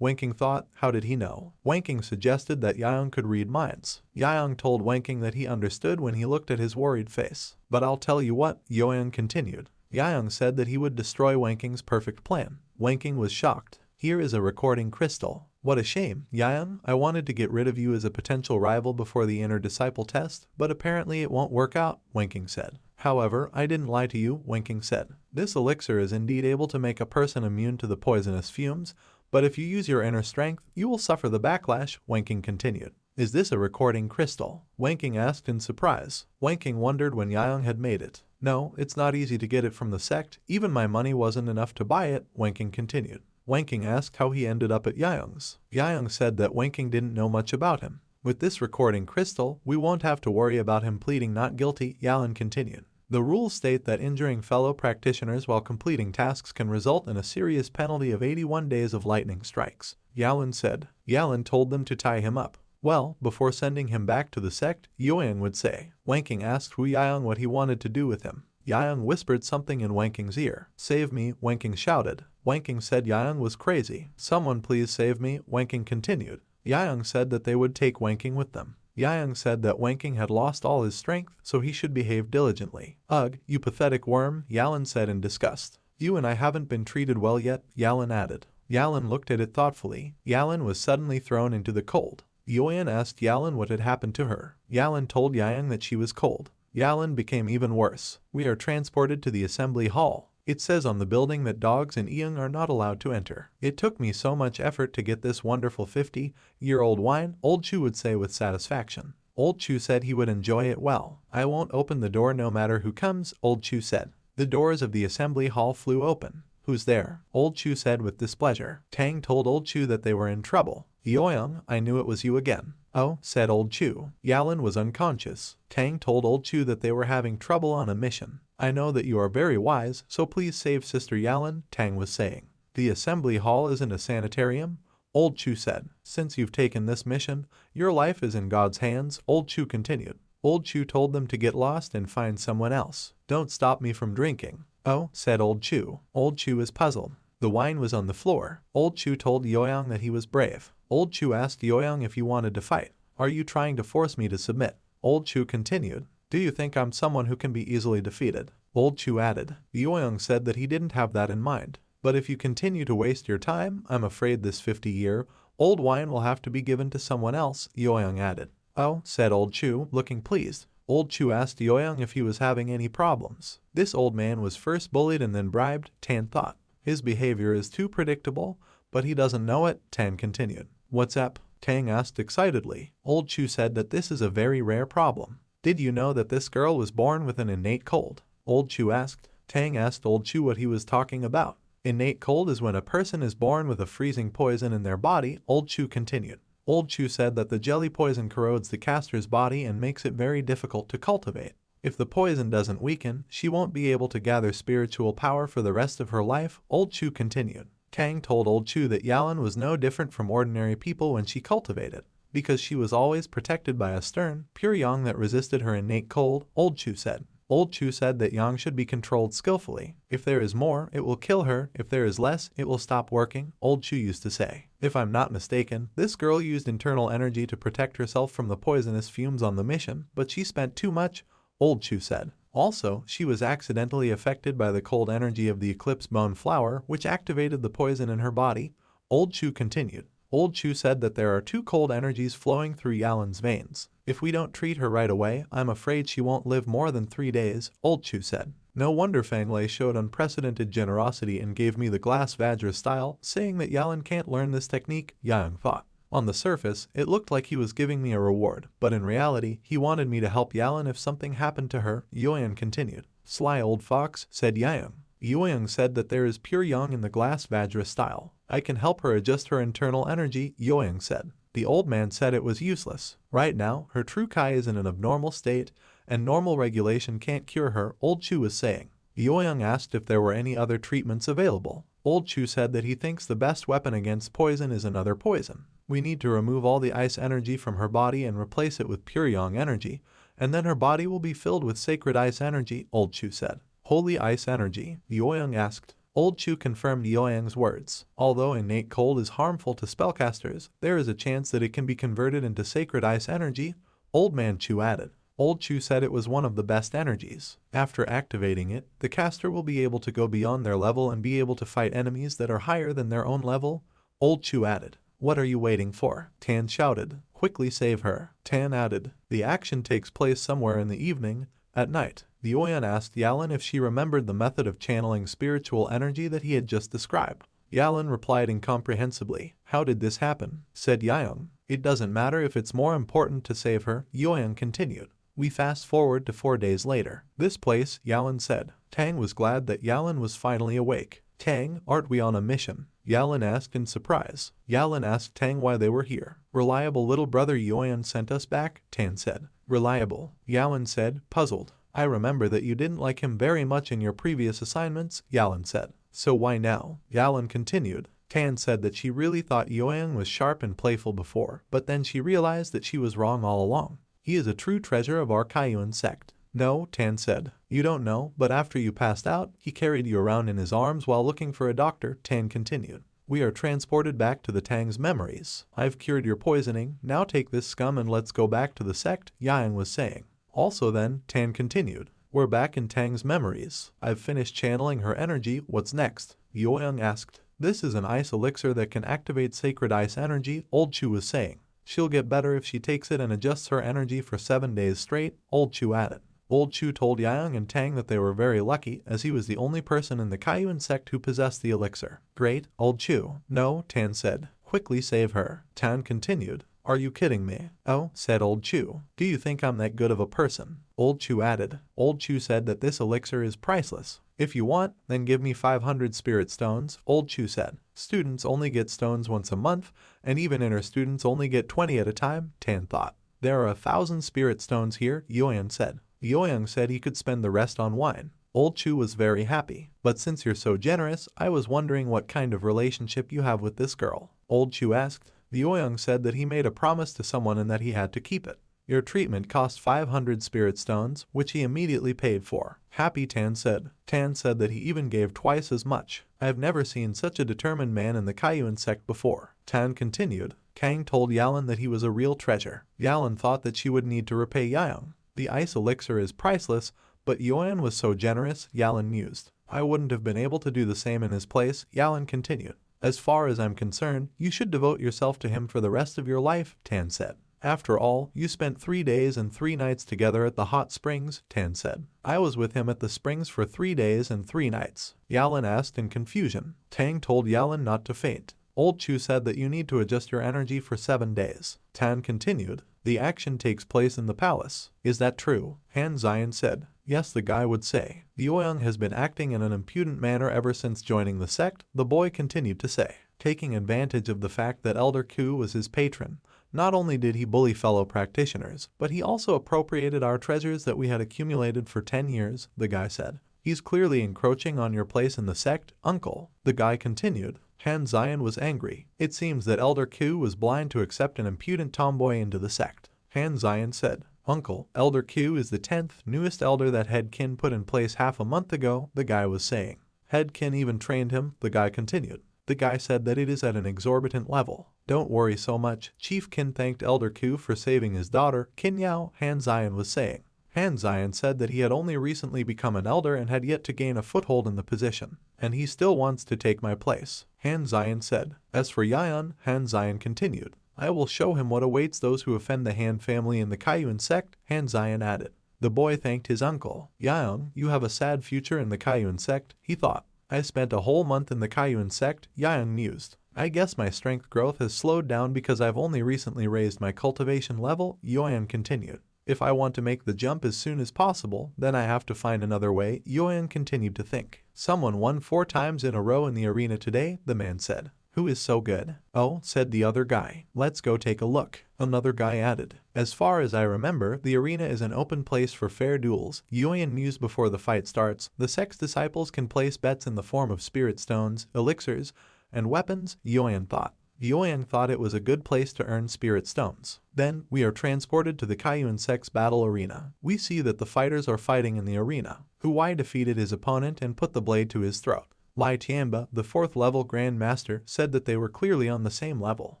Speaker 2: Wanking thought, how did he know? Wanking suggested that Youyang could read minds. Youyang told Wanking that he understood when he looked at his worried face. But I'll tell you what, Youyang continued. Youyang said that he would destroy Wanking's perfect plan. Wanking was shocked. Here is a recording crystal. What a shame, Youyang. I wanted to get rid of you as a potential rival before the inner disciple test, but apparently it won't work out, Wanking said. However, I didn't lie to you, Wanking said. This elixir is indeed able to make a person immune to the poisonous fumes, but if you use your inner strength, you will suffer the backlash, Wanking continued. Is this a recording crystal? Wanking asked in surprise. Wanking wondered when Youyang had made it. No, it's not easy to get it from the sect. Even my money wasn't enough to buy it, Wanking continued. Wanking asked how he ended up at Youyang's. Youyang said that Wanking didn't know much about him. With this recording crystal, we won't have to worry about him pleading not guilty, Youyang continued. The rules state that injuring fellow practitioners while completing tasks can result in a serious penalty of 81 days of lightning strikes, Yalan said. Yalan told them to tie him up. Well, before sending him back to the sect, Youyang would say. Wanking asked Hu Youyang what he wanted to do with him. Youyang whispered something in Wanking's ear. Save me, Wanking shouted. Wanking said Youyang was crazy. Someone please save me, Wanking continued. Youyang said that they would take Wanking with them. Youyang said that Wanking had lost all his strength, so he should behave diligently. Ugh, you pathetic worm, Yalan said in disgust. You and I haven't been treated well yet, Yalan added. Yalan looked at it thoughtfully. Yalan was suddenly thrown into the cold. Youyang asked Yalan what had happened to her. Yalan told Youyang that she was cold. Yalan became even worse. We are transported to the assembly hall. It says on the building that dogs and Eung are not allowed to enter. It took me so much effort to get this wonderful 50-year-old wine, Old Chu would say with satisfaction. Old Chu said he would enjoy it well. I won't open the door no matter who comes, Old Chu said. The doors of the assembly hall flew open. Who's there? Old Chu said with displeasure. Tang told Old Chu that they were in trouble. Youyang, I knew it was you again. Oh, said Old Chu. Yalan was unconscious. Tang told Old Chu that they were having trouble on a mission. I know that you are very wise, so please save Sister Yalan, Tang was saying. The assembly hall isn't a sanitarium, Old Chu said. Since you've taken this mission, your life is in God's hands, Old Chu continued. Old Chu told them to get lost and find someone else. Don't stop me from drinking. Oh, said Old Chu. Old Chu is puzzled. The wine was on the floor. Old Chu told Youyang that he was brave. Old Chu asked Youyang if he wanted to fight. Are you trying to force me to submit? Old Chu continued. Do you think I'm someone who can be easily defeated? Old Chu added. Youyang said that he didn't have that in mind. But if you continue to waste your time, I'm afraid this 50-year-old wine will have to be given to someone else, Youyang added. Oh, said Old Chu, looking pleased. Old Chu asked Youyang if he was having any problems. This old man was first bullied and then bribed, Tan thought. His behavior is too predictable, but he doesn't know it, Tan continued. What's up? Tang asked excitedly. Old Chu said that this is a very rare problem. Did you know that this girl was born with an innate cold? Old Chu asked. Tang asked Old Chu what he was talking about. Innate cold is when a person is born with a freezing poison in their body, Old Chu continued. Old Chu said that the jelly poison corrodes the caster's body and makes it very difficult to cultivate. If the poison doesn't weaken, she won't be able to gather spiritual power for the rest of her life, Old Chu continued. Tang told Old Chu that Yalan was no different from ordinary people when she cultivated, because she was always protected by a stern, pure yang that resisted her innate cold, Old Chu said. Old Chu said that yang should be controlled skillfully. If there is more, it will kill her. If there is less, it will stop working, Old Chu used to say. If I'm not mistaken, this girl used internal energy to protect herself from the poisonous fumes on the mission, but she spent too much, Old Chu said. Also, she was accidentally affected by the cold energy of the eclipse bone flower, which activated the poison in her body, Old Chu continued. Old Chu said that there are two cold energies flowing through Yalan's veins. If we don't treat her right away, I'm afraid she won't live more than 3 days, Old Chu said. No wonder Fang Lei showed unprecedented generosity and gave me the glass Vajra style, saying that Yalan can't learn this technique, Yang thought. On the surface, it looked like he was giving me a reward, but in reality, he wanted me to help Yalan if something happened to her, Youyang continued. Sly old fox, said Yang. Youyang said that there is pure yang in the glass Vajra style. I can help her adjust her internal energy, Youyang said. The old man said it was useless. Right now, her true Kai is in an abnormal state, and normal regulation can't cure her, Old Chu was saying. Yoyoung asked if there were any other treatments available. Old Chu said that he thinks the best weapon against poison is another poison. We need to remove all the ice energy from her body and replace it with pure yang energy, and then her body will be filled with sacred ice energy, Old Chu said. Holy ice energy? Yoyoung asked. Old Chu confirmed Yoyoung's words. Although innate cold is harmful to spellcasters, there is a chance that it can be converted into sacred ice energy, Old Man Chu added. Old Chu said it was one of the best energies. After activating it, the caster will be able to go beyond their level and be able to fight enemies that are higher than their own level, Old Chu added. What are you waiting for? Tan shouted. Quickly save her. Tan added. The action takes place somewhere in the evening. At night, the Oyan asked Yalan if she remembered the method of channeling spiritual energy that he had just described. Yalan replied incomprehensibly. How did this happen? Said Yalan. It doesn't matter if it's more important to save her, Yoyan continued. We fast forward to 4 days later. This place, Yalan said. Tang was glad that Yalan was finally awake. Tang, aren't we on a mission? Yalan asked in surprise. Yalan asked Tang why they were here. Reliable little brother Yoyan sent us back, Tang said. Reliable, Yalan said, puzzled. I remember that you didn't like him very much in your previous assignments, Yalan said. So why now? Yalan continued. Tan said that she really thought Yoyan was sharp and playful before, but then she realized that she was wrong all along. He is a true treasure of our Kaiun sect. No, Tan said. You don't know, but after you passed out, he carried you around in his arms while looking for a doctor, Tan continued. We are transported back to the Tang's memories. I've cured your poisoning, now take this scum and let's go back to the sect, Yang was saying. Also then, Tan continued. We're back in Tang's memories. I've finished channeling her energy, what's next? Yoyoung asked. This is an ice elixir that can activate sacred ice energy, Old Chu was saying. She'll get better if she takes it and adjusts her energy for 7 days straight, Old Chu added. Old Chu told Yaoung and Tang that they were very lucky as he was the only person in the Kaiun sect who possessed the elixir. Great, Old Chu. No, Tan said. Quickly save her. Tan continued. Are you kidding me? Oh, said Old Chu. Do you think I'm that good of a person? Old Chu added. Old Chu said that this elixir is priceless. If you want, then give me 500 spirit stones, Old Chu said. Students only get stones once a month, and even inner students only get 20 at a time, Tan thought. There are 1,000 spirit stones here, Yoyan said. Yoyoung said he could spend the rest on wine. Old Chu was very happy. But since you're so generous, I was wondering what kind of relationship you have with this girl. Old Chu asked. Yoyoung said that he made a promise to someone and that he had to keep it. Your treatment cost 500 spirit stones, which he immediately paid for. Happy, Tan said. Tan said that he even gave twice as much. I have never seen such a determined man in the Kaiun sect before. Tan continued. Kang told Yalan that he was a real treasure. Yalan thought that she would need to repay Yaoung. The ice elixir is priceless, but Yoyan was so generous, Yalan mused. I wouldn't have been able to do the same in his place, Yalan continued. As far as I'm concerned, you should devote yourself to him for the rest of your life, Tan said. After all, you spent 3 days and 3 nights together at the hot springs, Tan said. I was with him at the springs for 3 days and 3 nights. Yalan asked in confusion. Tang told Yalan not to faint. Old Chu said that you need to adjust your energy for 7 days. Tan continued. The action takes place in the palace. Is that true? Han Zion said. Yes, the guy would say. Yoyoung has been acting in an impudent manner ever since joining the sect, the boy continued to say. Taking advantage of the fact that Elder Ku was his patron, not only did he bully fellow practitioners, but he also appropriated our treasures that we had accumulated for 10 years, the guy said. He's clearly encroaching on your place in the sect, uncle, the guy continued. Han Zion was angry. It seems that Elder Ku was blind to accept an impudent tomboy into the sect. Han Zion said, Uncle, Elder Ku is the 10th newest elder that Head Kin put in place half a month ago, the guy was saying. Head Kin even trained him, the guy continued. The guy said that it is at an exorbitant level. Don't worry so much. Chief Kin thanked Elder Ku for saving his daughter, Kin Yao, Han Zion was saying. Han Zion said that he had only recently become an elder and had yet to gain a foothold in the position, and he still wants to take my place. Han Zion said. As for Yayan, Han Zion continued. I will show him what awaits those who offend the Han family in the Kaiun sect, Han Zion added. The boy thanked his uncle. Yayan, you have a sad future in the Kaiun sect, he thought. I spent a whole month in the Kaiun sect, Yayan mused. I guess my strength growth has slowed down because I've only recently raised my cultivation level, Yoyan continued. If I want to make the jump as soon as possible, then I have to find another way, Yoyan continued to think. Someone won 4 times in a row in the arena today, the man said. Who is so good? Oh, said the other guy. Let's go take a look. Another guy added. As far as I remember, the arena is an open place for fair duels. Yuan mused before the fight starts. The Sect's disciples can place bets in the form of spirit stones, elixirs, and weapons, Yuan thought. Yuan thought it was a good place to earn spirit stones. Then, we are transported to the Kayun Sect's battle arena. We see that the fighters are fighting in the arena. Huai defeated his opponent and put the blade to his throat. Lai Tianba, the 4th level Grand Master, said that they were clearly on the same level.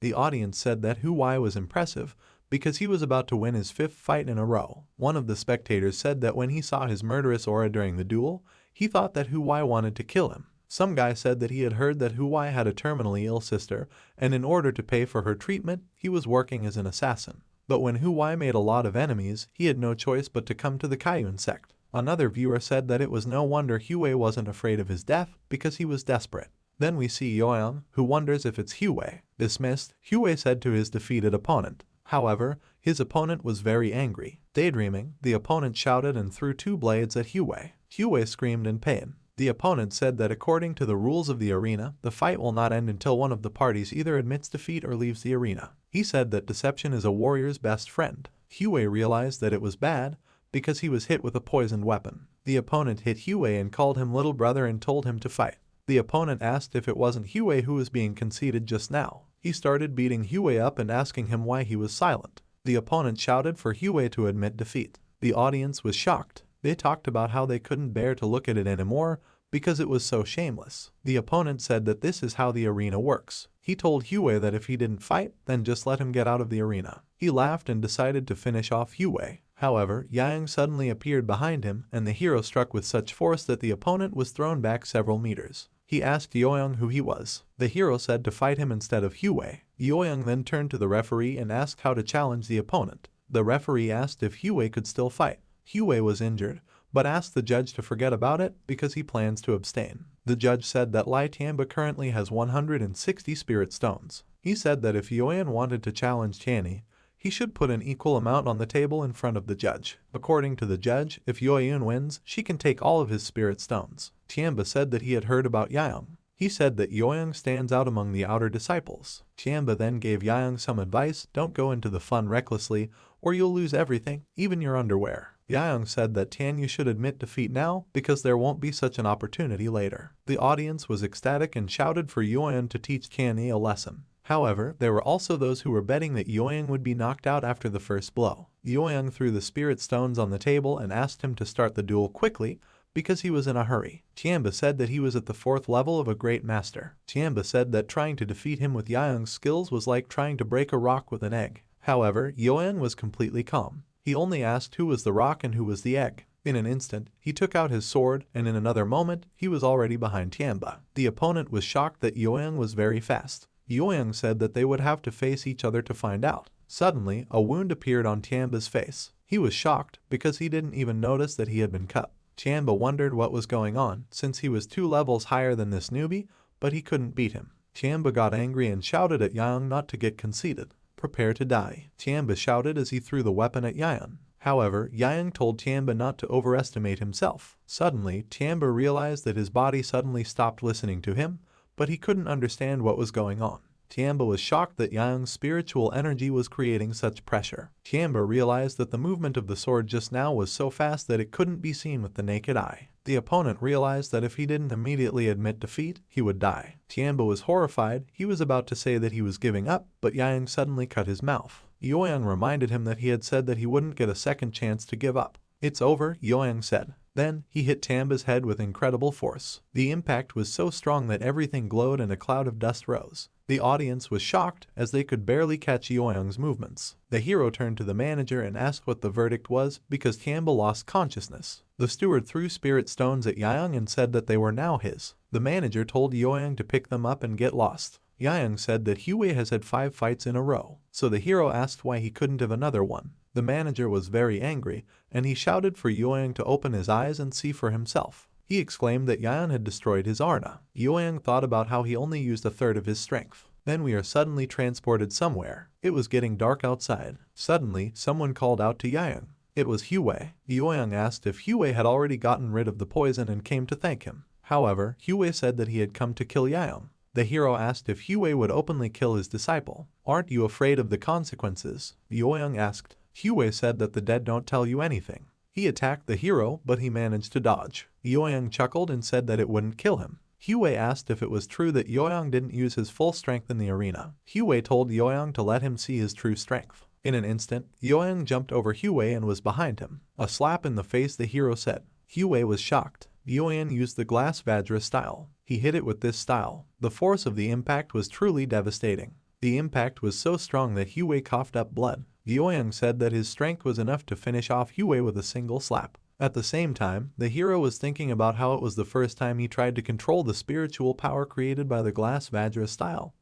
Speaker 2: The audience said that Huai was impressive because he was about to win his 5th fight in a row. One of the spectators said that when he saw his murderous aura during the duel, he thought that Huai wanted to kill him. Some guy said that he had heard that Huai had a terminally ill sister, and in order to pay for her treatment, he was working as an assassin. But when Huai made a lot of enemies, he had no choice but to come to the Kayun sect. Another viewer said that it was no wonder Huai wasn't afraid of his death because he was desperate. Then we see Yoang, who wonders if it's Huai. Dismissed, Huai said to his defeated opponent. However, his opponent was very angry. Daydreaming, the opponent shouted and threw 2 blades at Huai. Huai screamed in pain. The opponent said that according to the rules of the arena, the fight will not end until one of the parties either admits defeat or leaves the arena. He said that deception is a warrior's best friend. Huai realized that it was bad because he was hit with a poisoned weapon. The opponent hit Huai and called him little brother and told him to fight. The opponent asked if it wasn't Huai who was being conceited just now. He started beating Huai up and asking him why he was silent. The opponent shouted for Huai to admit defeat. The audience was shocked. They talked about how they couldn't bear to look at it anymore because it was so shameless. The opponent said that this is how the arena works. He told Huai that if he didn't fight, then just let him get out of the arena. He laughed and decided to finish off Huai. However, Yang suddenly appeared behind him and the hero struck with such force that the opponent was thrown back several meters. He asked Yoang who he was. The hero said to fight him instead of Huai. Yoang then turned to the referee and asked how to challenge the opponent. The referee asked if Huai could still fight. Huai was injured, but asked the judge to forget about it because he plans to abstain. The judge said that Lai Tianba currently has 160 spirit stones. He said that if Yoan wanted to challenge Tianyi, he should put an equal amount on the table in front of the judge. According to the judge, if Yoyun wins, she can take all of his spirit stones. Tianba said that he had heard about Yaong. He said that Yoyang stands out among the outer disciples. Tianba then gave Yaong some advice: don't go into the fun recklessly or you'll lose everything, even your underwear. Yaong said that Tianyu should admit defeat now because there won't be such an opportunity later. The audience was ecstatic and shouted for Yoyang to teach Tianyi a lesson. However, there were also those who were betting that Yoyang would be knocked out after the first blow. Yoyang threw the spirit stones on the table and asked him to start the duel quickly because he was in a hurry. Tianba said that he was at the 4th level of a great master. Tianba said that trying to defeat him with Yaong's skills was like trying to break a rock with an egg. However, Yoyang was completely calm. He only asked who was the rock and who was the egg. In an instant, he took out his sword, and in another moment, he was already behind Tianba. The opponent was shocked that Yoyang was very fast. Yoyang said that they would have to face each other to find out. Suddenly, a wound appeared on Tianba's face. He was shocked because he didn't even notice that he had been cut. Tianba wondered what was going on, since he was 2 levels higher than this newbie, but he couldn't beat him. Tianba got angry and shouted at Yaong not to get conceited. Prepare to die, Tianba shouted as he threw the weapon at Yaong. However, Yaong told Tianba not to overestimate himself. Suddenly, Tianba realized that his body suddenly stopped listening to him, but he couldn't understand what was going on. Tianba was shocked that Yaong's spiritual energy was creating such pressure. Tianba realized that the movement of the sword just now was so fast that it couldn't be seen with the naked eye. The opponent realized that if he didn't immediately admit defeat, he would die. Tianba was horrified. He was about to say that he was giving up, but Yaong suddenly cut his mouth. Yoyang reminded him that he had said that he wouldn't get a second chance to give up. It's over, Yoyang said. Then, he hit Tianba's head with incredible force. The impact was so strong that everything glowed and a cloud of dust rose. The audience was shocked as they could barely catch Yoyang's movements. The hero turned to the manager and asked what the verdict was because Tianba lost consciousness. The steward threw spirit stones at Yoyang and said that they were now his. The manager told Yoyang to pick them up and get lost. Yaong said that Huey has had 5 fights in a row, so the hero asked why he couldn't have another one. The manager was very angry, and he shouted for Yoyang to open his eyes and see for himself. He exclaimed that Yaong had destroyed his Arna. Yoyang thought about how he only used 1/3 of his strength. Then we are suddenly transported somewhere. It was getting dark outside. Suddenly, someone called out to Yaong. It was Huey. Yoyang asked if Huey had already gotten rid of the poison and came to thank him. However, Huey said that he had come to kill Yaong. The hero asked if Hue would openly kill his disciple. "Aren't you afraid of the consequences?" Yoyoung asked. Hue said that the dead don't tell you anything. He attacked the hero, but he managed to dodge. Yoyoung chuckled and said that it wouldn't kill him. Hue asked if it was true that Yoyoung didn't use his full strength in the arena. Hue told Yoyoung to let him see his true strength. In an instant, Yoyoung jumped over Hue and was behind him. "A slap in the face," the hero said. Hue was shocked. Yoyoung used the glass Vajra style. He hit it with this style. The force of the impact was truly devastating. The impact was so strong that Hue coughed up blood. Yoyoung said that his strength was enough to finish off Hue with a single slap. At the same time, the hero was thinking about how it was the first time he tried to control the spiritual power created by the glass Vajra style.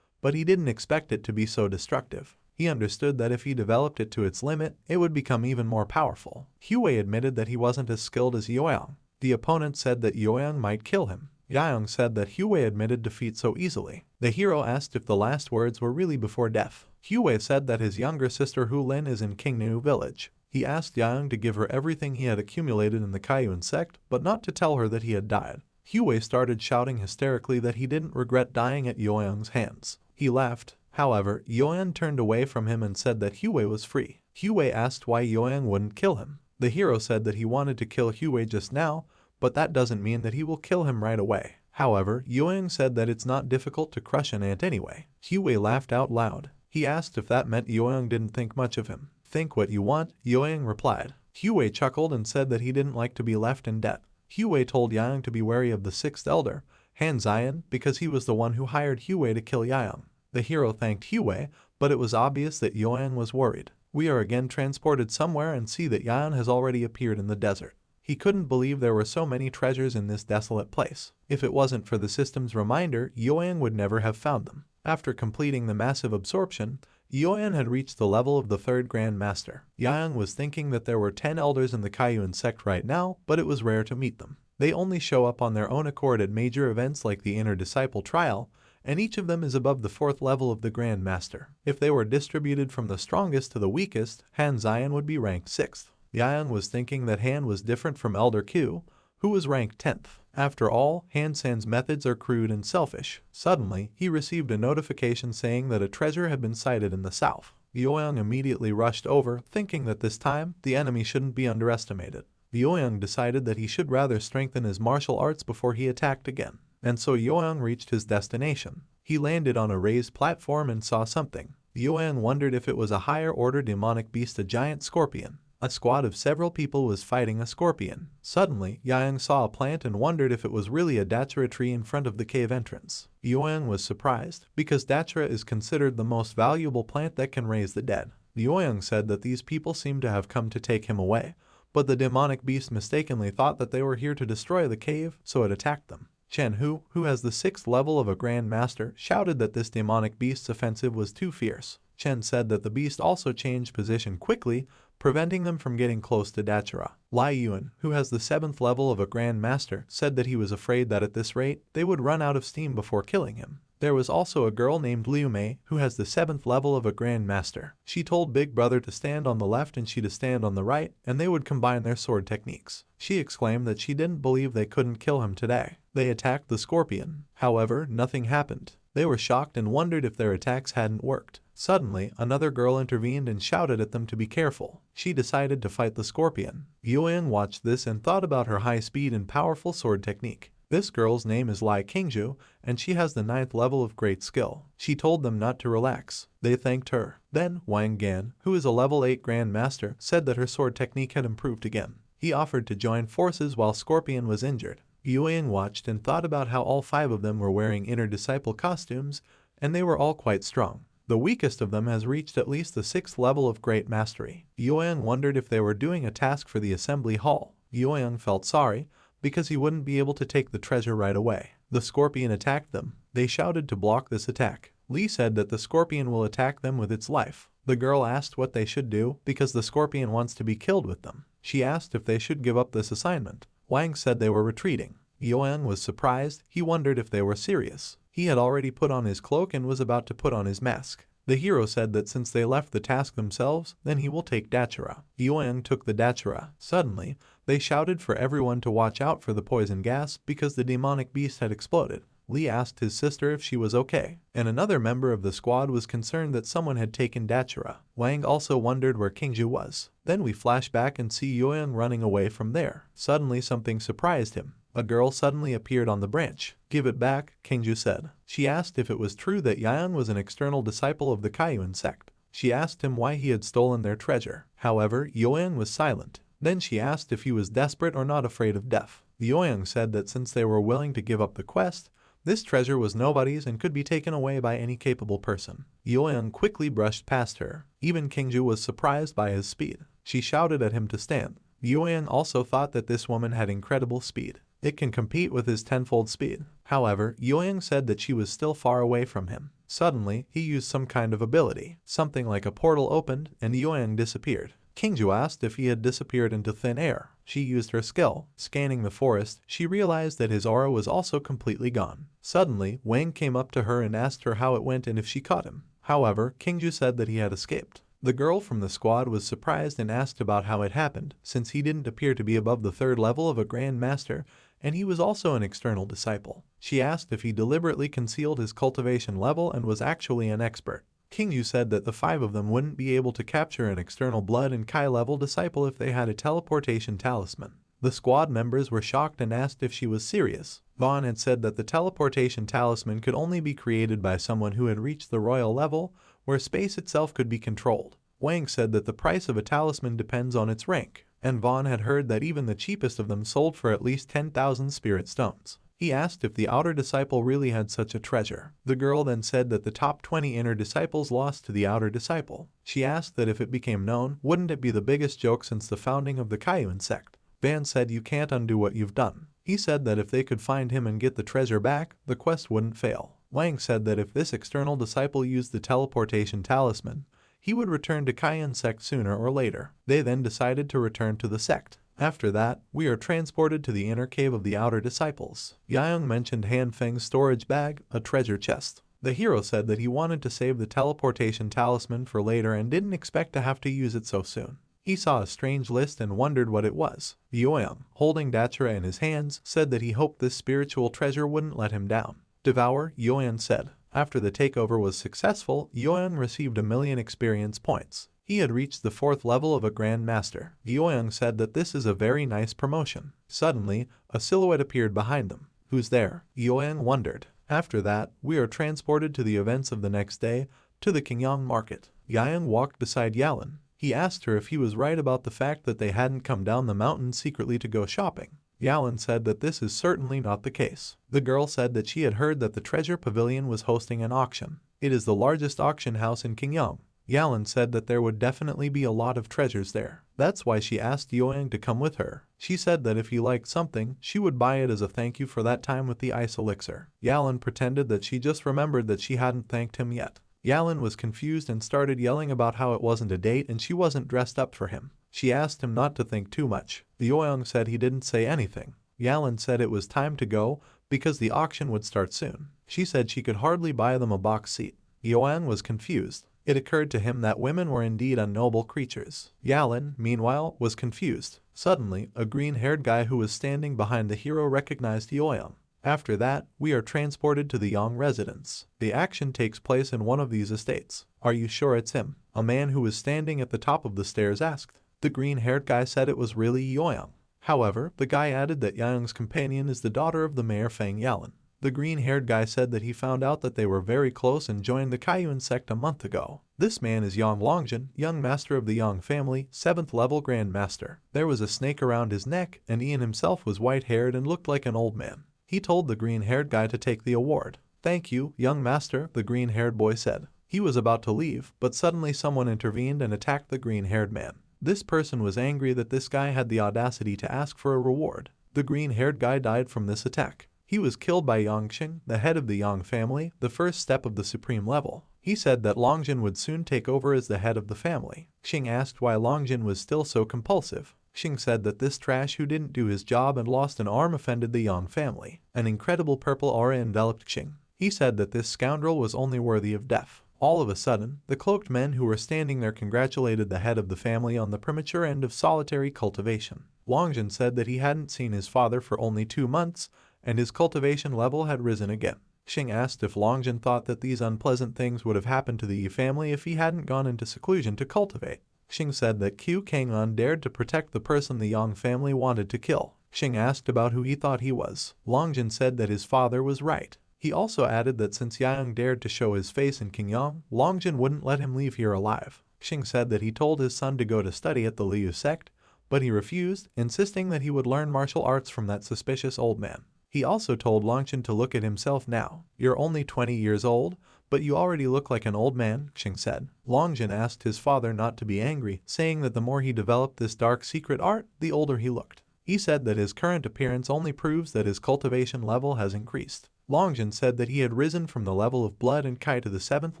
Speaker 2: But he didn't expect it to be so destructive. He understood that if he developed it to its limit, it would become even more powerful. Hue admitted that he wasn't as skilled as Yoyoung. The opponent said that Yoyoung might kill him. Yoyoung said that Hue admitted defeat so easily. The hero asked if the last words were really before death. Hue said that his younger sister Hulin is in Qingnu village. He asked Yoyoung to give her everything he had accumulated in the Kayun sect, but not to tell her that he had died. Hue started shouting hysterically that he didn't regret dying at Yoyoung's hands. He left. However, Yoyoung turned away from him and said that Hue was free. Hue asked why Yoyoung wouldn't kill him. The hero said that he wanted to kill Hue just now, but that doesn't mean that he will kill him right away. However, Yoyoung said that it's not difficult to crush an ant anyway. Hue laughed out loud. He asked if that meant Yoyoung didn't think much of him. "Think what you want," Yoyoung replied. Hue chuckled and said that he didn't like to be left in debt. Hue told Yoyoung to be wary of the sixth elder, Han Zion, because he was the one who hired Hue to kill Yoyoung. The hero thanked Hue, but it was obvious that Yoyoung was worried. We are again transported somewhere and see that Yoyoung has already appeared in the desert. He couldn't believe there were so many treasures in this desolate place. If it wasn't for the system's reminder, Yoyoung would never have found them. After completing the massive absorption, Yoyoung had reached the level of the third Grand Master. Yoyoung was thinking that there were 10 elders in the Kayun sect right now, but it was rare to meet them. They only show up on their own accord at major events like the Inner Disciple Trial, and each of them is above the 4th level of the Grand Master. If they were distributed from the strongest to the weakest, Han Zion would be ranked 6th. Yoyoung was thinking that Han was different from Elder Q, who was ranked 10th. After all, Han San's methods are crude and selfish. Suddenly, he received a notification saying that a treasure had been sighted in the south. Yoyoung immediately rushed over, thinking that this time, the enemy shouldn't be underestimated. Yoyoung decided that he should rather strengthen his martial arts before he attacked again. And so Yoyoung reached his destination. He landed on a raised platform and saw something. Yoyoung wondered if it was a higher-order demonic beast, a giant scorpion. A squad of several people was fighting a scorpion. Suddenly, Yoyoung saw a plant and wondered if it was really a datura tree in front of the cave entrance. Yoyoung was surprised, because datura is considered the most valuable plant that can raise the dead. Yoyoung said that these people seemed to have come to take him away, but the demonic beast mistakenly thought that they were here to destroy the cave, so it attacked them. Chen Hu, who has the 6th level of a Grand Master, shouted that this demonic beast's offensive was too fierce. Chen said that the beast also changed position quickly, preventing them from getting close to Datura. Lai Yuan, who has the 7th level of a Grand Master, said that he was afraid that at this rate, they would run out of steam before killing him. There was also a girl named Liu Mei, who has the 7th level of a Grand Master. She told Big Brother to stand on the left and she to stand on the right, and they would combine their sword techniques. She exclaimed that she didn't believe they couldn't kill him today. They attacked the scorpion. However, nothing happened. They were shocked and wondered if their attacks hadn't worked. Suddenly, another girl intervened and shouted at them to be careful. She decided to fight the scorpion. Yoyoung watched this and thought about her high speed and powerful sword technique. This girl's name is Lai Qingzhu, and she has the 9th level of great skill. She told them not to relax. They thanked her. Then, Wang Gan, who is a level 8 Grand Master, said that her sword technique had improved again. He offered to join forces while Scorpion was injured. Yoyoung watched and thought about how all 5 of them were wearing inner disciple costumes, and they were all quite strong. The weakest of them has reached at least the 6th level of Great Mastery. Yoyoung wondered if they were doing a task for the assembly hall. Yoyoung felt sorry, because he wouldn't be able to take the treasure right away. The scorpion attacked them. They shouted to block this attack. Li said that the scorpion will attack them with its life. The girl asked what they should do, because the scorpion wants to be killed with them. She asked if they should give up this assignment. Wang said they were retreating. Yoyoung was surprised. He wondered if they were serious. He had already put on his cloak and was about to put on his mask. The hero said that since they left the task themselves, then he will take Datura. Yoyoung took the Datura. Suddenly, they shouted for everyone to watch out for the poison gas because the demonic beast had exploded. Li asked his sister if she was okay, and another member of the squad was concerned that someone had taken Dachira. Wang also wondered where Kingju was. Then we flash back and see Young running away from there. Suddenly something surprised him. A girl suddenly appeared on the branch. "Give it back," Kingju said. She asked if it was true that Yang was an external disciple of the Kwin sect. She asked him why he had stolen their treasure. However, Young was silent. Then she asked if he was desperate or not afraid of death. Young said that since they were willing to give up the quest, this treasure was nobody's and could be taken away by any capable person. Young quickly brushed past her. Even Kingju was surprised by his speed. She shouted at him to stand. Young also thought that this woman had incredible speed. It can compete with his tenfold speed. However, Young said that she was still far away from him. Suddenly, he used some kind of ability. Something like a portal opened and Young disappeared. Kingju asked if he had disappeared into thin air. She used her skill. Scanning the forest, she realized that his aura was also completely gone. Suddenly, Wang came up to her and asked her how it went and if she caught him. However, Kingju said that he had escaped. The girl from the squad was surprised and asked about how it happened, since he didn't appear to be above the third level of a Grand Master, and he was also an external disciple. She asked if he deliberately concealed his cultivation level and was actually an expert. Kingju said that the 5 of them wouldn't be able to capture an external blood and Kai level disciple if they had a teleportation talisman. The squad members were shocked and asked if she was serious. Vaughn had said that the teleportation talisman could only be created by someone who had reached the royal level, where space itself could be controlled. Wang said that the price of a talisman depends on its rank, and Vaughn had heard that even the cheapest of them sold for at least 10,000 spirit stones. He asked if the outer disciple really had such a treasure. The girl then said that the top 20 inner disciples lost to the outer disciple. She asked that if it became known, wouldn't it be the biggest joke since the founding of the Kwin sect? Van said you can't undo what you've done. He said that if they could find him and get the treasure back, the quest wouldn't fail. Wang said that if this external disciple used the teleportation talisman, he would return to Kwin sect sooner or later. They then decided to return to the sect. After that, we are transported to the inner cave of the outer disciples. Yang mentioned Han Feng's storage bag, a treasure chest. The hero said that he wanted to save the teleportation talisman for later and didn't expect to have to use it so soon. He saw a strange list and wondered what it was. Young, holding Dachira in his hands, said that he hoped this spiritual treasure wouldn't let him down. Devour, Young said. After the takeover was successful, Young received 1,000,000 experience points. He had reached the 4th level of a Grand Master. Young said that this is a very nice promotion. Suddenly, a silhouette appeared behind them. Who's there? Young wondered. After that, we are transported to the events of the next day, to the Qingyang market. Yang walked beside Yalan. He asked her if he was right about the fact that they hadn't come down the mountain secretly to go shopping. Yalan said that this is certainly not the case. The girl said that she had heard that the Treasure Pavilion was hosting an auction. It is the largest auction house in Qingyang. Yalan said that there would definitely be a lot of treasures there. That's why she asked Yoang to come with her. She said that if he liked something, she would buy it as a thank you for that time with the ice elixir. Yalan pretended that she just remembered that she hadn't thanked him yet. Yalan was confused and started yelling about how it wasn't a date and she wasn't dressed up for him. She asked him not to think too much. Yoang said he didn't say anything. Yalan said it was time to go because the auction would start soon. She said she could hardly buy them a box seat. Yoang was confused. It occurred to him that women were indeed unnoble creatures. Yalan, meanwhile, was confused. Suddenly, a green-haired guy who was standing behind the hero recognized Yoang. After that, we are transported to the Yang residence. The action takes place in one of these estates. Are you sure it's him? A man who was standing at the top of the stairs asked. The green-haired guy said it was really Yoang. However, the guy added that Yang's companion is the daughter of the mayor Feng Yalan. The green-haired guy said that he found out that they were very close and joined the Kwin sect a month ago. This man is Yang Longjin, young master of the Yang family, 7th level Grand Master. There was a snake around his neck, and Ian himself was white-haired and looked like an old man. He told the green-haired guy to take the award. Thank you, young master, the green-haired boy said. He was about to leave, but suddenly someone intervened and attacked the green-haired man. This person was angry that this guy had the audacity to ask for a reward. The green-haired guy died from this attack. He was killed by Yangqing, the head of the Yang family, the first step of the supreme level. He said that Longjin would soon take over as the head of the family. Xing asked why Longjin was still so compulsive. Xing said that this trash who didn't do his job and lost an arm offended the Yang family. An incredible purple aura enveloped Xing. He said that this scoundrel was only worthy of death. All of a sudden, the cloaked men who were standing there congratulated the head of the family on the premature end of solitary cultivation. Longjin said that he hadn't seen his father for only 2 months, and his cultivation level had risen again. Xing asked if Longjin thought that these unpleasant things would have happened to the Yi family if he hadn't gone into seclusion to cultivate. Xing said that Qiu Kang'an dared to protect the person the Yang family wanted to kill. Xing asked about who he thought he was. Longjin said that his father was right. He also added that since Yang dared to show his face in Qingyang, Longjin wouldn't let him leave here alive. Xing said that he told his son to go to study at the Liu Sect, but he refused, insisting that he would learn martial arts from that suspicious old man. He also told Longjin to look at himself now. You're only 20 years old, but you already look like an old man, Xing said. Longjin asked his father not to be angry, saying that the more he developed this dark secret art, the older he looked. He said that his current appearance only proves that his cultivation level has increased. Longjin said that he had risen from the level of blood and Kai to the 7th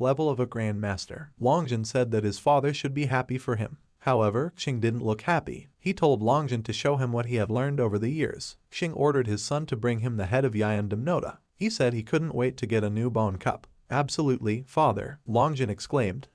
Speaker 2: level of a Grand Master. Longjin said that his father should be happy for him. However, Xing didn't look happy. He told Longjin to show him what he had learned over the years. Xing ordered his son to bring him the head of Yayan Demnota. He said he couldn't wait to get a new bone cup. Absolutely, father, Longjin exclaimed.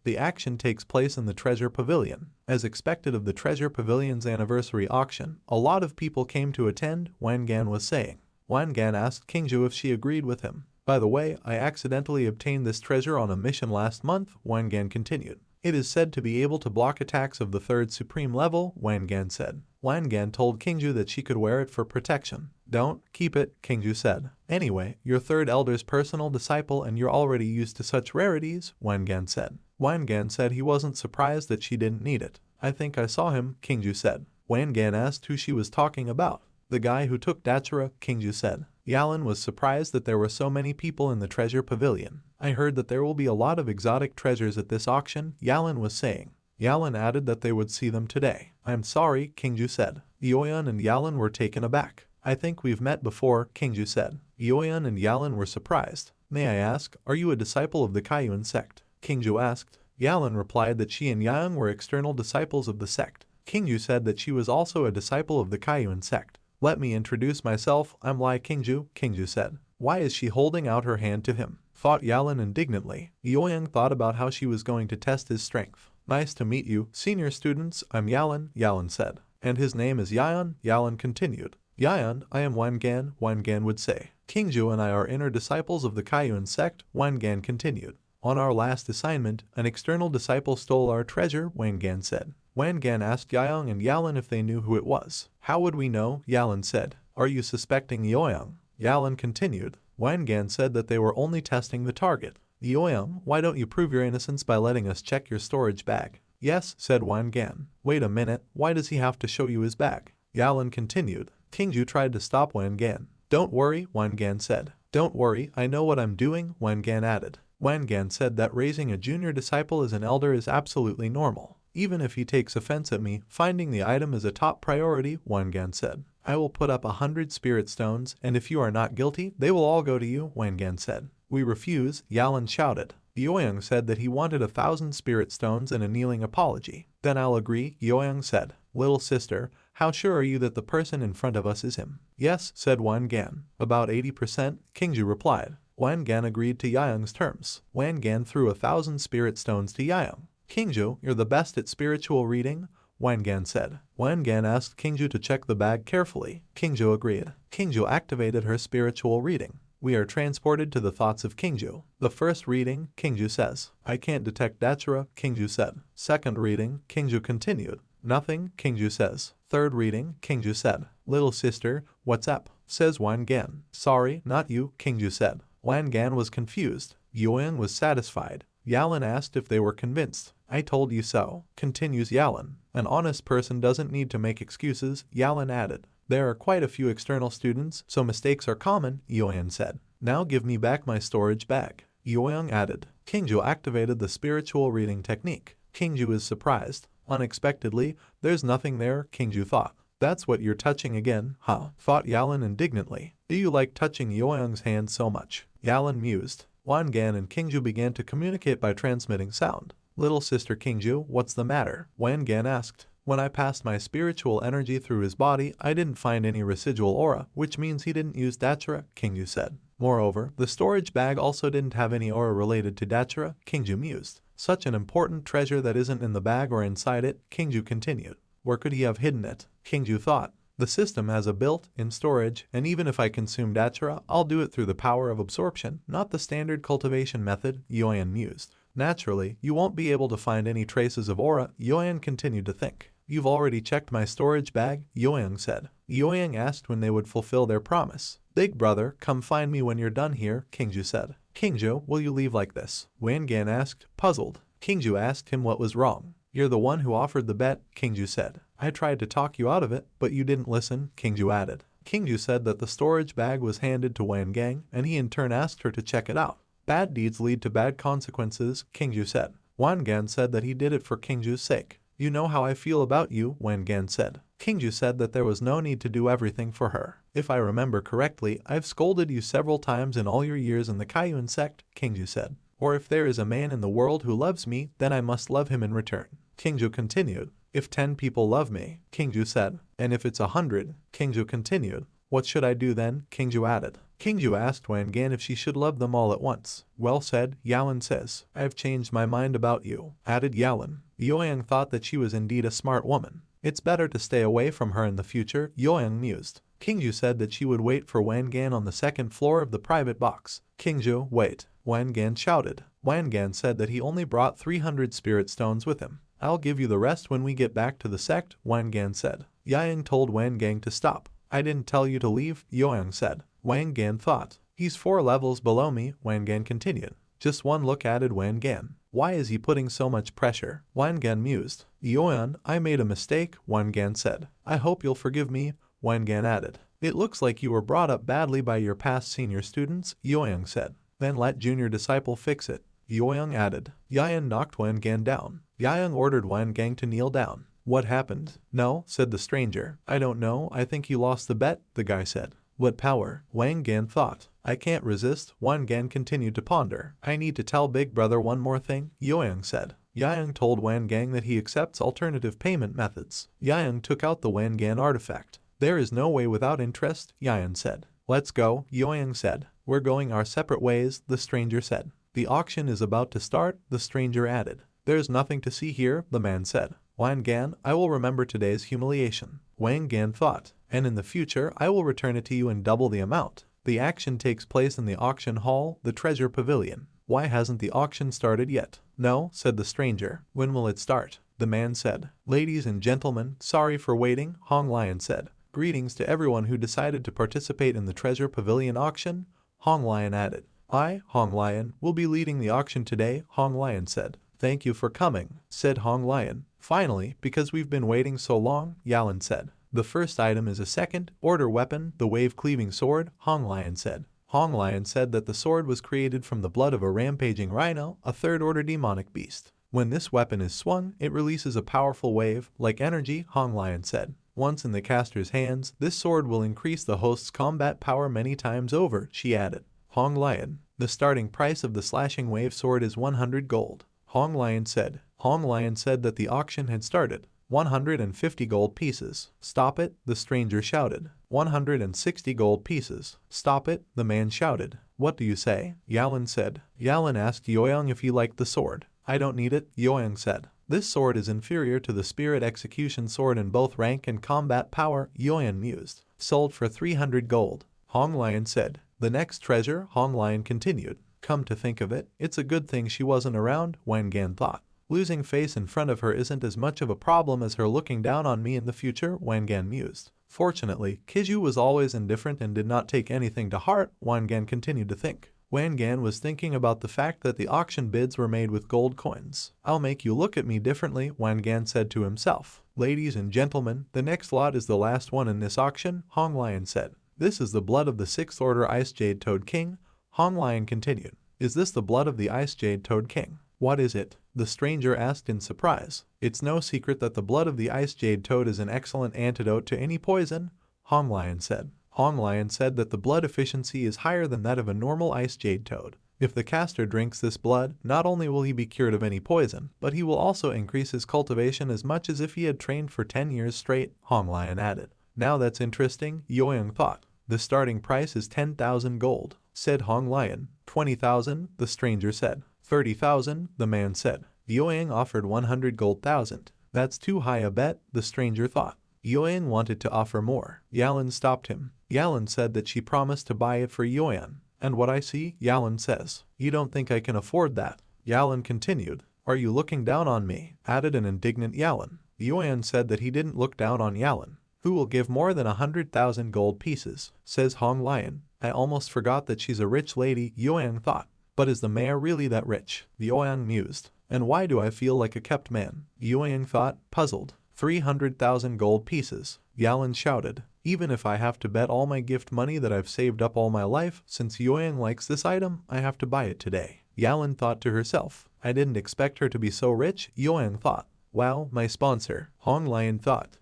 Speaker 2: The action takes place in the Treasure Pavilion. As expected of the Treasure Pavilion's anniversary auction, a lot of people came to attend, Wangan was saying. Wangan asked Qingju if she agreed with him. By the way, I accidentally obtained this treasure on a mission last month, Wangan continued. It is said to be able to block attacks of the 3rd supreme level, Wangan said. Wangan told Qingju that she could wear it for protection. Don't keep it, Qingju said. Anyway, you're 3rd Elder's personal disciple and you're already used to such rarities, Wangan said. Wangan said he wasn't surprised that she didn't need it. I think I saw him, Qingju said. Wangan asked who she was talking about. The guy who took Datura, Qingju said. Yalan was surprised that there were so many people in the Treasure Pavilion. I heard that there will be a lot of exotic treasures at this auction, Yalan was saying. Yalan added that they would see them today. I'm sorry, Qingju said. Yoyan and Yalan were taken aback. I think we've met before, Qingju said. Yoyan and Yalan were surprised. May I ask, are you a disciple of the Kaiyuan sect? Qingju asked. Yalan replied that she and Yang were external disciples of the sect. Qingju said that she was also a disciple of the Kaiyuan sect. Let me introduce myself, I'm Lai Qingju, Qingju said. Why is she holding out her hand to him? Thought Yalan indignantly. Yoyang thought about how she was going to test his strength. Nice to meet you, senior students, I'm Yalan, Yalan said. And his name is Yayan, Yalan continued. Yayan, I am Wangan, Wangan would say. Qingju and I are inner disciples of the Kaiyuan sect, Wangan continued. On our last assignment, an external disciple stole our treasure, Wangan said. Wangan asked Yayan and Yalan if they knew who it was. How would we know? Yalan said. Are you suspecting Yoyang? Yalan continued. Wangan said that they were only testing the target. Yoyang, why don't you prove your innocence by letting us check your storage bag? Yes, said Wangan. Wait a minute, why does he have to show you his bag? Yalan continued. Qingju tried to stop Wangan. Don't worry, Wangan said. Don't worry, I know what I'm doing, Wangan added. Wangan said that raising a junior disciple as an elder is absolutely normal. Even if he takes offense at me, finding the item is a top priority, Wangan said. I will put up 100 spirit stones, and if you are not guilty, they will all go to you, Wangan said. We refuse, Yalan shouted. Yoyang said that he wanted 1,000 spirit stones and a kneeling apology. Then I'll agree, Yoyang said. Little sister, how sure are you that the person in front of us is him? Yes, said Wangan. About 80%, Qingju replied. Wangan agreed to Yayang's terms. Wangan threw 1,000 spirit stones to Yayang. Qingju, you're the best at spiritual reading, Wangan said. Wangan asked Qingju to check the bag carefully. Qingju agreed. Qingju activated her spiritual reading. We are transported to the thoughts of Qingju. The first reading, Qingju says. I can't detect Datura, Qingju said. Second reading, Qingju continued. Nothing, Qingju says. Third reading, Qingju said. Little sister, what's up? Says Wangan. Sorry, not you, Qingju said. Wangan was confused. Yoyang was satisfied. Yalan asked if they were convinced. I told you so, continues Yalan. An honest person doesn't need to make excuses, Yalan added. There are quite a few external students, so mistakes are common, Yoyang said. Now give me back my storage bag, Yoyang added. Qingju activated the spiritual reading technique. Qingju is surprised. Unexpectedly, there's nothing there, Qingju thought. That's what you're touching again, huh? Thought Yalan indignantly. Do you like touching Yoyang's hand so much? Yalan mused. Wangan and Qingju began to communicate by transmitting sound. Little sister Qingju, what's the matter? Wangan asked. When I passed my spiritual energy through his body, I didn't find any residual aura, which means he didn't use Datura, Qingju said. Moreover, the storage bag also didn't have any aura related to Datura, Qingju mused. Such an important treasure that isn't in the bag or inside it, Qingju continued. Where could he have hidden it? Qingju thought. The system has a built-in storage, and even if I consume datura, I'll do it through the power of absorption, not the standard cultivation method, Yuan mused. Naturally, you won't be able to find any traces of aura, Yuan continued to think. You've already checked my storage bag, Yuan said. Yuan asked when they would fulfill their promise. Big brother, come find me when you're done here, Kingju said. Kingju, will you leave like this? Wangan asked, puzzled. Kingju asked him what was wrong. You're the one who offered the bet, Kingju said. I tried to talk you out of it, but you didn't listen, Kingju added. Kingju said that the storage bag was handed to Wangang, and he in turn asked her to check it out. Bad deeds lead to bad consequences, Kingju said. Wangan said that he did it for Kingju's sake. You know how I feel about you, Wangan said. Kingju said that there was no need to do everything for her. If I remember correctly, I've scolded you several times in all your years in the Kayun sect, Kingju said. Or if there is a man in the world who loves me, then I must love him in return. Kingju continued. If 10 people love me, Kingju said. And if it's 100, Kingju continued. What should I do then, Kingju added. Kingju asked Wangan if she should love them all at once. Well said, Yalan says. I've changed my mind about you, added Yalan. Yoang thought that she was indeed a smart woman. It's better to stay away from her in the future, Yoang mused. Kingju said that she would wait for Wangan on the second floor of the private box. Kingju, wait, Wangan shouted. Wangan said that he only brought 300 spirit stones with him. I'll give you the rest when we get back to the sect, Wangan said. Yang told Wangang to stop. I didn't tell you to leave, Yoang said. Wangan thought. He's 4 levels below me, Wangan continued. Just one look added Wangan. Why is he putting so much pressure? Wangan mused. Yoan, I made a mistake, Wangan said. I hope you'll forgive me, Wangan added. It looks like you were brought up badly by your past senior students, Yoang said. Then let junior disciple fix it, Yoang added. Yayan knocked Wangan down. Yayan ordered Wangang to kneel down. What happened? No, said the stranger. I don't know, I think you lost the bet, the guy said. What power? Wangan thought. I can't resist, Wangan continued to ponder. I need to tell Big Brother one more thing, Yoang said. Yang told Wangang that he accepts alternative payment methods. Yang took out the Wangan artifact. There is no way without interest, Yang said. Let's go, Yoang said. We're going our separate ways, the stranger said. The auction is about to start, the stranger added. There's nothing to see here, the man said. Wangan, I will remember today's humiliation. Wangan thought. And in the future, I will return it to you in double the amount. The action takes place in the auction hall, the treasure pavilion. Why hasn't the auction started yet? No, said the stranger. When will it start? The man said. Ladies and gentlemen, sorry for waiting, Hong Lion said. Greetings to everyone who decided to participate in the treasure pavilion auction, Hong Lion added. I, Hong Lion, will be leading the auction today, Hong Lion said. Thank you for coming, said Hong Lion. Finally, because we've been waiting so long, Yalan said. The first item is a second-order weapon, the wave-cleaving sword, Hong Lion said. Hong Lion said that the sword was created from the blood of a rampaging rhino, a third-order demonic beast. When this weapon is swung, it releases a powerful wave, like energy, Hong Lion said. Once in the caster's hands, this sword will increase the host's combat power many times over, she added. Hong Lion. The starting price of the slashing wave sword is 100 gold. Hong Lion said. Hong Lion said that the auction had started. 150 gold pieces. Stop it, the stranger shouted. 160 gold pieces. Stop it, the man shouted. What do you say? Yalan said. Yalan asked Yoyang if he liked the sword. I don't need it, Yoyang said. This sword is inferior to the spirit execution sword in both rank and combat power, Yoyan mused. Sold for 300 gold. Hong Lion said. The next treasure, Hong Lion continued. Come to think of it, it's a good thing she wasn't around, Wangan thought. Losing face in front of her isn't as much of a problem as her looking down on me in the future, Wangan mused. Fortunately, Kiju was always indifferent and did not take anything to heart, Wangan continued to think. Wangan was thinking about the fact that the auction bids were made with gold coins. I'll make you look at me differently, Wangan said to himself. Ladies and gentlemen, the next lot is the last one in this auction, Hong Lion said. This is the blood of the 6th Order Ice Jade Toad King, Hong Lion continued. Is this the blood of the Ice Jade Toad King? What is it? The stranger asked in surprise. It's no secret that the blood of the Ice Jade Toad is an excellent antidote to any poison, Hong Lion said. Hong Lion said that the blood efficiency is higher than that of a normal Ice Jade Toad. If the caster drinks this blood, not only will he be cured of any poison, but he will also increase his cultivation as much as if he had trained for 10 years straight, Hong Lion added. Now that's interesting, Yoyang thought. The starting price is 10,000 gold, said Hong Lion. 20,000, the stranger said. 30,000, the man said. Yoyang offered 100 gold thousand. That's too high a bet, the stranger thought. Yuan wanted to offer more. Yalan stopped him. Yalan said that she promised to buy it for Yuan. And what I see, Yalan says. You don't think I can afford that? Yalan continued. Are you looking down on me? Added an indignant Yalan. Yuan said that he didn't look down on Yalan. Who will give more than 100,000 gold pieces? Says Hong Lion. I almost forgot that she's a rich lady, Yuan thought. But is the mayor really that rich? Yuan mused. And why do I feel like a kept man? Yuan thought, puzzled. 300,000 gold pieces. Yalan shouted. Even if I have to bet all my gift money that I've saved up all my life, since Yuan likes this item, I have to buy it today. Yalan thought to herself. I didn't expect her to be so rich, Yuan thought. Wow, my sponsor. Hong Lion thought.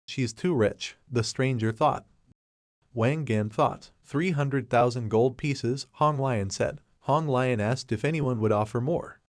Speaker 2: She's too rich, the stranger thought. Wang Gan thought. 300,000 gold pieces, Hong Lion said. Hong Lion asked if anyone would offer more.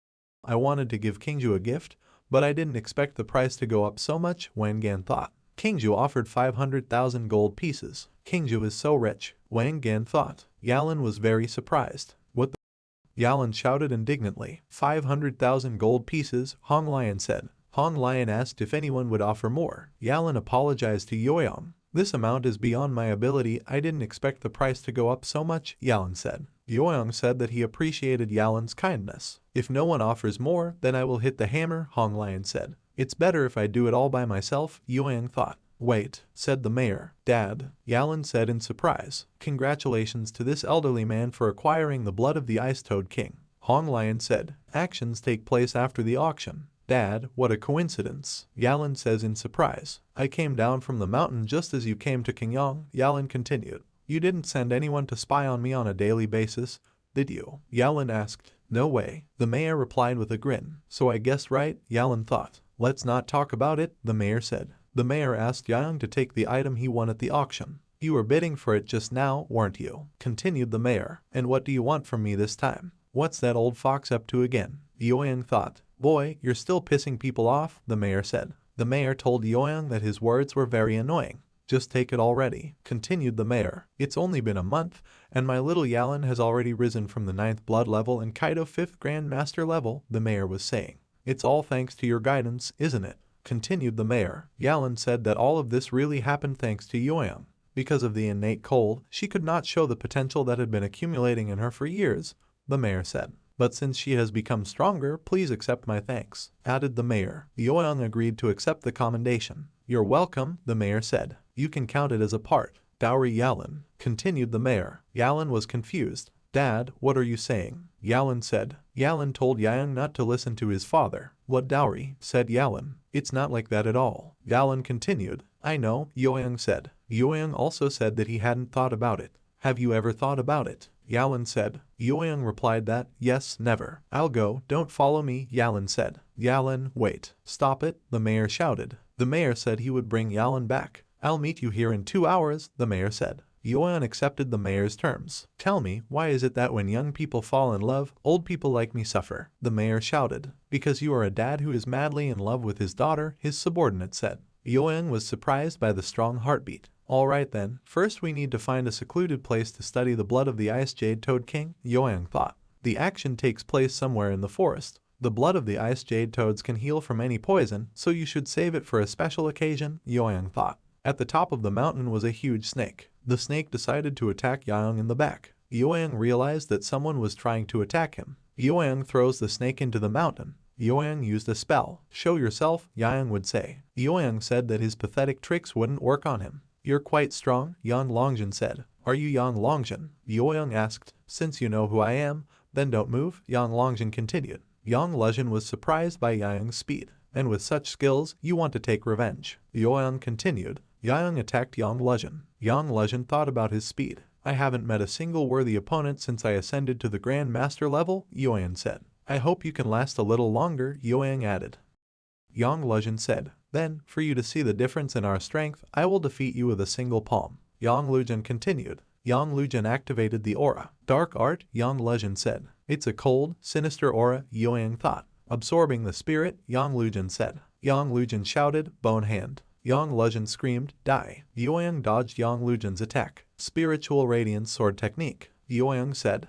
Speaker 2: I wanted to give Kingju a gift, but I didn't expect the price to go up so much, Wang Gan thought. Kingju offered 500,000 gold pieces. Kingju is so rich, Wang Gan thought. Yalan was very surprised. What the? Yalan shouted indignantly. 500,000 gold pieces, Hong Lion said. Hong Lion asked if anyone would offer more. Yalan apologized to Yoyang. This amount is beyond my ability, I didn't expect the price to go up so much, Yalan said. Yoyang said that he appreciated Yalan's kindness. If no one offers more, then I will hit the hammer, Hong Lion said. It's better if I do it all by myself, Yoyang thought. Wait, said the mayor. Dad, Yalan said in surprise. Congratulations to this elderly man for acquiring the blood of the Ice Toad King. Hong Lion said. Actions take place after the auction. Dad, what a coincidence, Yalan says in surprise. I came down from the mountain just as you came to Qingyang, Yalan continued. You didn't send anyone to spy on me on a daily basis, did you? Yalan asked. No way, the mayor replied with a grin. So I guessed right, Yalan thought. Let's not talk about it, the mayor said. The mayor asked Yang to take the item he won at the auction. You were bidding for it just now, weren't you? Continued the mayor. And what do you want from me this time? What's that old fox up to again? Yoyang thought. Boy, you're still pissing people off, the mayor said. The mayor told Yoyang that his words were very annoying. Just take it already, continued the mayor. It's only been a month, and my little Yalan has already risen from the 9th blood level and Kaido 5th Grand Master level, the mayor was saying. It's all thanks to your guidance, isn't it? Continued the mayor. Yalan said that all of this really happened thanks to Yoyang. Because of the innate cold, she could not show the potential that had been accumulating in her for years, the mayor said. But since she has become stronger, please accept my thanks, added the mayor. Yoyang agreed to accept the commendation. You're welcome, the mayor said. You can count it as a part. Dowry Yalan, continued the mayor. Yalan was confused. Dad, what are you saying? Yalan said. Yalan told Yang not to listen to his father. What dowry? Said Yalan. It's not like that at all. Yalan continued. I know, Yoyang said. Yoyang also said that he hadn't thought about it. Have you ever thought about it? Yalan said. Yoyang replied that, yes, never. I'll go, don't follow me, Yalan said. Yalan, wait. Stop it, the mayor shouted. The mayor said he would bring Yalan back. I'll meet you here in 2 hours, the mayor said. Yoyang accepted the mayor's terms. Tell me, why is it that when young people fall in love, old people like me suffer? The mayor shouted. Because you are a dad who is madly in love with his daughter, his subordinate said. Yoyang was surprised by the strong heartbeat. Alright then, first we need to find a secluded place to study the blood of the Ice Jade Toad King, Yoyang thought. The action takes place somewhere in the forest. The blood of the Ice Jade Toads can heal from any poison, so you should save it for a special occasion, Yoyang thought. At the top of the mountain was a huge snake. The snake decided to attack Yoyang in the back. Yoyang realized that someone was trying to attack him. Yoyang throws the snake into the mountain. Yoyang used a spell. Show yourself, Yoyang would say. Yoyang said that his pathetic tricks wouldn't work on him. You're quite strong, Yang Longjin said. Are you Yang Longjin? Yoyang asked. Since you know who I am, then don't move, Yang Longjin continued. Yang Longjin was surprised by Yoyang's speed. And with such skills, you want to take revenge. Yoyang continued. Yoyang attacked Yang Longjin. Yang Longjin thought about his speed. I haven't met a single worthy opponent since I ascended to the Grand Master level, Yoyang said. I hope you can last a little longer, Yoyang added. Yang Longjin said. Then, for you to see the difference in our strength, I will defeat you with a single palm. Yang Longjin continued. Yang Longjin activated the aura. Dark art, Yang Longjin said. It's a cold, sinister aura, Yoyang thought. Absorbing the spirit, Yang Longjin said. Yang Longjin shouted, bone hand. Yang Longjin screamed, die. Yoyang dodged Yang Longjin's attack. Spiritual radiance sword technique. Yoyang said.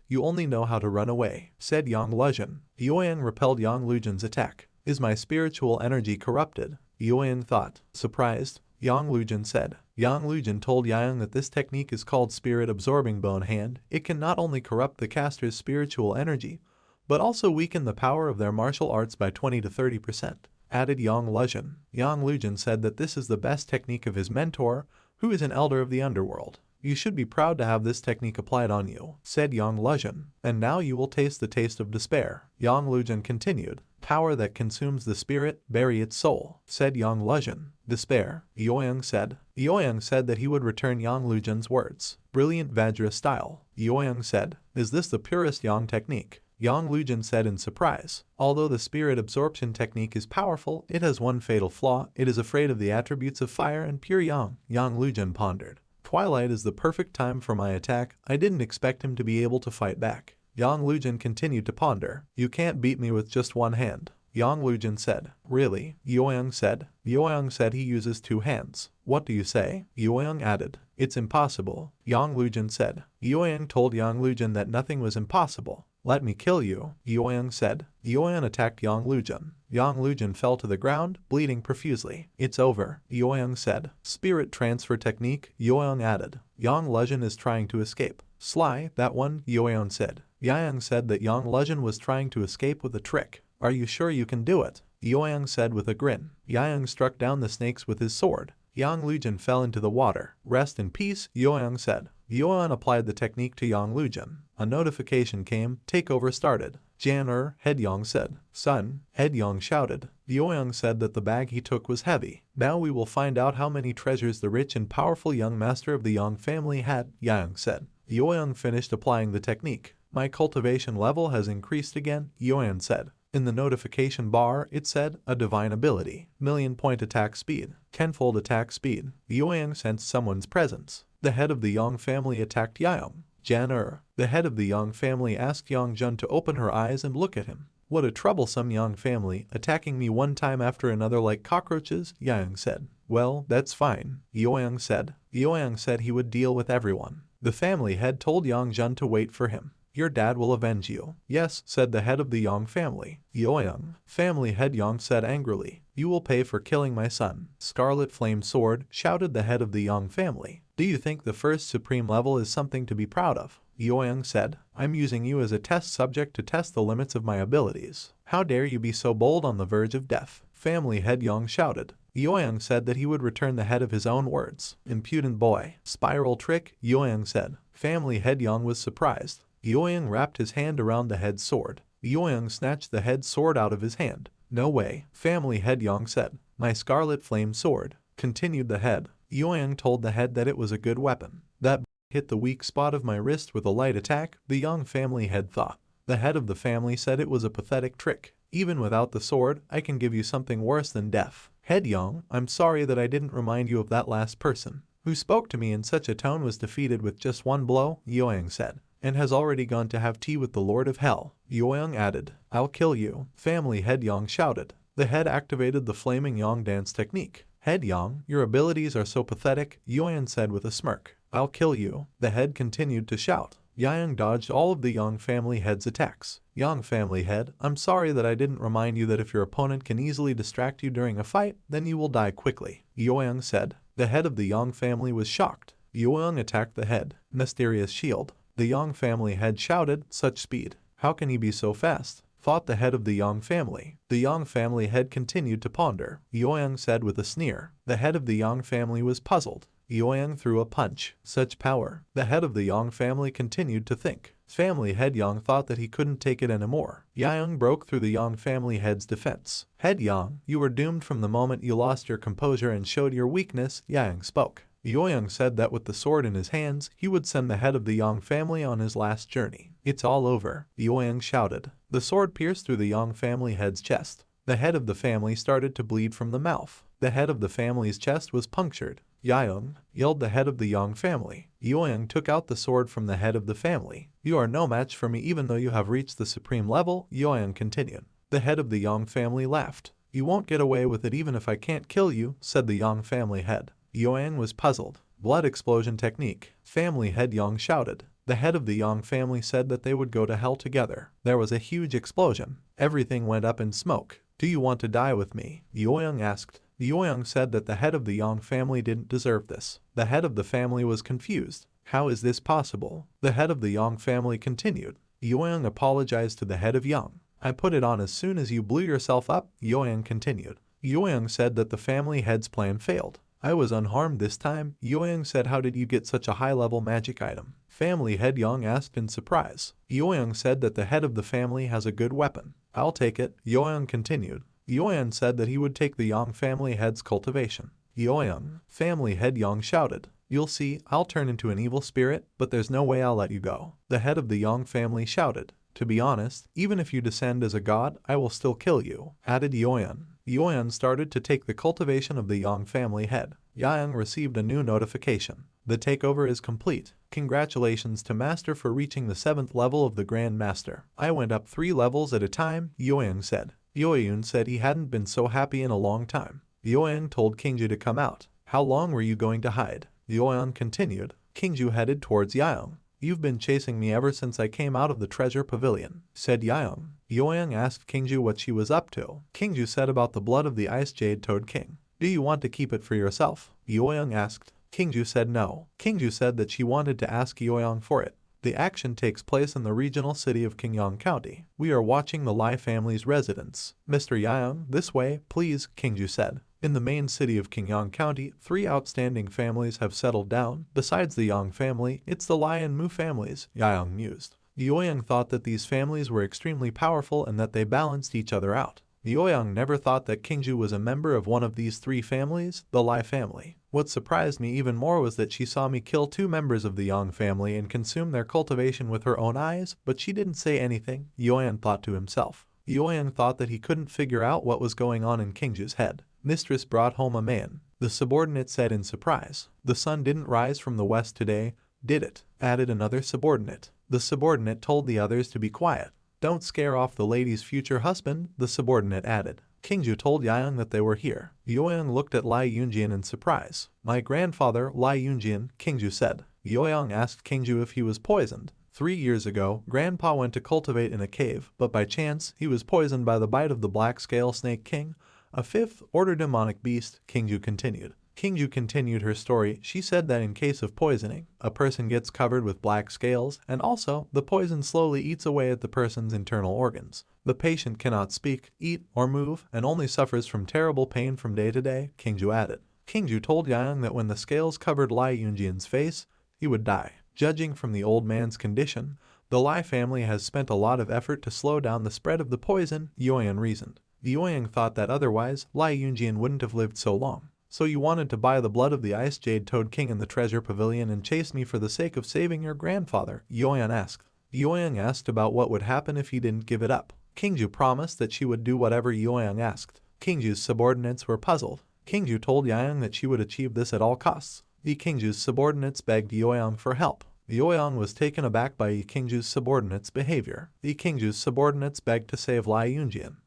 Speaker 2: You only know how to run away, said Yang Longjin. Yoyang repelled Yang Longjin's attack. Is my spiritual energy corrupted? Yoyang thought. Surprised, Yang Lujin said. Yang Lujin told Yang that this technique is called Spirit Absorbing Bone Hand. It can not only corrupt the caster's spiritual energy, but also weaken the power of their martial arts by 20 to 30%, added Yang Lujin. Yang Lujin said that this is the best technique of his mentor, who is an elder of the underworld. You should be proud to have this technique applied on you, said Yang Lujin, and now you will taste the taste of despair. Yang Lujin continued. Power that consumes the spirit, bury its soul, said Yang Lujin. Despair, Yoyang said. Yoyang said that he would return Yang Lujin's words. Brilliant Vajra style, Yoyang said. Is this the purest Yang technique? Yang Lujin said in surprise. Although the spirit absorption technique is powerful, it has one fatal flaw. It is afraid of the attributes of fire and pure Yang. Yang Lujin pondered. Twilight is the perfect time for my attack. I didn't expect him to be able to fight back. Yang Lujin continued to ponder. You can't beat me with just one hand. Yang Lujin said. Really? Yoyang said. Yoyang said he uses two hands. What do you say? Yoyang added. It's impossible. Yang Lujin said. Yoyang told Yang Lujin that nothing was impossible. Let me kill you, Yoyang said. Yoyang attacked Yang Lujin. Yang Lujin fell to the ground, bleeding profusely. It's over, Yoyang said. Spirit transfer technique, Yoyang added. Yang Lujin is trying to escape. Sly, that one, Yoyang said. Yoyang said that Yang Lujin was trying to escape with a trick. Are you sure you can do it? Yoyang said with a grin. Yoyang struck down the snakes with his sword. Yang Lujin fell into the water. Rest in peace, Yoyang said. Yoyang applied the technique to Yang Lujin. A notification came, takeover started. Jan Hedyong said. Son, Hedyong shouted. Yoyang said that the bag he took was heavy. Now we will find out how many treasures the rich and powerful young master of the Yang family had, Yang said. Yoyang finished applying the technique. My cultivation level has increased again, Yoyang said. In the notification bar, it said, a divine ability, million-point attack speed, tenfold attack speed. Yoyang sensed someone's presence. The head of the Yang family attacked Yang. Jan the head of the Yang family, asked Yang Jun to open her eyes and look at him. What a troublesome Yang family, attacking me one time after another like cockroaches, Yang said. Well, that's fine, Yoyang said. Yoyang said he would deal with everyone. The family head told Yang Jun to wait for him. Your dad will avenge you. Yes, said the head of the Yang family. Yoyang, family head Yang said angrily. You will pay for killing my son. Scarlet Flame Sword, shouted the head of the Yang family. Do you think the first supreme level is something to be proud of? Yoyang said. I'm using you as a test subject to test the limits of my abilities. How dare you be so bold on the verge of death? Family head Yang shouted. Yoyang said that he would return the head of his own words. Impudent boy. Spiral trick, Yoyang said. Family head Yang was surprised. Yoyang wrapped his hand around the head's sword. Yoyang snatched the head's sword out of his hand. No way, family head Yang said. My scarlet flame sword, continued the head. Yoyang told the head that it was a good weapon. That hit the weak spot of my wrist with a light attack, the Yang family head thought. The head of the family said it was a pathetic trick. Even without the sword, I can give you something worse than death. Head Yang, I'm sorry that I didn't remind you of that last person who spoke to me in such a tone was defeated with just one blow, Yoyang said, and has already gone to have tea with the Lord of Hell. Yoyang added, I'll kill you. Family head Yang shouted. The head activated the flaming Yang dance technique. Head Yang, your abilities are so pathetic, Yoyang said with a smirk. I'll kill you. The head continued to shout. Yang dodged all of the Yang family head's attacks. Yang family head, I'm sorry that I didn't remind you that if your opponent can easily distract you during a fight, then you will die quickly, Yoyang said. The head of the Yang family was shocked. Yoyang attacked the head. Mysterious shield. The Yang family head shouted, such speed. How can he be so fast? Thought the head of the Yang family. The Yang family head continued to ponder. Yoyang said with a sneer. The head of the Yang family was puzzled. Yoyang threw a punch. Such power. The head of the Yang family continued to think. Family head Yang thought that he couldn't take it anymore. Yang broke through the Yang family head's defense. Head Yang, you were doomed from the moment you lost your composure and showed your weakness, Yang spoke. Yoyang said that with the sword in his hands, he would send the head of the Yang family on his last journey. It's all over, Yoyang shouted. The sword pierced through the Yang family head's chest. The head of the family started to bleed from the mouth. The head of the family's chest was punctured. Yoyang, yelled the head of the Yang family. Yoyang took out the sword from the head of the family. You are no match for me even though you have reached the supreme level, Yoyang continued. The head of the Yang family laughed. You won't get away with it even if I can't kill you, said the Yang family head. Yoyang was puzzled. Blood explosion technique. Family head Yang shouted. The head of the Yang family said that they would go to hell together. There was a huge explosion. Everything went up in smoke. Do you want to die with me? Yoyang asked. Yueyang said that the head of the Yang family didn't deserve this. The head of the family was confused. How is this possible? The head of the Yang family continued. Yueyang apologized to the head of Yang. I put it on as soon as you blew yourself up, Yueyang continued. Yueyang said that the family head's plan failed. I was unharmed this time, Yueyang said. How did you get such a high-level magic item? Family head Yang asked in surprise. Yueyang said that the head of the family has a good weapon. I'll take it, Yueyang continued. Yueyang said that he would take the Yang family head's cultivation. Yueyang, family head Yang shouted. You'll see, I'll turn into an evil spirit, but there's no way I'll let you go. The head of the Yang family shouted. To be honest, even if you descend as a god, I will still kill you, added Yueyang. Yueyang started to take the cultivation of the Yang family head. Yang received a new notification. The takeover is complete. Congratulations to Master for reaching the 7th level of the Grand Master. I went up 3 levels at a time, Yueyang said. Yueyang said he hadn't been so happy in a long time. Yueyang told Kingju to come out. How long were you going to hide? Yueyang continued. Kingju headed towards Yueyang. You've been chasing me ever since I came out of the treasure pavilion, said Yueyang. Yueyang asked Kingju what she was up to. Kingju said about the blood of the Ice Jade Toad King. Do you want to keep it for yourself? Yueyang asked. Kingju said no. Kingju said that she wanted to ask Yueyang for it. The action takes place in the regional city of Qingyang County. We are watching the Lai family's residence. Mr. Yueyang, this way, please, Kingju said. In the main city of Qingyang County, 3 outstanding families have settled down. Besides the Yang family, it's the Lai and Mu families, Yueyang mused. Yueyang thought that these families were extremely powerful and that they balanced each other out. Yueyang never thought that Kingju was a member of one of these 3 families, the Lai family. What surprised me even more was that she saw me kill 2 members of the Yang family and consume their cultivation with her own eyes, but she didn't say anything, Yueyang thought to himself. Yueyang thought that he couldn't figure out what was going on in Kingju's head. Mistress brought home a man, the subordinate said in surprise. The sun didn't rise from the west today, did it? Added another subordinate. The subordinate told the others to be quiet. Don't scare off the lady's future husband, the subordinate added. Kingju told Yueyang that they were here. Yueyang looked at Lai Yunjian in surprise. My grandfather, Lai Yunjian, Kingju said. Yueyang asked Kingju if he was poisoned. 3 years ago, Grandpa went to cultivate in a cave, but by chance, he was poisoned by the bite of the Black Scale Snake King, a 5th-order demonic beast, Kingju continued. Kingju continued her story. She said that in case of poisoning, a person gets covered with black scales, and also, the poison slowly eats away at the person's internal organs. The patient cannot speak, eat, or move, and only suffers from terrible pain from day to day, Kingju added. Kingju told Yueyang that when the scales covered Lai Yunjian's face, he would die. Judging from the old man's condition, the Lai family has spent a lot of effort to slow down the spread of the poison, Yueyang reasoned. Yueyang thought that otherwise, Lai Yunjian wouldn't have lived so long. So you wanted to buy the blood of the Ice Jade Toad King in the treasure pavilion and chase me for the sake of saving your grandfather, Yueyang asked. Yueyang asked about what would happen if he didn't give it up. Kingju promised that she would do whatever Yueyang asked. Kingju's subordinates were puzzled. Kingju told Yueyang that she would achieve this at all costs. Kingju's subordinates begged Yueyang for help. Yueyang was taken aback by Kingju's subordinates' behavior. Kingju's subordinates begged to save Lai Yunjian.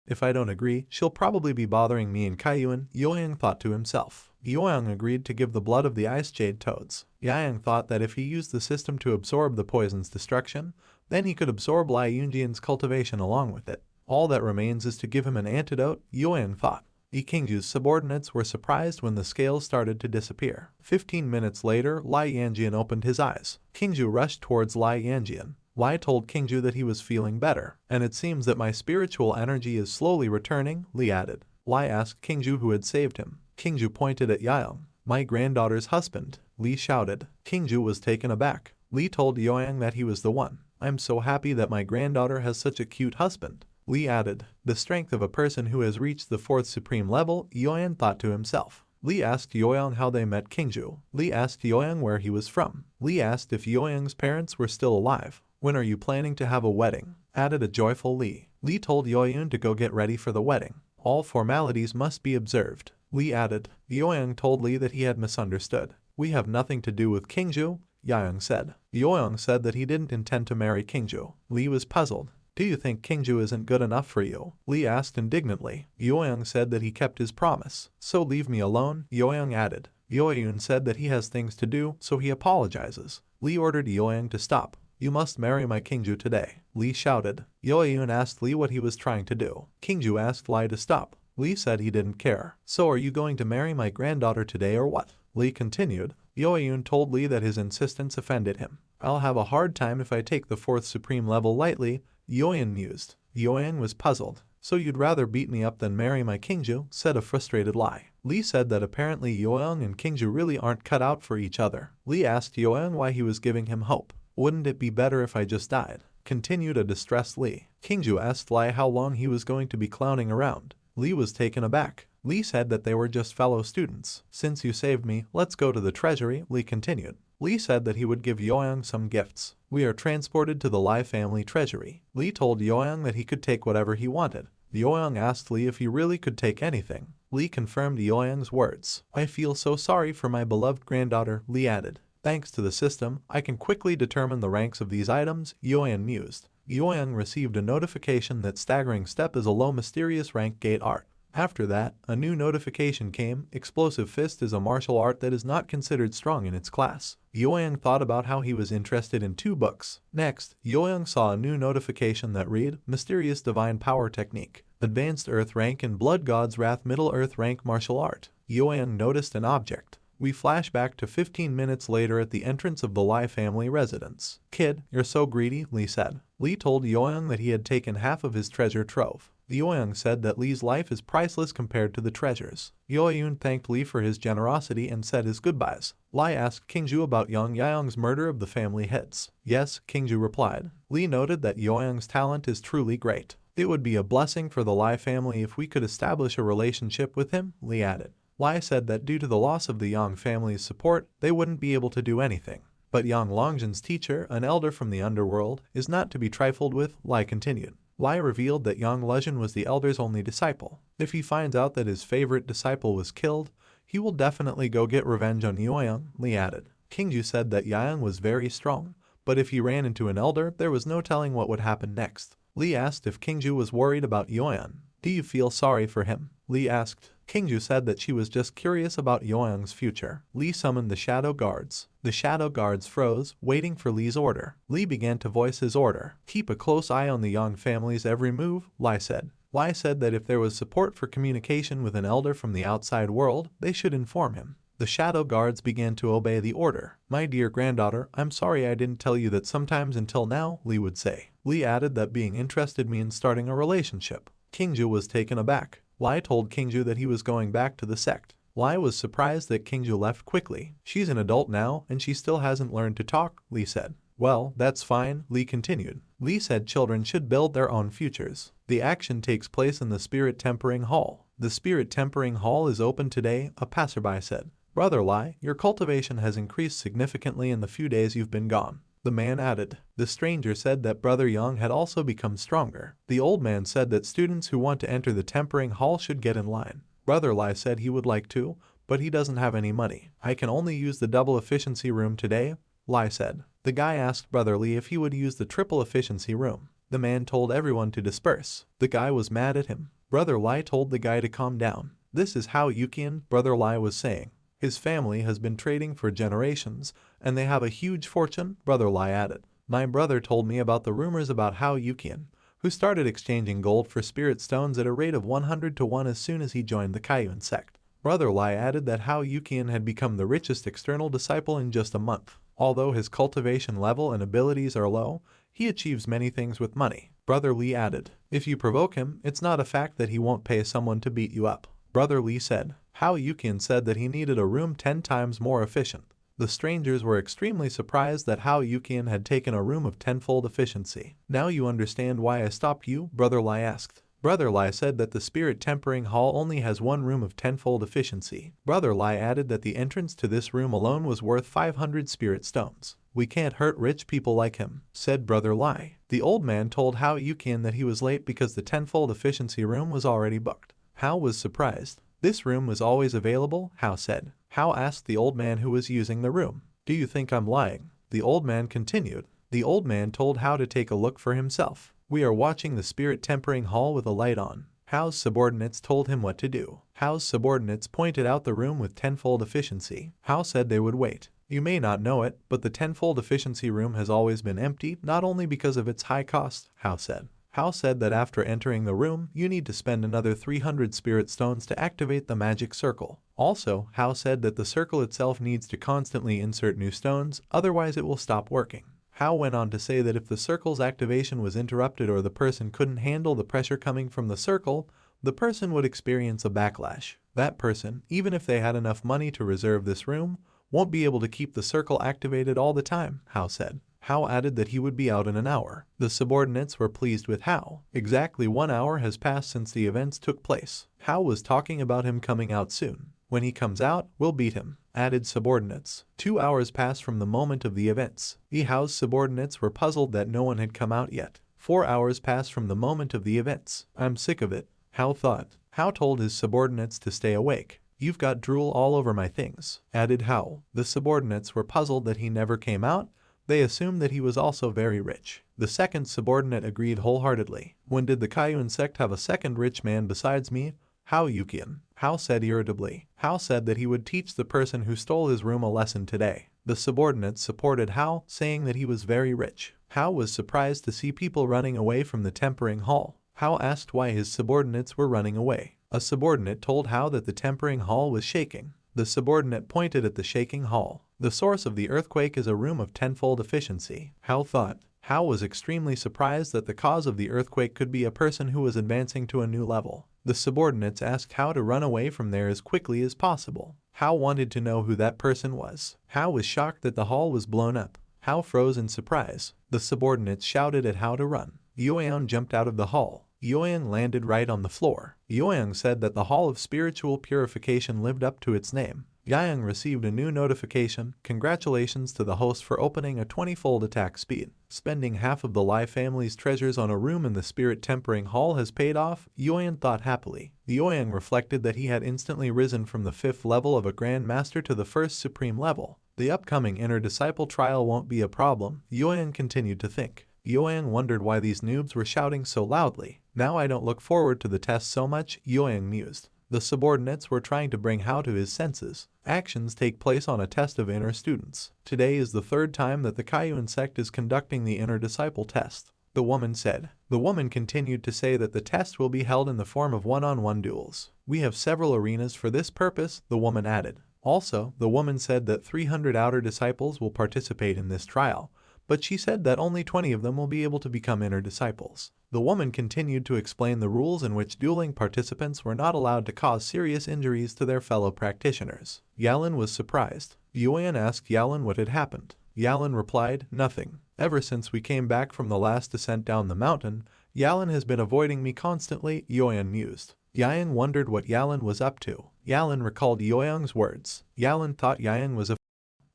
Speaker 2: If I don't agree, she'll probably be bothering me in Kaiyuan, Yueyang thought to himself. Yueyang agreed to give the blood of the Ice Jade Toads. Yueyang thought that if he used the system to absorb the poison's destruction, then he could absorb Lai Yunjian's cultivation along with it. All that remains is to give him an antidote, Yueyang thought. Kingju's subordinates were surprised when the scales started to disappear. 15 minutes later, Lai Yanjian opened his eyes. Kingju rushed towards Lai Yanjian. Lai told Kingju that he was feeling better, and it seems that my spiritual energy is slowly returning, Li added. Lai asked Kingju who had saved him. Kingju pointed at Yueyang. My granddaughter's husband, Li shouted. Kingju was taken aback. Li told Yueyang that he was the one. I'm so happy that my granddaughter has such a cute husband. Li added. The strength of a person who has reached the 4th supreme level, Yueyang thought to himself. Li asked Yueyang how they met Kingju. Li asked Yueyang where he was from. Li asked if Yueyang's parents were still alive. When are you planning to have a wedding? Added a joyful Li. Li told Yueyang to go get ready for the wedding. All formalities must be observed. Li added. Yueyang told Li that he had misunderstood. We have nothing to do with Kingju, Yueyang said. Yueyang said that he didn't intend to marry Kingju. Li was puzzled. Do you think Kingju isn't good enough for you? Li asked indignantly. Yueyang said that he kept his promise. So leave me alone, Yueyang added. Yueyang said that he has things to do, so he apologizes. Li ordered Yueyang to stop. You must marry my Kingju today, Li shouted. Yueyang asked Li what he was trying to do. Kingju asked Lai to stop. Li said he didn't care. So are you going to marry my granddaughter today or what? Li continued. Yoyun told Li that his insistence offended him. I'll have a hard time if I take the 4th supreme level lightly, Yoyun mused. Yoyun was puzzled. So you'd rather beat me up than marry my Kingju, said a frustrated Li. Li said that apparently Yoyun and Kingju really aren't cut out for each other. Li asked Yoyun why he was giving him hope. Wouldn't it be better if I just died? Continued a distressed Li. Kingju asked Li how long he was going to be clowning around. Li was taken aback. Li said that they were just fellow students. Since you saved me, let's go to the Treasury, Li continued. Li said that he would give Yoyang some gifts. We are transported to the Li family treasury. Li told Yoyang that he could take whatever he wanted. Yoyang asked Li if he really could take anything. Li confirmed Yoyang's words. I feel so sorry for my beloved granddaughter, Li added. Thanks to the system, I can quickly determine the ranks of these items, Yoyang mused. Yoyang received a notification that staggering step is a low mysterious rank gate art. After that, a new notification came, explosive fist is a martial art that is not considered strong in its class. Yoyang thought about how he was interested in 2 books. Next, Yoyang saw a new notification that read, Mysterious Divine Power Technique, Advanced Earth Rank and Blood God's Wrath Middle Earth Rank Martial Art. Yoyang noticed an object. We flash back to 15 minutes later at the entrance of the Li family residence. Kid, you're so greedy, Li said. Li told Yoyang that he had taken half of his treasure trove. Yoyang said that Li's life is priceless compared to the treasures. Yoyun thanked Li for his generosity and said his goodbyes. Li asked Kingju about Yang Yaong's murder of the family heads. Yes, Kingju replied. Li noted that Yoyang's talent is truly great. It would be a blessing for the Li family if we could establish a relationship with him, Li added. Li said that due to the loss of the Yang family's support, they wouldn't be able to do anything. But Yang Longjin's teacher, an elder from the underworld, is not to be trifled with, Li continued. Li revealed that Yang Lejin was the elder's only disciple. If he finds out that his favorite disciple was killed, he will definitely go get revenge on Yoyang, Li added. Kingju said that Yang was very strong, but if he ran into an elder, there was no telling what would happen next. Li asked if Kingju was worried about Yoyang. Do you feel sorry for him? Li asked. Kingju said that she was just curious about Yoyang's future. Li summoned the shadow guards. The shadow guards froze, waiting for Li's order. Li began to voice his order. Keep a close eye on the Yang family's every move, Li said. Li said that if there was support for communication with an elder from the outside world, they should inform him. The shadow guards began to obey the order. My dear granddaughter, I'm sorry I didn't tell you that sometimes until now, Li would say. Li added that being interested means starting a relationship. Kingju was taken aback. Li told Kingju that he was going back to the sect. Li was surprised that Kingju left quickly. She's an adult now, and she still hasn't learned to talk, Li said. Well, that's fine, Li continued. Li said children should build their own futures. The action takes place in the Spirit Tempering Hall. The Spirit Tempering Hall is open today, a passerby said. Brother Li, your cultivation has increased significantly in the few days you've been gone. The man added. The stranger said that Brother Yang had also become stronger. The old man said that students who want to enter the Tempering Hall should get in line. Brother Li said he would like to, but he doesn't have any money. I can only use the double efficiency room today, Li said. The guy asked Brother Li if he would use the triple efficiency room. The man told everyone to disperse. The guy was mad at him. Brother Li told the guy to calm down. This is how Yukian, Brother Li was saying. His family has been trading for generations, and they have a huge fortune, Brother Li added. My brother told me about the rumors about how Yukian, who started exchanging gold for spirit stones at a rate of 100 to 1 as soon as he joined the Kaiun sect. Brother Li added that how Yukian had become the richest external disciple in just a month. Although his cultivation level and abilities are low, he achieves many things with money. Brother Li added, if you provoke him, it's not a fact that he won't pay someone to beat you up. Brother Li said. How Yukian said that he needed a room 10 times more efficient. The strangers were extremely surprised that How Yukian had taken a room of tenfold efficiency. Now you understand why I stopped you, Brother Li asked. Brother Li said that the Spirit Tempering Hall only has one room of tenfold efficiency. Brother Li added that the entrance to this room alone was worth 500 spirit stones. We can't hurt rich people like him, said Brother Li. The old man told How Yukian that he was late because the tenfold efficiency room was already booked. How was surprised. This room was always available, How said. How asked the old man who was using the room. Do you think I'm lying? The old man continued. The old man told How to take a look for himself. We are watching the Spirit Tempering Hall with a light on. How's subordinates told him what to do. How's subordinates pointed out the room with tenfold efficiency. How said they would wait. You may not know it, but the tenfold efficiency room has always been empty, not only because of its high cost, How said. Hao said that after entering the room, you need to spend another 300 spirit stones to activate the magic circle. Also, Hao said that the circle itself needs to constantly insert new stones, otherwise it will stop working. Hao went on to say that if the circle's activation was interrupted or the person couldn't handle the pressure coming from the circle, the person would experience a backlash. That person, even if they had enough money to reserve this room, won't be able to keep the circle activated all the time, Hao said. Hao added that he would be out in an hour. The subordinates were pleased with Hao. Exactly 1 hour has passed since the events took place. Hao was talking about him coming out soon. When he comes out, we'll beat him, added subordinates. 2 hours passed from the moment of the events. Hao's subordinates were puzzled that no one had come out yet. 4 hours passed from the moment of the events. I'm sick of it, Hao thought. Hao told his subordinates to stay awake. You've got drool all over my things, added Hao. The subordinates were puzzled that he never came out. They assumed that he was also very rich. The second subordinate agreed wholeheartedly. When did the Kwin sect have a second rich man besides me? Hao Yukian, Hao said irritably. Hao said that he would teach the person who stole his room a lesson today. The subordinates supported Hao, saying that he was very rich. Hao was surprised to see people running away from the tempering hall. Hao asked why his subordinates were running away. A subordinate told Hao that the tempering hall was shaking. The subordinate pointed at the shaking hall. The source of the earthquake is a room of tenfold efficiency, Hao thought. Hao was extremely surprised that the cause of the earthquake could be a person who was advancing to a new level. The subordinates asked Hao to run away from there as quickly as possible. Hao wanted to know who that person was. Hao was shocked that the hall was blown up. Hao froze in surprise. The subordinates shouted at Hao to run. Yueyang jumped out of the hall. Yueyang landed right on the floor. Yueyang said that the Hall of Spiritual Purification lived up to its name. Yueyang received a new notification. Congratulations to the host for opening a 20-fold attack speed. Spending half of the Lai family's treasures on a room in the Spirit Tempering Hall has paid off, Yueyang thought happily. Yueyang reflected that he had instantly risen from the 5th level of a Grand Master to the 1st Supreme level. The upcoming Inner Disciple trial won't be a problem, Yueyang continued to think. Yueyang wondered why these noobs were shouting so loudly. Now I don't look forward to the test so much, Yueyang mused. The subordinates were trying to bring Hao to his senses. Actions take place on a test of inner students. Today is the 3rd time that the Kwin sect is conducting the inner disciple test, the woman said. The woman continued to say that the test will be held in the form of one-on-one duels. We have several arenas for this purpose, the woman added. Also, the woman said that 300 outer disciples will participate in this trial, but she said that only 20 of them will be able to become inner disciples. The woman continued to explain the rules in which dueling participants were not allowed to cause serious injuries to their fellow practitioners. Yalan was surprised. Yueyang asked Yalan what had happened. Yalan replied, nothing. Ever since we came back from the last descent down the mountain, Yalan has been avoiding me constantly, Yueyang mused. Yueyang wondered what Yalan was up to. Yalan recalled Yueyang's words. Yalan thought Yueyang was a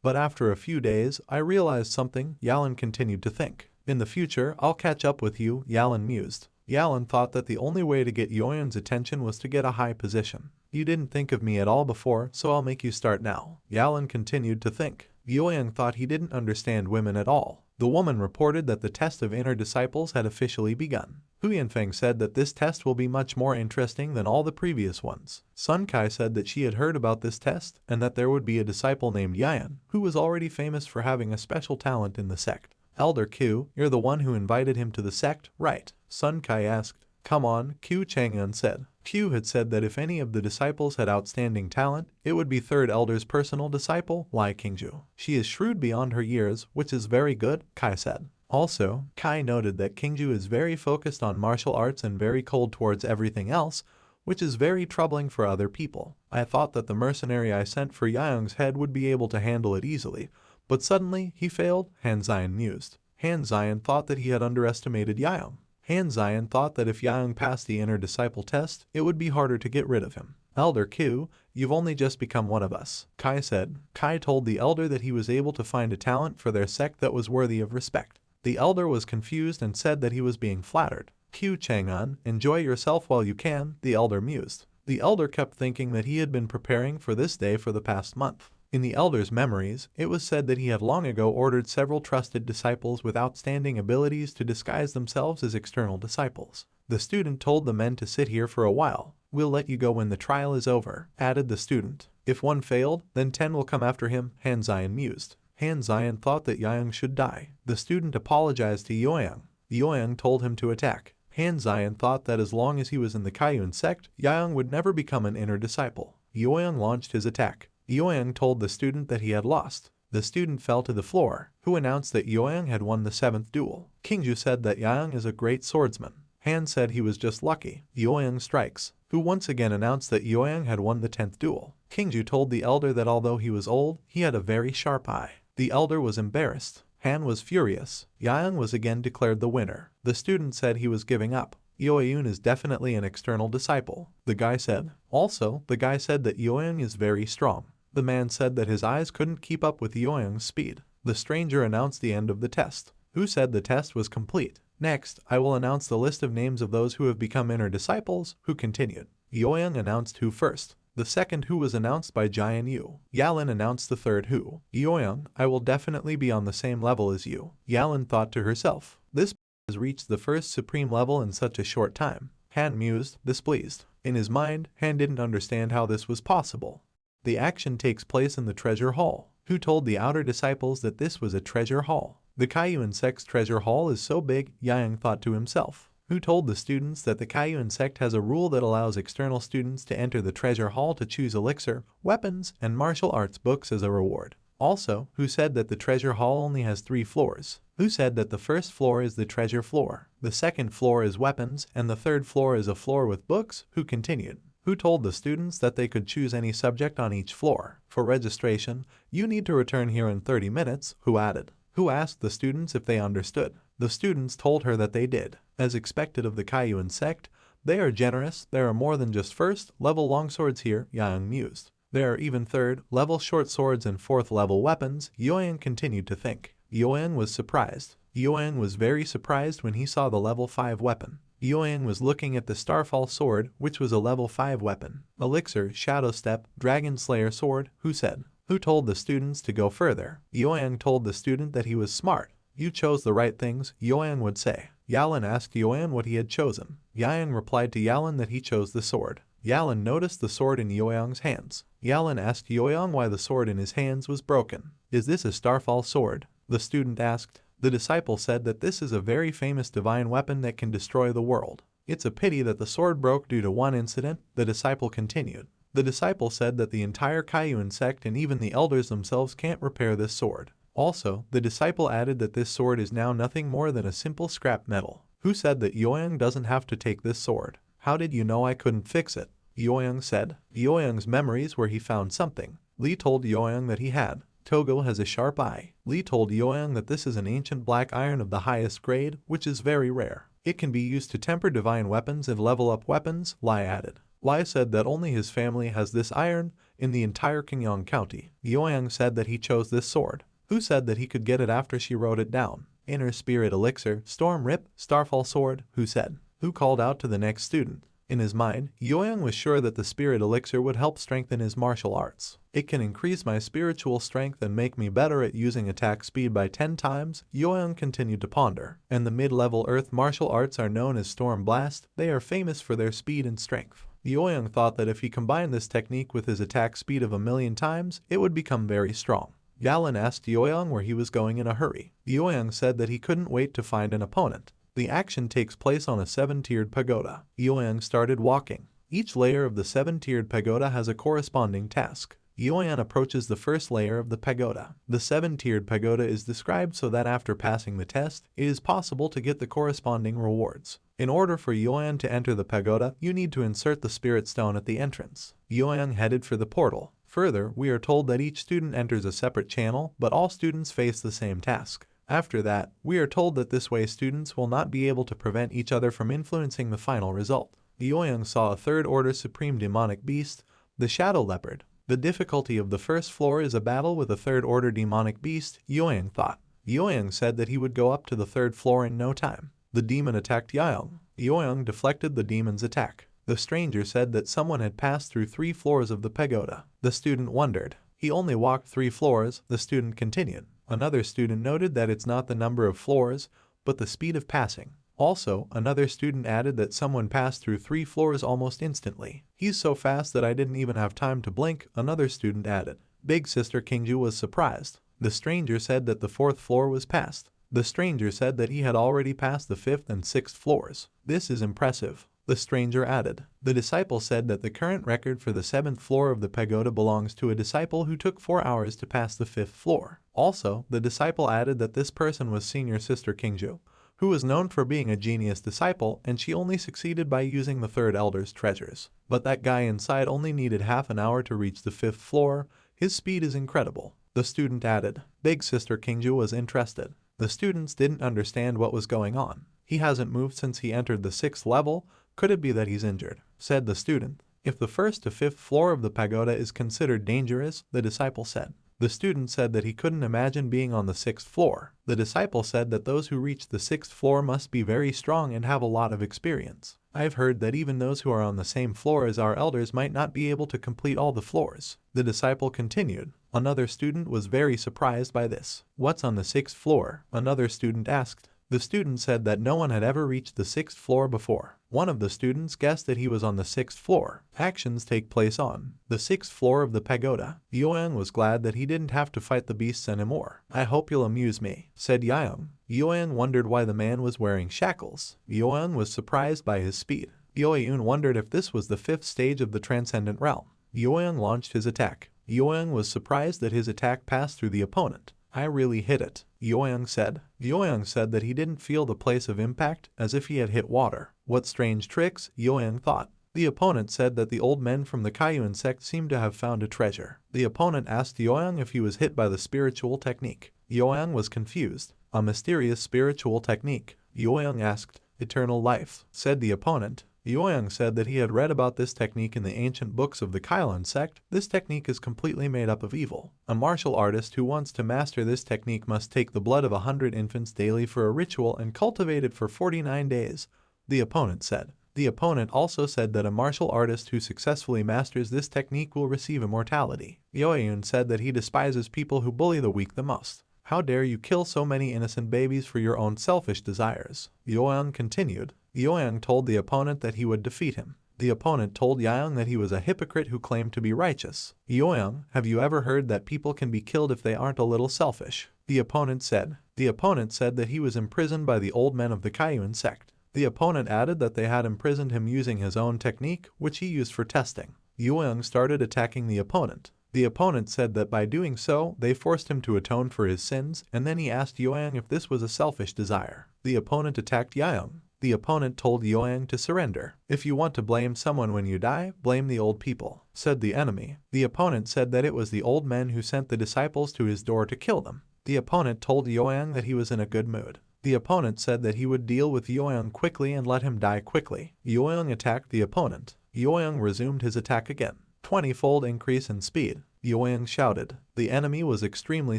Speaker 2: but after a few days, I realized something, Yalan continued to think. In the future, I'll catch up with you, Yalan mused. Yalan thought that the only way to get Yueyang's attention was to get a high position. You didn't think of me at all before, so I'll make you start now. Yalan continued to think. Yueyang thought he didn't understand women at all. The woman reported that the test of inner disciples had officially begun. Hu Yanfeng said that this test will be much more interesting than all the previous ones. Sun Kai said that she had heard about this test and that there would be a disciple named Yan, who was already famous for having a special talent in the sect. Elder Q, you're the one who invited him to the sect, right? Sun Kai asked. Come on, Q Chang'an said. Q had said that if any of the disciples had outstanding talent, it would be 3rd Elder's personal disciple, Lai Qingju. She is shrewd beyond her years, which is very good, Kai said. Also, Kai noted that Qingju is very focused on martial arts and very cold towards everything else, which is very troubling for other people. I thought that the mercenary I sent for Yaoyang's head would be able to handle it easily, but suddenly he failed, Han Zion mused. Han Zion thought that he had underestimated Yaoyang. Han Zion thought that if Yaoyang passed the inner disciple test, it would be harder to get rid of him. Elder Q, you've only just become one of us, Kai said. Kai told the elder that he was able to find a talent for their sect that was worthy of respect. The elder was confused and said that he was being flattered. Q Chang'an, enjoy yourself while you can, the elder mused. The elder kept thinking that he had been preparing for this day for the past month. In the elder's memories, it was said that he had long ago ordered several trusted disciples with outstanding abilities to disguise themselves as external disciples. The student told the men to sit here for a while. We'll let you go when the trial is over, added the student. If one failed, then 10 will come after him, Han Zion mused. Han Zion thought that Yaoyang should die. The student apologized to Yueyang. Yueyang told him to attack. Han Zion thought that as long as he was in the Kayun sect, Yaoyang would never become an inner disciple. Yaoyang launched his attack. Yaoyang told the student that he had lost. The student fell to the floor, who announced that Yaoyang had won the 7th duel. Kingju said that Yaoyang is a great swordsman. Han said he was just lucky. Yaoyang strikes, who once again announced that Yaoyang had won the 10th duel. Kingju told the elder that although he was old, he had a very sharp eye. The elder was embarrassed. Han was furious. Yaoyang was again declared the winner. The student said he was giving up. Yaoyang is definitely an external disciple, the guy said. Also, the guy said that Yaoyang is very strong. The man said that his eyes couldn't keep up with Yaoyang's speed. The stranger announced the end of the test, who said the test was complete. Next, I will announce the list of names of those who have become inner disciples, who continued. Yaoyang announced who first. The second who was announced by Jian Yu. Yalan announced the third who. Yaoyang, I will definitely be on the same level as you. Yalan thought to herself. This has reached the first supreme level in such a short time. Han mused, displeased. In his mind, Han didn't understand how this was possible. The action takes place in the treasure hall. Who told the outer disciples that this was a treasure hall? The Kayun sect's treasure hall is so big, Yaoyang thought to himself. Who told the students that the Kayun sect has a rule that allows external students to enter the treasure hall to choose elixir, weapons, and martial arts books as a reward? Also, who said that the treasure hall only has 3 floors? Who said that the first floor is the treasure floor, the second floor is weapons, and the third floor is a floor with books? Who continued. Who told the students that they could choose any subject on each floor? For registration, you need to return here in 30 minutes, who added. Who asked the students if they understood. The students told her that they did. As expected of the Kayun sect, they are generous. There are more than just first-level longswords here, Yaoyang mused. There are even third-level short swords and fourth-level weapons, Yaoyang continued to think. Yaoyang was surprised. Yaoyang was very surprised when he saw the level 5 weapon. Yaoyang was looking at the Starfall sword, which was a level 5 weapon. Elixir, Shadow Step, Dragon Slayer sword, who said. Who told the students to go further? Yaoyang told the student that he was smart. You chose the right things, Yaoyang would say. Yalan asked Yaoyang what he had chosen. Yaoyang replied to Yalan that he chose the sword. Yalan noticed the sword in Yaoyang's hands. Yalan asked Yaoyang why the sword in his hands was broken. Is this a Starfall sword? The student asked. The disciple said that this is a very famous divine weapon that can destroy the world. It's a pity that the sword broke due to one incident, the disciple continued. The disciple said that the entire Kayun sect and even the elders themselves can't repair this sword. Also, the disciple added that this sword is now nothing more than a simple scrap metal. Who said that Yaoyang doesn't have to take this sword? How did you know I couldn't fix it? Yaoyang said. Yaoyang's memories where he found something. Li told Yaoyang that he had. Togo has a sharp eye. Li told Yaoyang that this is an ancient black iron of the highest grade, which is very rare. It can be used to temper divine weapons and level up weapons, Lai added. Lai said that only his family has this iron in the entire Qingyang County. Yaoyang said that he chose this sword. Who said that he could get it after she wrote it down? Inner Spirit Elixir, Storm Rip, Starfall Sword, who said? Who called out to the next student? In his mind, Yaoyang was sure that the Spirit Elixir would help strengthen his martial arts. It can increase my spiritual strength and make me better at using attack speed by 10 times, Yaoyang continued to ponder. And the mid-level earth martial arts are known as Storm Blast. They are famous for their speed and strength. Yaoyang thought that if he combined this technique with his attack speed of 1,000,000 times, it would become very strong. Yalan asked Yaoyang where he was going in a hurry. Yaoyang said that he couldn't wait to find an opponent. The action takes place on a 7-tiered pagoda. Yaoyang started walking. Each layer of the 7-tiered pagoda has a corresponding task. Yaoyang approaches the first layer of the pagoda. The 7-tiered pagoda is described so that after passing the test, it is possible to get the corresponding rewards. In order for Yaoyang to enter the pagoda, you need to insert the spirit stone at the entrance. Yaoyang headed for the portal. Further, we are told that each student enters a separate channel, but all students face the same task. After that, we are told that this way students will not be able to prevent each other from influencing the final result. Yaoyang saw a third-order supreme demonic beast, the Shadow Leopard. The difficulty of the first floor is a battle with a third-order demonic beast, Yaoyang thought. Yaoyang said that he would go up to the 3rd floor in no time. The demon attacked Yaoyang. Yaoyang deflected the demon's attack. The stranger said that someone had passed through 3 floors of the pagoda. The student wondered. He only walked 3 floors, the student continued. Another student noted that it's not the number of floors, but the speed of passing. Also, another student added that someone passed through 3 floors almost instantly. He's so fast that I didn't even have time to blink, another student added. Big Sister Kingju was surprised. The stranger said that the 4th floor was passed. The stranger said that he had already passed the 5th and 6th floors. This is impressive. The stranger added. The disciple said that the current record for the 7th floor of the pagoda belongs to a disciple who took 4 hours to pass the 5th floor. Also, the disciple added that this person was senior sister Kingju, who was known for being a genius disciple, and she only succeeded by using the 3rd elder's treasures. But that guy inside only needed half an hour to reach the 5th floor. His speed is incredible. The student added. Big sister Kingju was interested. The students didn't understand what was going on. He hasn't moved since he entered the 6th level. Could it be that he's injured? Said the student. If the 1st to 5th floor of the pagoda is considered dangerous, the disciple said. The student said that he couldn't imagine being on the 6th floor. The disciple said that those who reach the 6th floor must be very strong and have a lot of experience. I've heard that even those who are on the same floor as our elders might not be able to complete all the floors. The disciple continued. Another student was very surprised by this. What's on the 6th floor? Another student asked. The student said that no one had ever reached the 6th floor before. One of the students guessed that he was on the 6th floor. Actions take place on the 6th floor of the pagoda. Young was glad that he didn't have to fight the beasts anymore. I hope you'll amuse me, said Young. Young wondered why the man was wearing shackles. Young was surprised by his speed. Yoyun wondered if this was the 5th stage of the transcendent realm. Young launched his attack. Young was surprised that his attack passed through the opponent. I really hit it, Young said. Young said that he didn't feel the place of impact, as if he had hit water. What strange tricks, Young thought. The opponent said that the old men from the Kwin sect seemed to have found a treasure. The opponent asked Young if he was hit by the spiritual technique. Young was confused. A mysterious spiritual technique, Young asked. Eternal life, said the opponent. Young said that he had read about this technique in the ancient books of the Kwin sect. This technique is completely made up of evil. A martial artist who wants to master this technique must take the blood of 100 infants daily for a ritual and cultivate it for 49 days, the opponent said. The opponent also said that a martial artist who successfully masters this technique will receive immortality. Yoyun said that he despises people who bully the weak the most. How dare you kill so many innocent babies for your own selfish desires? Young continued. Young told the opponent that he would defeat him. The opponent told Young that he was a hypocrite who claimed to be righteous. Young, have you ever heard that people can be killed if they aren't a little selfish? The opponent said. The opponent said that he was imprisoned by the old men of the Kwin sect. The opponent added that they had imprisoned him using his own technique, which he used for testing. Young started attacking the opponent. The opponent said that by doing so, they forced him to atone for his sins, and then he asked Yoang if this was a selfish desire. The opponent attacked Yoang. The opponent told Yoang to surrender. If you want to blame someone when you die, blame the old people, said the enemy. The opponent said that it was the old men who sent the disciples to his door to kill them. The opponent told Yoang that he was in a good mood. The opponent said that he would deal with Yoang quickly and let him die quickly. Yoang attacked the opponent. Yoang resumed his attack again. 20-fold increase in speed. Yoang shouted. The enemy was extremely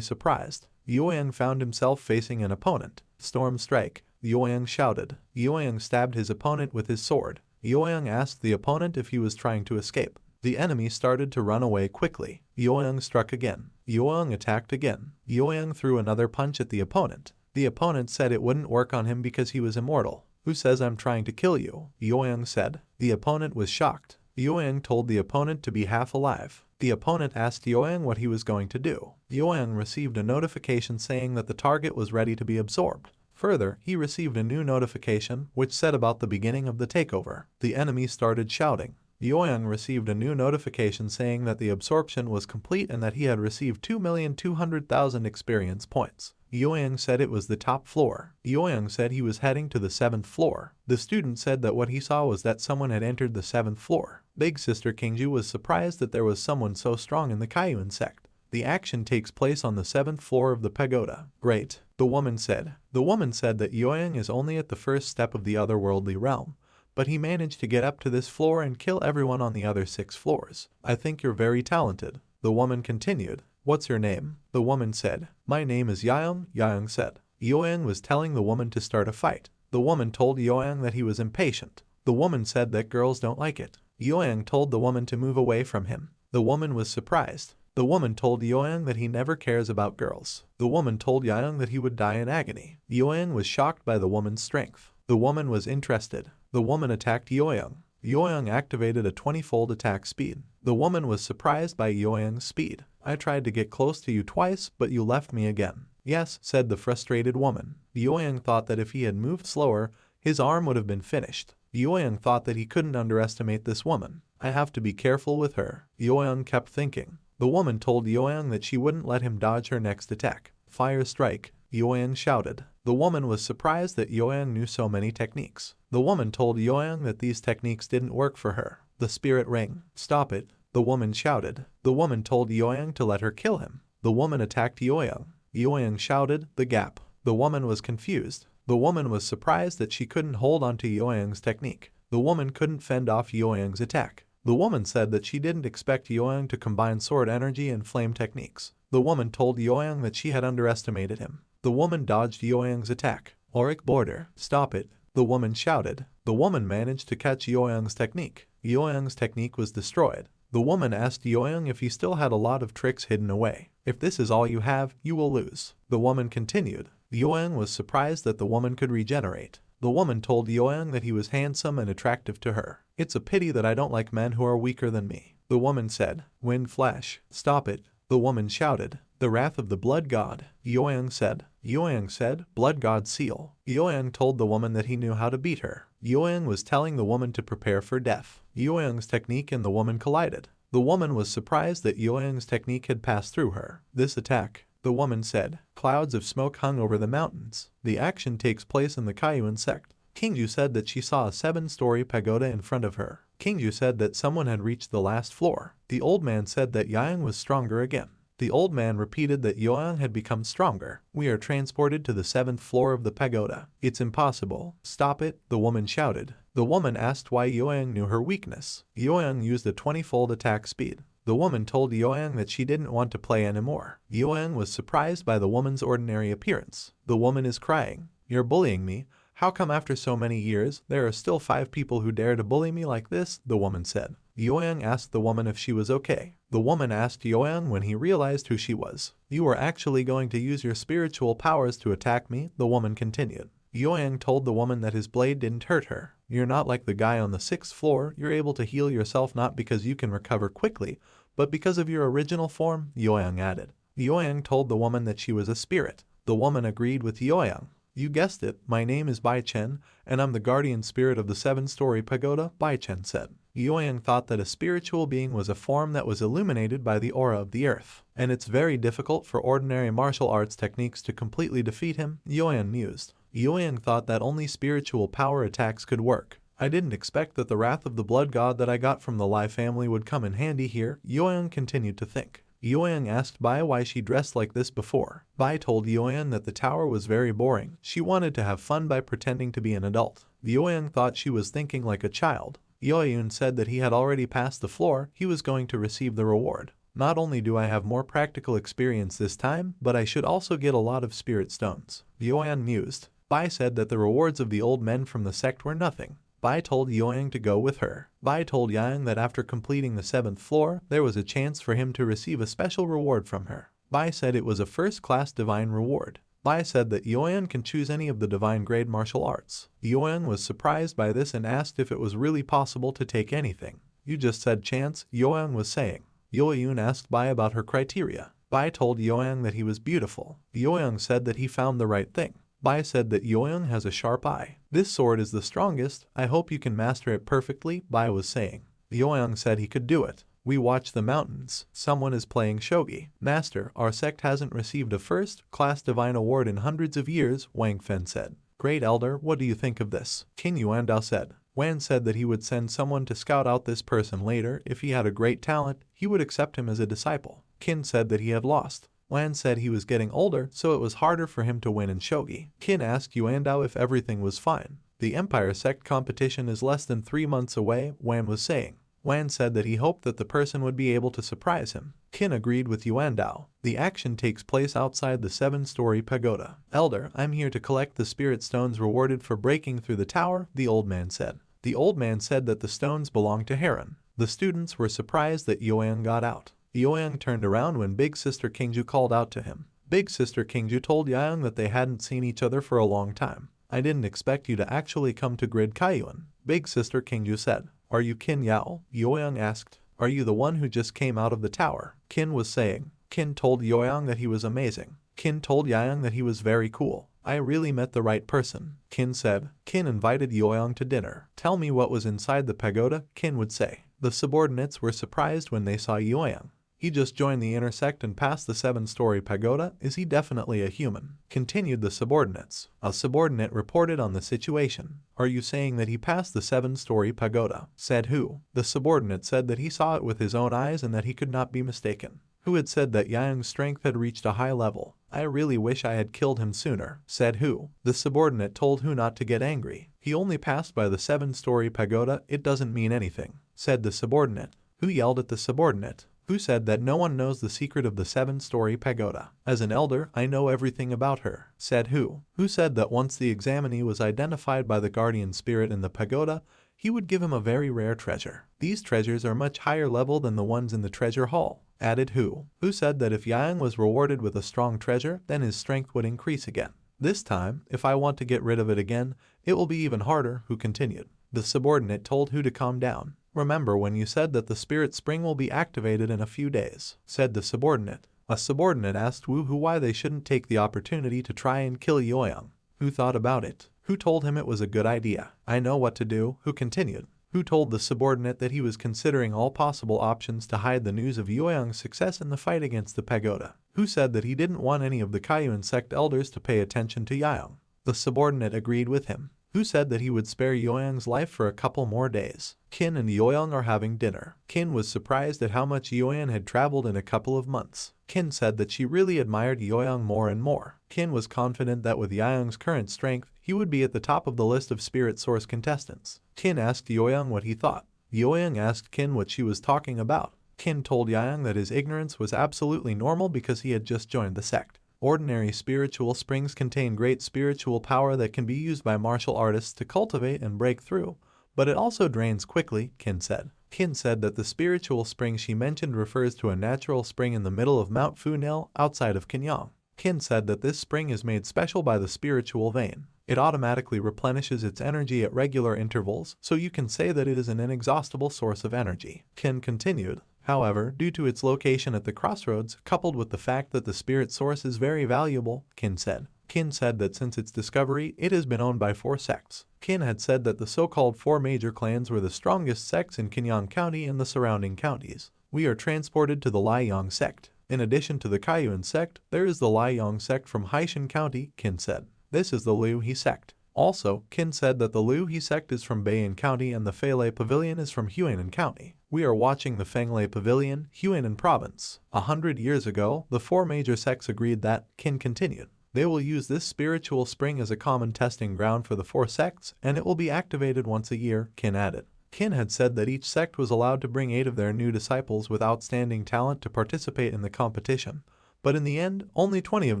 Speaker 2: surprised. Yoang found himself facing an opponent. Storm strike. Yoang shouted. Yoang stabbed his opponent with his sword. Yoang asked the opponent if he was trying to escape. The enemy started to run away quickly. Yoang struck again. Yoang attacked again. Yoang threw another punch at the opponent. The opponent said it wouldn't work on him because he was immortal. Who says I'm trying to kill you? Yoang said. The opponent was shocked. Yoang told the opponent to be half alive. The opponent asked Yoang what he was going to do. Yoang received a notification saying that the target was ready to be absorbed. Further, he received a new notification which said about the beginning of the takeover. The enemy started shouting. Yoang received a new notification saying that the absorption was complete and that he had received 2,200,000 experience points. Yoang said it was the top floor. Yoang said he was heading to the 7th floor. The student said that what he saw was that someone had entered the 7th floor. Big Sister Kingju was surprised that there was someone so strong in the Kwin sect. The action takes place on the 7th floor of the pagoda. Great, the woman said. The woman said that Yoang is only at the first step of the otherworldly realm, but he managed to get up to this floor and kill everyone on the other 6 floors. I think you're very talented. The woman continued. What's your name? The woman said. My name is Yoang, Yoang said. Yoang was telling the woman to start a fight. The woman told Yoang that he was impatient. The woman said that girls don't like it. Yoang told the woman to move away from him. The woman was surprised. The woman told Yoang that he never cares about girls. The woman told Yoang that he would die in agony. Yoang was shocked by the woman's strength. The woman was interested. The woman attacked Yoang. Yoang activated a 20-fold attack speed. The woman was surprised by Yoang's speed. I tried to get close to you twice, but you left me again. Yes, said the frustrated woman. Yueyang thought that if he had moved slower, his arm would have been finished. Yueyang thought that he couldn't underestimate this woman. I have to be careful with her, Yueyang kept thinking. The woman told Yueyang that she wouldn't let him dodge her next attack. Fire strike, Yueyang shouted. The woman was surprised that Yueyang knew so many techniques. The woman told Yueyang that these techniques didn't work for her. The spirit ring. Stop it, the woman shouted. The woman told Yueyang to let her kill him. The woman attacked Yueyang. Yueyang shouted, the gap. The woman was confused. The woman was surprised that she couldn't hold onto Yueyang's technique. The woman couldn't fend off Yueyang's attack. The woman said that she didn't expect Yueyang to combine sword energy and flame techniques. The woman told Yueyang that she had underestimated him. The woman dodged Yueyang's attack. Auric border. Stop it, the woman shouted. The woman managed to catch Yueyang's technique. Yueyang's technique was destroyed. The woman asked Yueyang if he still had a lot of tricks hidden away. If this is all you have, you will lose. The woman continued. Yueyang was surprised that the woman could regenerate. The woman told Yueyang that he was handsome and attractive to her. It's a pity that I don't like men who are weaker than me. The woman said. Wind flash. Stop it, the woman shouted. The wrath of the blood god, Yueyang said. Yueyang said, blood god seal. Yueyang told the woman that he knew how to beat her. Yueyang was telling the woman to prepare for death. Yueyang's technique and the woman collided. The woman was surprised that Yueyang's technique had passed through her. This attack, the woman said. Clouds of smoke hung over the mountains. The action takes place in the Kwin Sect. Kingju said that she saw a 7-story pagoda in front of her. Kingju said that someone had reached the last floor. The old man said that Yueyang was stronger again. The old man repeated that Yueyang had become stronger. We are transported to the 7th floor of the pagoda. It's impossible. Stop it, the woman shouted. The woman asked why Yueyang knew her weakness. Yueyang used a 20-fold attack speed. The woman told Yueyang that she didn't want to play anymore. Yueyang was surprised by the woman's ordinary appearance. The woman is crying. You're bullying me. How come after so many years, there are still 5 people who dare to bully me like this? The woman said. Yueyang asked the woman if she was okay. The woman asked Yueyang when he realized who she was. You were actually going to use your spiritual powers to attack me, the woman continued. Yueyang told the woman that his blade didn't hurt her. You're not like the guy on the 6th floor, you're able to heal yourself not because you can recover quickly, but because of your original form, Yueyang added. Yueyang told the woman that she was a spirit. The woman agreed with Yueyang. You guessed it, my name is Bai Chen, and I'm the guardian spirit of the 7-story pagoda, Bai Chen said. Yueyang thought that a spiritual being was a form that was illuminated by the aura of the earth, and it's very difficult for ordinary martial arts techniques to completely defeat him, Yueyang mused. Yueyang thought that only spiritual power attacks could work. I didn't expect that the wrath of the blood god that I got from the Lai family would come in handy here, Yueyang continued to think. Yueyang asked Bai why she dressed like this before. Bai told Yueyang that the tower was very boring. She wanted to have fun by pretending to be an adult. Yueyang thought she was thinking like a child. Yueyang said that he had already passed the floor, he was going to receive the reward. Not only do I have more practical experience this time, but I should also get a lot of spirit stones. Yueyang mused. Bai said that the rewards of the old men from the sect were nothing. Bai told Yueyang to go with her. Bai told Yueyang that after completing the 7th floor, there was a chance for him to receive a special reward from her. Bai said it was a first-class divine reward. Bai said that Yueyang can choose any of the divine grade martial arts. Yueyang was surprised by this and asked if it was really possible to take anything. You just said chance, Yueyang was saying. Yueyang asked Bai about her criteria. Bai told Yueyang that he was beautiful. Yueyang said that he found the right thing. Bai said that Yueyang has a sharp eye. This sword is the strongest, I hope you can master it perfectly, Bai was saying. Yueyang said he could do it. We watch the mountains. Someone is playing shogi. Master, our sect hasn't received a first-class divine award in hundreds of years, Wang Fen said. Great Elder, what do you think of this? Qin Yuandao said. Wan said that he would send someone to scout out this person later. If he had a great talent, he would accept him as a disciple. Qin said that he had lost. Wan said he was getting older, so it was harder for him to win in shogi. Qin asked Yuandao if everything was fine. The Empire Sect competition is less than 3 months away, Wan was saying. Wan said that he hoped that the person would be able to surprise him. Qin agreed with Yuandao. The action takes place outside the 7-story pagoda. Elder, I'm here to collect the spirit stones rewarded for breaking through the tower, the old man said. The old man said that the stones belonged to Heron. The students were surprised that Yueyang got out. Yueyang turned around when Big Sister Kingju called out to him. Big Sister Kingju told Yueyang that they hadn't seen each other for a long time. I didn't expect you to actually come to Grid Kaiyuan, Big Sister Kingju said. Are you Qin Yao? Yueyang asked. Are you the one who just came out of the tower? Qin was saying. Qin told Yueyang that he was amazing. Qin told Yang that he was very cool. I really met the right person, Qin said. Qin invited Yoyang to dinner. Tell me what was inside the pagoda, Qin would say. The subordinates were surprised when they saw Yoyang. He just joined the inner sect and passed the 7-story pagoda. Is he definitely a human? Continued the subordinates. A subordinate reported on the situation. Are you saying that he passed the 7-story pagoda? Said who? The subordinate said that he saw it with his own eyes and that he could not be mistaken. Who had said that Yang's strength had reached a high level? I really wish I had killed him sooner. Said who? The subordinate told who not to get angry. He only passed by the 7-story pagoda, it doesn't mean anything. Said the subordinate. Who yelled at the subordinate? Who said that no one knows the secret of the 7-story pagoda? As an elder, I know everything about her. Said who? Who said that once the examinee was identified by the guardian spirit in the pagoda, he would give him a very rare treasure. These treasures are much higher level than the ones in the treasure hall. Added who? Who said that if Yang was rewarded with a strong treasure, then his strength would increase again. This time, if I want to get rid of it again, it will be even harder, who continued. The subordinate told who to calm down. Remember when you said that the spirit spring will be activated in a few days, said the subordinate. A subordinate asked Wu Hu why they shouldn't take the opportunity to try and kill Yoyang. Who thought about it? Who told him it was a good idea? I know what to do, who continued. Who told the subordinate that he was considering all possible options to hide the news of Yoyang's success in the fight against the pagoda? Who said that he didn't want any of the Kayun sect elders to pay attention to Yoyang? The subordinate agreed with him. Who said that he would spare Yoyang's life for a couple more days? Qin and Yoyang are having dinner. Qin was surprised at how much Yoyang had traveled in a couple of months. Qin said that she really admired Yoyang more and more. Qin was confident that with Yoyang's current strength, he would be at the top of the list of spirit source contestants. Qin asked Yoyang what he thought. Yoyang asked Qin what she was talking about. Qin told Yoyang that his ignorance was absolutely normal because he had just joined the sect. Ordinary spiritual springs contain great spiritual power that can be used by martial artists to cultivate and break through, but it also drains quickly, Qin said. Qin said that the spiritual spring she mentioned refers to a natural spring in the middle of Mount Funel outside of Kenyang. Qin said that this spring is made special by the spiritual vein. It automatically replenishes its energy at regular intervals, so you can say that it is an inexhaustible source of energy. Qin continued. However, due to its location at the crossroads, coupled with the fact that the spirit source is very valuable, Qin said. Qin said that since its discovery, it has been owned by 4 sects. Qin had said that the so-called 4 major clans were the strongest sects in Kenyang County and the surrounding counties. We are transported to the Liang sect. In addition to the Kayun sect, there is the Liang sect from Haishan County, Qin said. This is the Liu He sect. Also, Qin said that the Liu He sect is from Bayan County and the Feilei Pavilion is from Huanan County. We are watching the Fenglei Pavilion, Huanan Province. 100 years ago, the 4 major sects agreed that, Qin continued, they will use this spiritual spring as a common testing ground for the 4 sects, and it will be activated once a year, Qin added. Qin had said that each sect was allowed to bring 8 of their new disciples with outstanding talent to participate in the competition, but in the end, only 20 of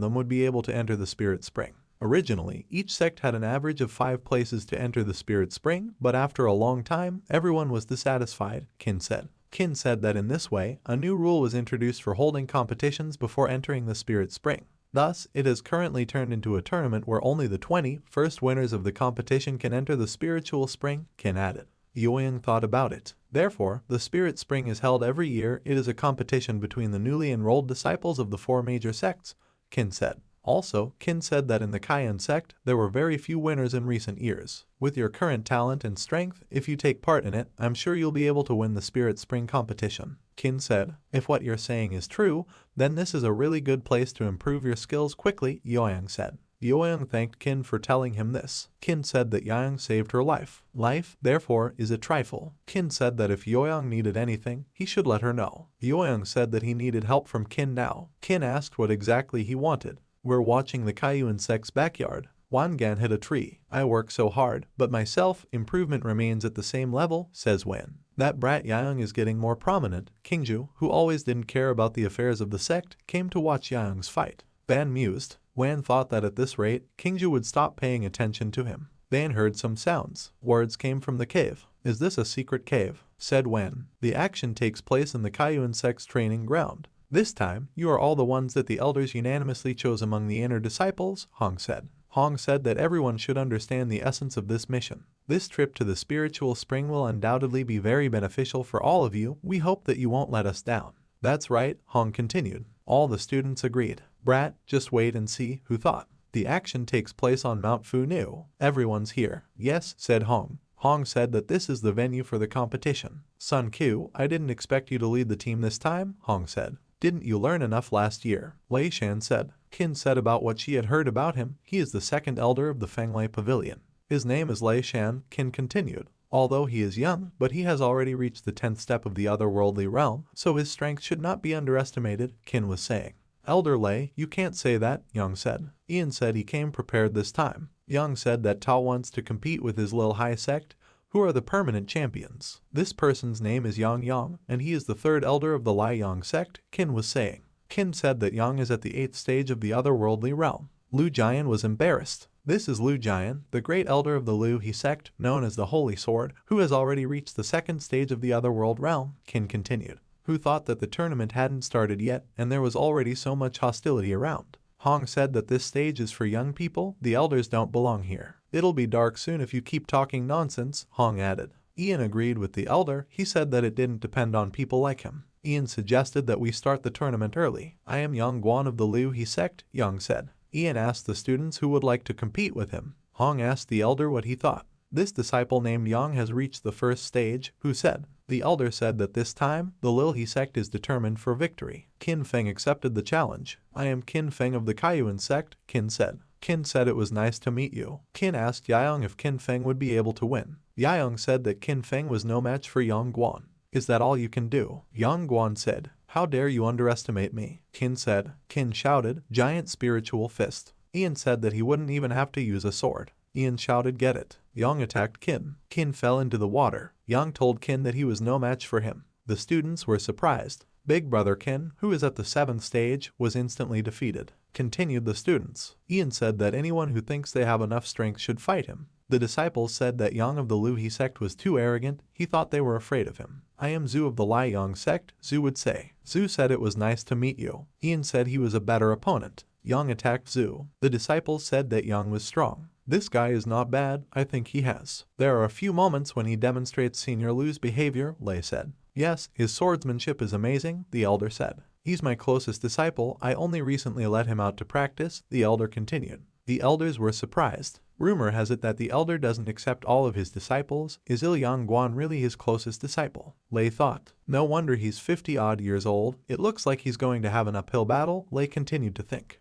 Speaker 2: them would be able to enter the spirit spring. Originally, each sect had an average of 5 places to enter the spirit spring, but after a long time, everyone was dissatisfied, Qin said. Qin said that in this way, a new rule was introduced for holding competitions before entering the spirit spring. Thus, it has currently turned into a tournament where only the 20 first winners of the competition can enter the spiritual spring, Qin added. Yoyang thought about it. Therefore, the spirit spring is held every year. It is a competition between the newly enrolled disciples of the 4 major sects, Qin said. Also, Qin said that in the Kayun sect, there were very few winners in recent years. With your current talent and strength, if you take part in it, I'm sure you'll be able to win the Spirit Spring competition. Qin said, if what you're saying is true, then this is a really good place to improve your skills quickly, Yoyang said. Yoyang thanked Qin for telling him this. Qin said that Yoyang saved her life. Life, therefore, is a trifle. Qin said that if Yoyang needed anything, he should let her know. Yoyang said that he needed help from Qin now. Qin asked what exactly he wanted. We're watching the Kayun sect's backyard. Wangan hit a tree. I work so hard, but my self-improvement remains at the same level, says Wen. That brat Yang is getting more prominent. Kingju, who always didn't care about the affairs of the sect, came to watch Yang's fight. Ban mused. Wan thought that at this rate, Kingju would stop paying attention to him. Ban heard some sounds. Words came from the cave. Is this a secret cave? Said Wan. The action takes place in the Kayun sect's training ground. This time, you are all the ones that the elders unanimously chose among the inner disciples, Hong said. Hong said that everyone should understand the essence of this mission. This trip to the spiritual spring will undoubtedly be very beneficial for all of you. We hope that you won't let us down. That's right, Hong continued. All the students agreed. Brat, just wait and see, who thought. The action takes place on Mount Fu Nu. Everyone's here. Yes, said Hong. Hong said that this is the venue for the competition. Sun Q, I didn't expect you to lead the team this time, Hong said. Didn't you learn enough last year? Lei Shan said. Qin said about what she had heard about him. He is the second elder of the Fenglei Pavilion. His name is Lei Shan, Qin continued. Although he is young, but he has already reached the 10th step of the otherworldly realm, so his strength should not be underestimated, Qin was saying. Elder Lei, you can't say that, Yang said. Ian said he came prepared this time. Yang said that Tao wants to compete with his Lil High Sect, who are the permanent champions. This person's name is Yang Yang, and he is the third elder of the Lai Yang Sect, Qin was saying. Qin said that Yang is at the 8th stage of the otherworldly realm. Lu Jian was embarrassed. This is Lu Jian, the great elder of the Lu He Sect, known as the Holy Sword, who has already reached the 2nd stage of the otherworld realm, Qin continued. Who thought that the tournament hadn't started yet and there was already so much hostility around. Hong said that this stage is for young people, the elders don't belong here. It'll be dark soon if you keep talking nonsense, Hong added. Ian agreed with the elder. He said that it didn't depend on people like him. Ian suggested that we start the tournament early. I am Yang Guan of the Liu He Sect, Yang said. Ian asked the students who would like to compete with him. Hong asked the elder what he thought. This disciple named Yang has reached the 1st stage, who said. The elder said that this time, the Lil He Sect is determined for victory. Qin Feng accepted the challenge. I am Qin Feng of the Kaiyuan Sect, Qin said. Qin said it was nice to meet you. Qin asked Yaong if Qin Feng would be able to win. Yaong said that Qin Feng was no match for Yang Guan. Is that all you can do? Yang Guan said. How dare you underestimate me? Qin said. Qin shouted, giant spiritual fist. Ian said that he wouldn't even have to use a sword. Ian shouted, get it. Yang attacked Qin. Qin fell into the water. Yang told Qin that he was no match for him. The students were surprised. Big brother Qin, who is at the 7th stage, was instantly defeated. Continued the students. Ian said that anyone who thinks they have enough strength should fight him. The disciples said that Yang of the Lu He Sect was too arrogant. He thought they were afraid of him. I am Zhu of the Lai Yang Sect, Zhu would say. Zhu said it was nice to meet you. Ian said he was a better opponent. Yang attacked Zhu. The disciples said that Yang was strong. This guy is not bad, I think he has. There are a few moments when he demonstrates Senior Lu's behavior, Lei said. Yes, his swordsmanship is amazing, the elder said. He's my closest disciple, I only recently let him out to practice, the elder continued. The elders were surprised. Rumor has it that the elder doesn't accept all of his disciples. Is Yang Guan really his closest disciple? Lei thought. No wonder he's 50-odd years old. It looks like he's going to have an uphill battle, Lei continued to think.